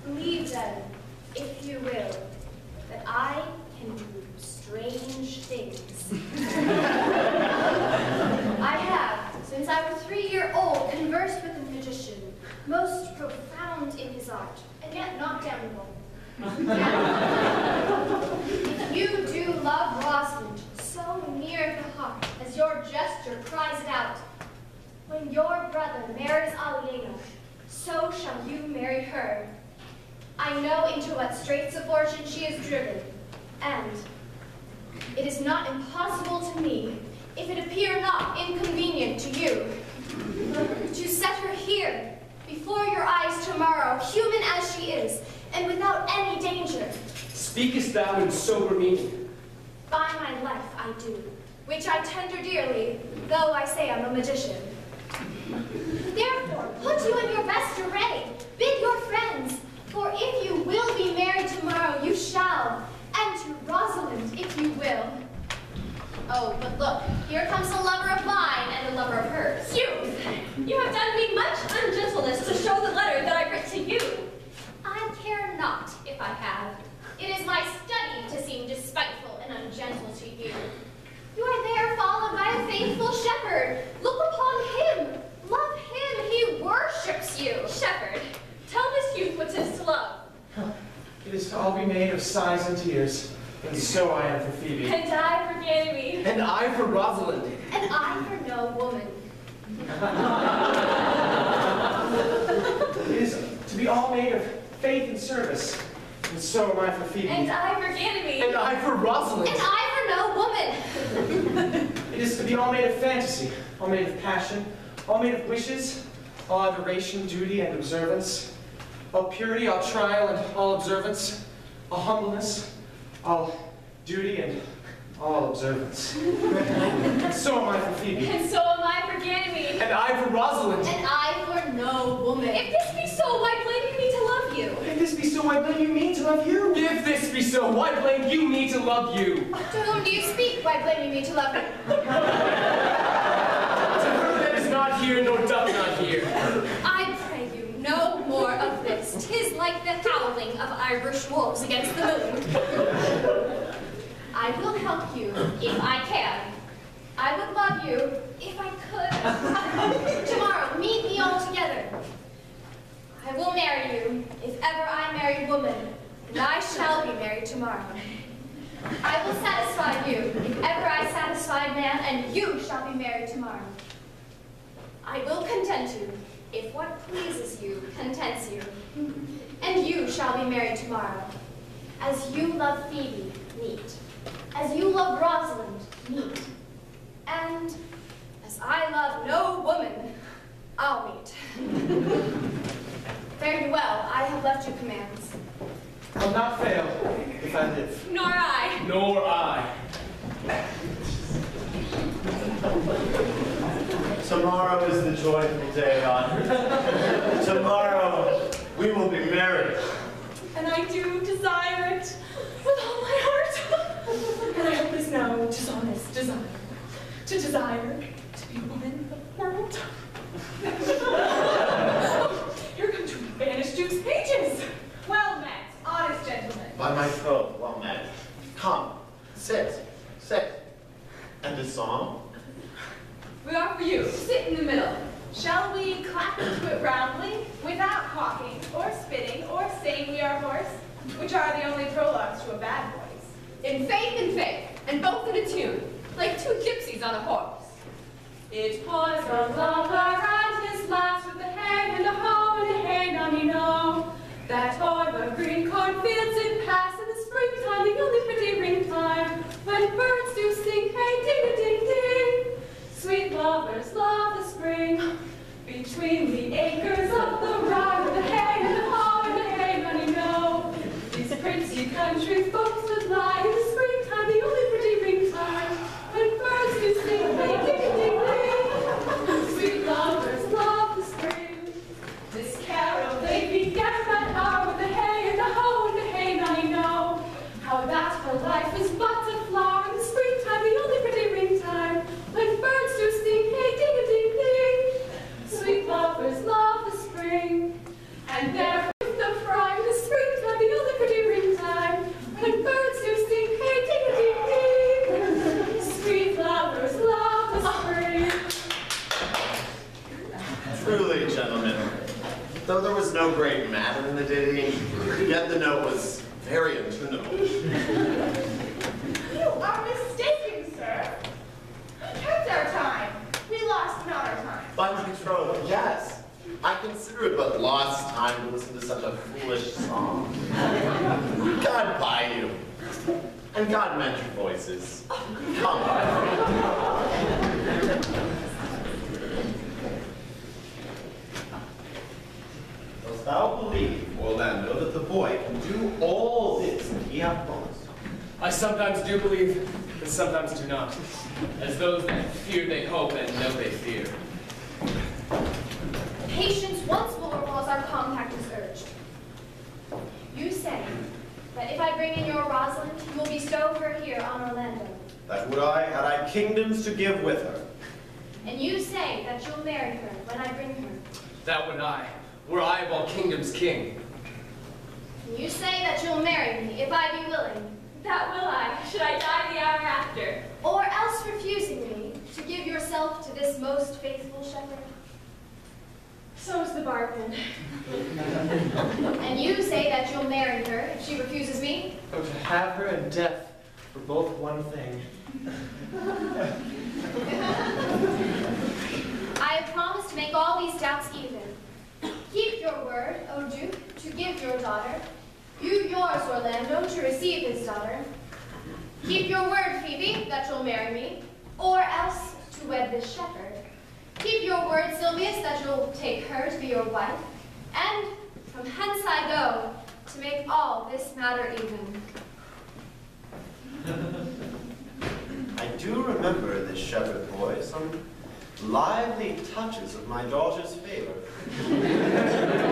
Believe then, if you will, that I can do strange things. I have, since I was 3-year-old, conversed with a magician, most profound in his art, and yet not damnable. He Rosalind, so near the heart as your gesture cries it out. When your brother marries Aliena, so shall you marry her. I know into what straits of fortune she is driven, and it is not impossible to me, if it appear not inconvenient to you, to set her here, before your eyes tomorrow, human as she is, and without any danger. Speakest thou in sober meaning? By my life I do, which I tender dearly, though I say I'm a magician. Therefore, put you in your best array, bid your friends, for if you will be married tomorrow, you shall, and to Rosalind, if you will. Oh, but look, here comes a lover of mine and a lover of hers. You have done me much ungentleness to show the letter that I writ to you. I care not if I have. It is my study to seem despiteful and ungentle to you. You are there followed by a faithful shepherd. Look upon him. Love him. He worships you. Shepherd, tell this youth what 'tis to love. It is to all be made of sighs and tears, and so I am for Phoebe. And I for Ganymede. And I for Rosalind. And I for no woman. It is to be all made of faith and service, and so am I for Phoebe. And I for Ganymede. And I for Rosalind. And I for no woman. It is to be all made of fantasy, all made of passion, all made of wishes, all adoration, duty, and observance, all purity, all trial, and all observance, all humbleness, all duty, and all observance. And so am I for Phoebe. And so am I for Ganymede. And I for Rosalind. And I for no woman. If this be so, why blame you me to love you? If this be so, why blame you me to love you? If this be so, why blame you me to love you? To whom do you speak? Why blame you me to love you? To her that is not here, nor doth not hear. I pray you, no more of this. 'Tis like the howling of Irish wolves against the moon. I will help you if I can. I would love you if I could. Tomorrow, meet me all together. I will marry you if ever I marry woman, and I shall be married tomorrow. I will satisfy you if ever I satisfied man, and you shall be married tomorrow. I will content you if what pleases you contents you, and you shall be married tomorrow. As you love Phoebe, meet. As you love Rosalind, meet. And as I love no woman, I'll meet. Fare you well, I have left you commands. I'll not fail if I live. Nor I. Nor I. Tomorrow is the joyful day, Audrey. Tomorrow we will be married. And I do desire it with all my heart. And I hope this now tis honest desire. To desire to be woman of the world. Here come two banished Duke's pages. Well met, honest gentlemen. By my troth, well met. Come, sit, sit. And a song? We are for you. Sit in the middle. Shall we clap into it roundly, without hawking, or spitting, or saying we are hoarse, which are the only prologues to a bad voice? In faith, and both in a tune, like two gypsies on a horse. It was a lover and his lass with a hay and a hoe and a hay nonny no. That o'er the green cornfields it passed in the springtime, the only pretty ring time, when birds do sing, hey ding-a-ding-ding. Sweet lovers love the spring, between the acres of the rye with the hay and the hoe and the hay nonny no. These pretty country folks would lie in the springtime, the only pretty ring time, when birds do sing, hey ding-a-ding-ding. Sweet lovers love the spring. This carol they began that hour with the hay and the hoe and the hay nonny no. How that for life is but a flower in the springtime, the only pretty ring time, when birds do sing, hey ding-a-ding-ding. Sweet lovers love the spring, and there with the fry in the springtime, the only pretty ring time, when birds do sing, hey ding-a-ding-ding. Sweet lovers love the spring. Truly, gentlemen, though there was no great matter in the ditty, yet the note was very intunable. You are mistaken. God meant your voices. Come on. Dost thou believe, Orlando, that the boy can do all this that he hath promised? I sometimes do believe, but sometimes do not. As those that fear they hope and know they fear. Patience once more was our compact is urged. You say that if I bring in your Rosalind, you will bestow her here on Orlando. That would I, had I kingdoms to give with her. And you say that you'll marry her when I bring her. That would I, were I of all kingdoms king. And you say that you'll marry me if I be willing. That will I, should I die the hour after. Or else refusing me to give yourself to this most faithful shepherd. So's the bargain. And you say that you'll marry her if she refuses me? Oh, to have her and death for both one thing. I have promised to make all these doubts even. Keep your word, O Duke, to give your daughter. You yours, Orlando, to receive his daughter. Keep your word, Phoebe, that you'll marry me, or else to wed this shepherd. Keep your word, Sylvius, that you'll take her to be your wife. And from hence I go, to make all this matter even. I do remember this shepherd boy, some lively touches of my daughter's favor.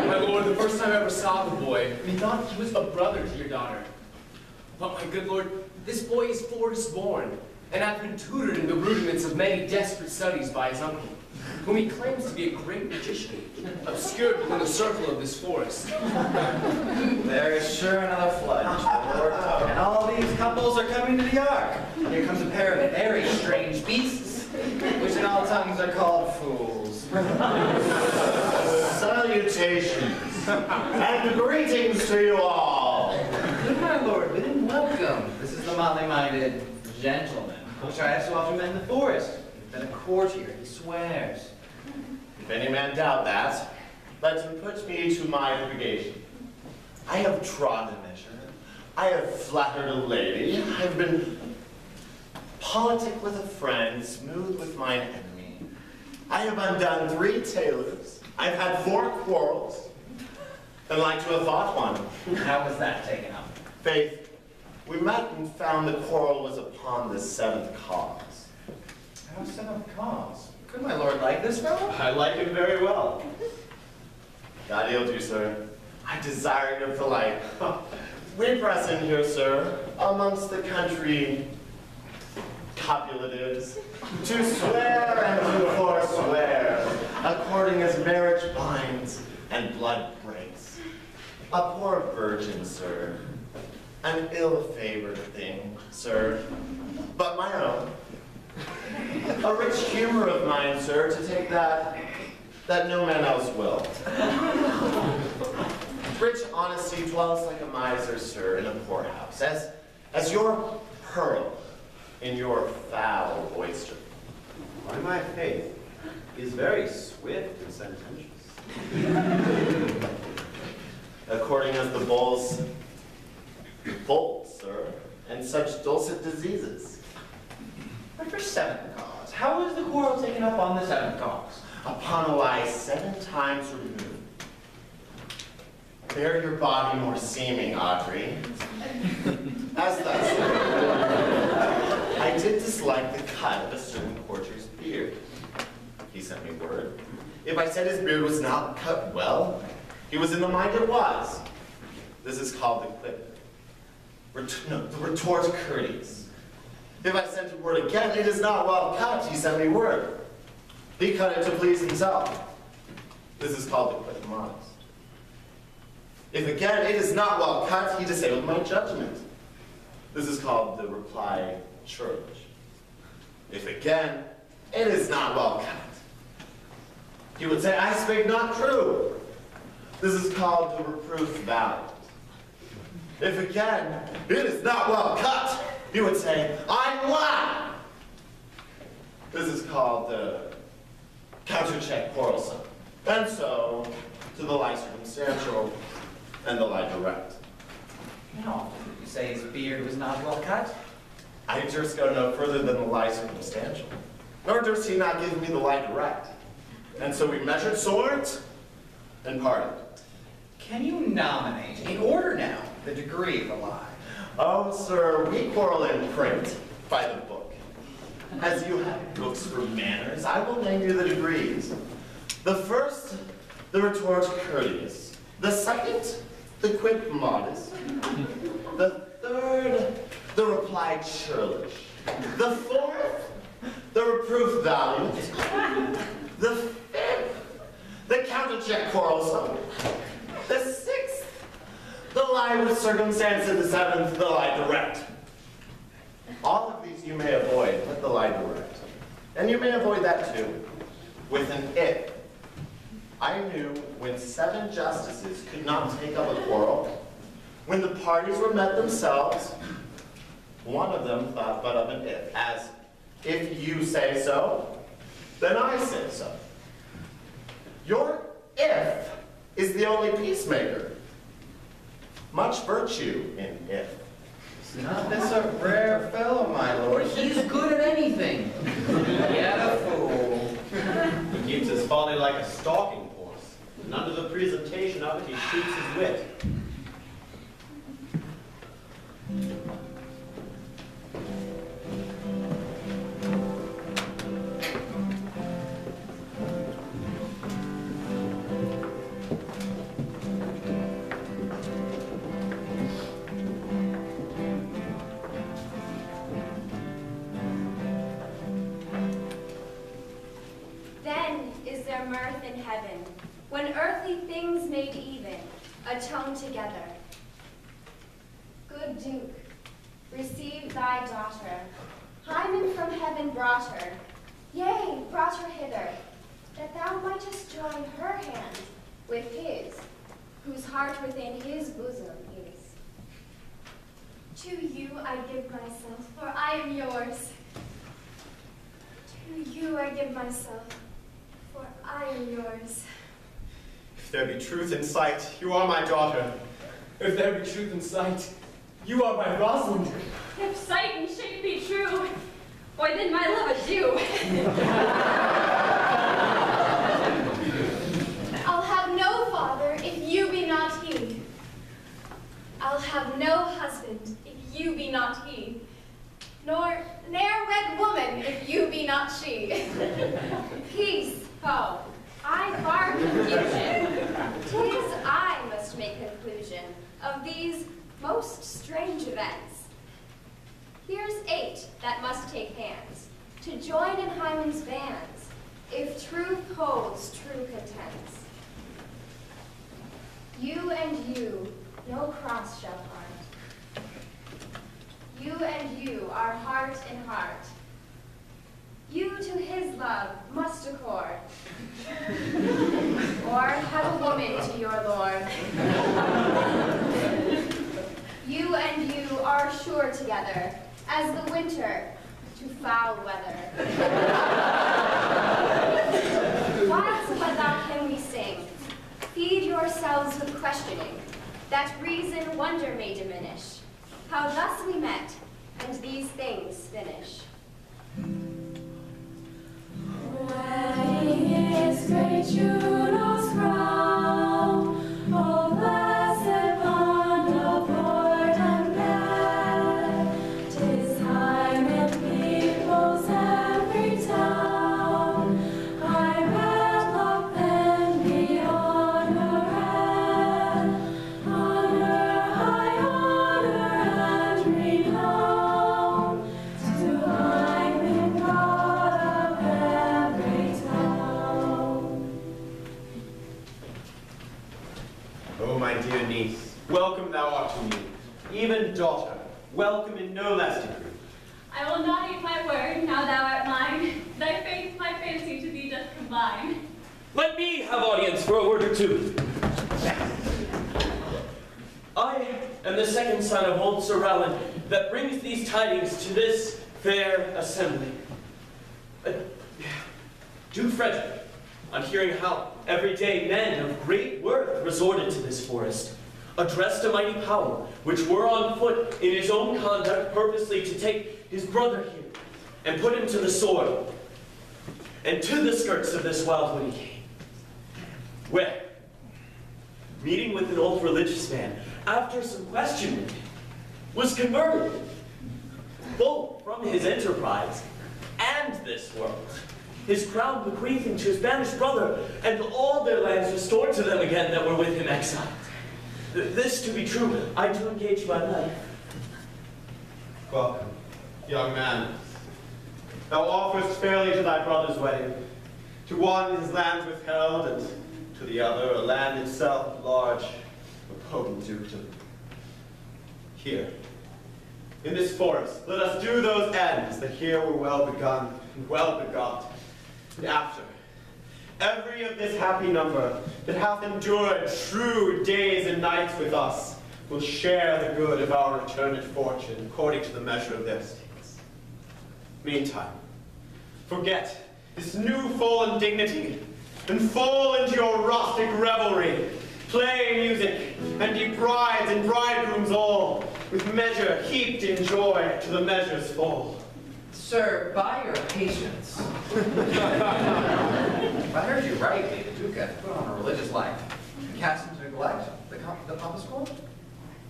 My lord, the first time I ever saw the boy, methought he was a brother to your daughter. But my good lord, this boy is forest born, and hath been tutored in the rudiments of many desperate studies by his uncle, whom he claims to be a great magician, obscured within the circle of this forest. There is sure another flood, Lord. And all these couples are coming to the ark. Here comes a pair of very strange beasts, which in all tongues are called fools. Salutations and greetings to you all. Good my lord, bid him welcome. This is the motley-minded gentleman, which I have so often met in the forest. He's been a courtier, he swears. If any man doubt that, let him put me to my purgation. I have trod a measure. I have flattered a lady. I have been politic with a friend, smooth with mine enemy. I have undone 3 tailors. I've had 4 quarrels, and like to have fought one. How was that taken up? Faith, we met and found the quarrel was upon the 7th cause. How 7th cause? Could my lord like this fellow? I like him very well. God yield you, sir. I desire your polite. We press in here, sir, amongst the country copulatives, to swear and to forswear, according as marriage binds and blood breaks. A poor virgin, sir, an ill-favored thing, sir, but my own. A rich humor of mine, sir, to take that no man else will. Rich honesty dwells like a miser, sir, in a poorhouse, as your pearl in your foul oyster. By my faith, he is very swift and sententious. According as the bulls bolt, sir, and such dulcet diseases. But for 7th cause, how was the quarrel taken up on the 7th cause? Upon a lie 7 times removed. Bear your body more seeming, Audrey. As thus, I did dislike the cut of a certain courtier's beard. He sent me word. If I said his beard was not cut well, he was in the mind it was. This is called the quip. The retort courteous. If I sent him word again, it is not well cut, he sent me word. He cut it to please himself. This is called the quip modest. If again it is not well cut, he disabled my judgment. This is called the reply churlish. If again it is not well cut, he would say, I speak not true. This is called the reproof valiant. If again it is not well cut, he would say, I'm lying. This is called the counter-check quarrelsome. And so, to the lie circumstantial and the lie direct. How often did you say his beard was not well cut? I durst go no further than the lie circumstantial, nor durst he not give me the lie direct. And so we measured swords and parted. Can you nominate, in order now, the degree of the lie? Oh, sir, we quarrel in print by the book. As you have books for manners, I will name you the degrees. The first, the retort courteous. The second, the quip modest. The third, the reply churlish. The fourth, the reproof valiant. The fifth, the countercheck quarrelsome. The sixth, the lie with circumstance. And the seventh, the lie direct. All of these you may avoid with the lie direct. And you may avoid that too, with an if. I knew when 7 justices could not take up a quarrel, when the parties were met themselves, one of them thought but of an if, as if you say so, then I say so. Your if is the only peacemaker. Much virtue in if. Is not this a rare fellow, my lord? He's good at anything. Yet a fool. He keeps his folly like a stalking horse, and under the presentation of it he shoots his wit. Mirth in heaven, when earthly things made even, atone together. Good Duke, receive thy daughter. Hymen from heaven brought her, yea, brought her hither, that thou mightest join her hand with his, whose heart within his bosom is. To you I give myself, for I am yours. To you I give myself, for I am yours. If there be truth in sight, you are my daughter. If there be truth in sight, you are my Rosalind. If sight and shape be true, why then my love adieu. I'll have no father if you be not he. I'll have no husband if you be not he. Nor ne'er wed woman if you be not she. Peace, foe, I bar confusion. 'Tis I must make conclusion of these most strange events. Here's 8 that must take hands to join in Hymen's bands, if truth holds true contents. You and you no cross shall part. You and you are heart in heart. You to his love must accord, or have a woman to your lord. You and you are sure together, as the winter to foul weather. Whilst but thou can we sing, feed yourselves with questioning, that reason wonder may diminish, how thus we met, and these things finish. Wedding is great Juno's crown, oh blessed bond of lord and man. 'Tis Hymen peoples every town. High wedlock then be honor and high honor and renown to Hymen, God of every town. Oh, my dear niece, welcome thou art to me. Even daughter, welcome in no less degree. I will not eat my word, now thou art mine. Thy faith, my fancy to thee doth combine. Let me have audience for a word or two. I am the second son of old Sir Rowland that brings these tidings to this fair assembly. Duke Frederick, on hearing how every day men of great worth resorted to this forest, addressed a mighty power, which were on foot in his own conduct purposely to take his brother here, and put him to the sword, and to the skirts of this wildwood he came, where, meeting with an old religious man, after some questioning, was converted, both from his enterprise and this world, his crown bequeathing to his banished brother, and all their lands restored to them again that were with him exiled. This to be true, I do engage my life. Welcome, young man. Thou offerest fairly to thy brother's wedding, to one his lands withheld, and to the other a land itself large, a potent dukedom. Here, in this forest, let us do those ends that here were well begun and well begot. And after, every of this happy number that hath endured true days and nights with us will share the good of our returned fortune according to the measure of their estates. Meantime, forget this new fallen dignity and fall into your rustic revelry. Play music, and ye brides and bridegrooms all, with measure heaped in joy to the measure's full. Sir, by your patience. If I heard you rightly, the Duke hath put on a religious life, and cast into neglect the pompous court?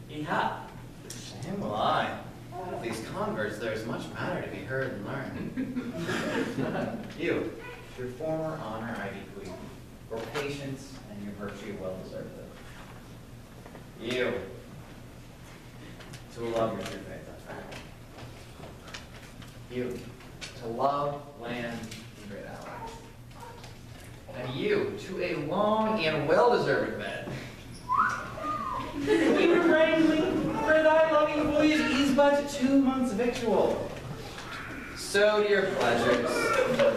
He hath. Shame will I. Of these converts, there is much matter to be heard and learned. You, your former honor I bequeath, your patience and your virtue well deserved it. You, to love your true faith. You, to love, land, and great allies. And you, to a long and well-deserved bed. We were wrangling, for thy loving voyage is but 2 months' victual. So to your pleasures,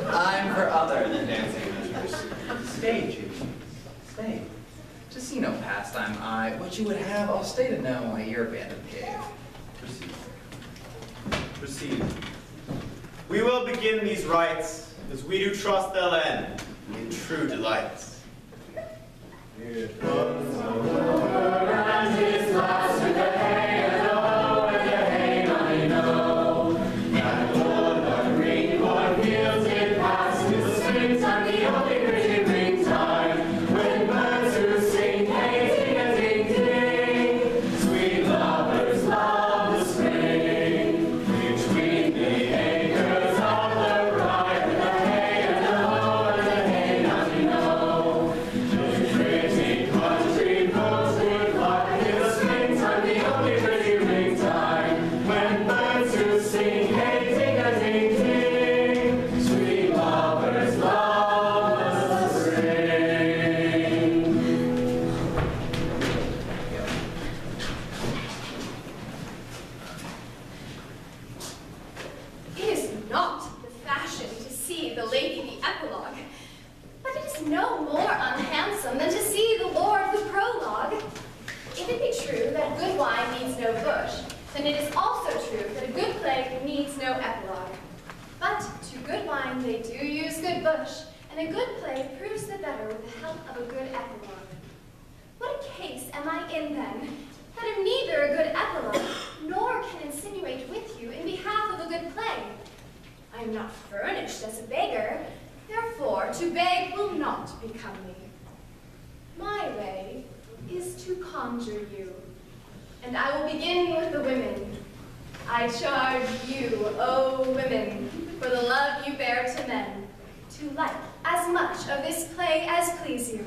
I'm for other than dancing measures. Stay, Jude, stay. To see no pastime I, what you would have, I'll stay to know at your abandoned cave. Proceed. Proceed. We will begin these rites, as we do trust they'll end in true delights. It was a lover and his lass with the hay and the hoe and the hay I know. And o'er the green cornfields it passed in the springtime, the only pretty springtime, when birds who sing hey ding a ding ding. Sweet lovers love the spring, between the acres of the rye with the hay and the hoe and the hay I know. The pretty country folks would like in the springtime, the only pretty ringtime, when birds who sing hey ding a ding ding. Sweet lovers love the spring. It is not the fashion to see the lady the epilogue, but it is no more unhandsome than to see the lord the prologue. If it be true that good wine needs no bush, then it is also true that a good play needs no epilogue. But to good wine they do use good bush, and a good play proves the better with the help of a good epilogue. What a case am I in then, that am neither a good epilogue, nor can insinuate with you in behalf of a good play? I am not furnished as a beggar, therefore to beg will not become me. My way is to conjure you, and I will begin with the women. I charge you, O women, for the love you bear to men, to like as much of this play as please you.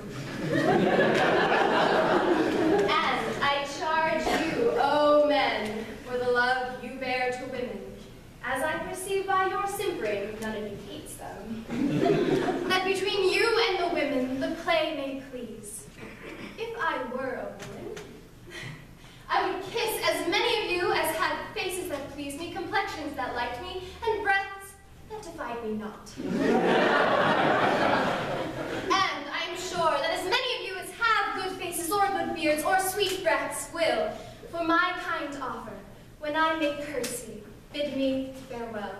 And I charge you, O men, for the love you bear to women, as I perceive by your simpering, none of you hates them, that between you and the women the play may please. If I were a woman, I would kiss as many of you as had faces that pleased me, complexions that liked me, and breaths that defied me not. And I am sure that as many of you as have good faces or good beards or sweet breaths will, for my kind offer, when I make courtesy, bid me farewell.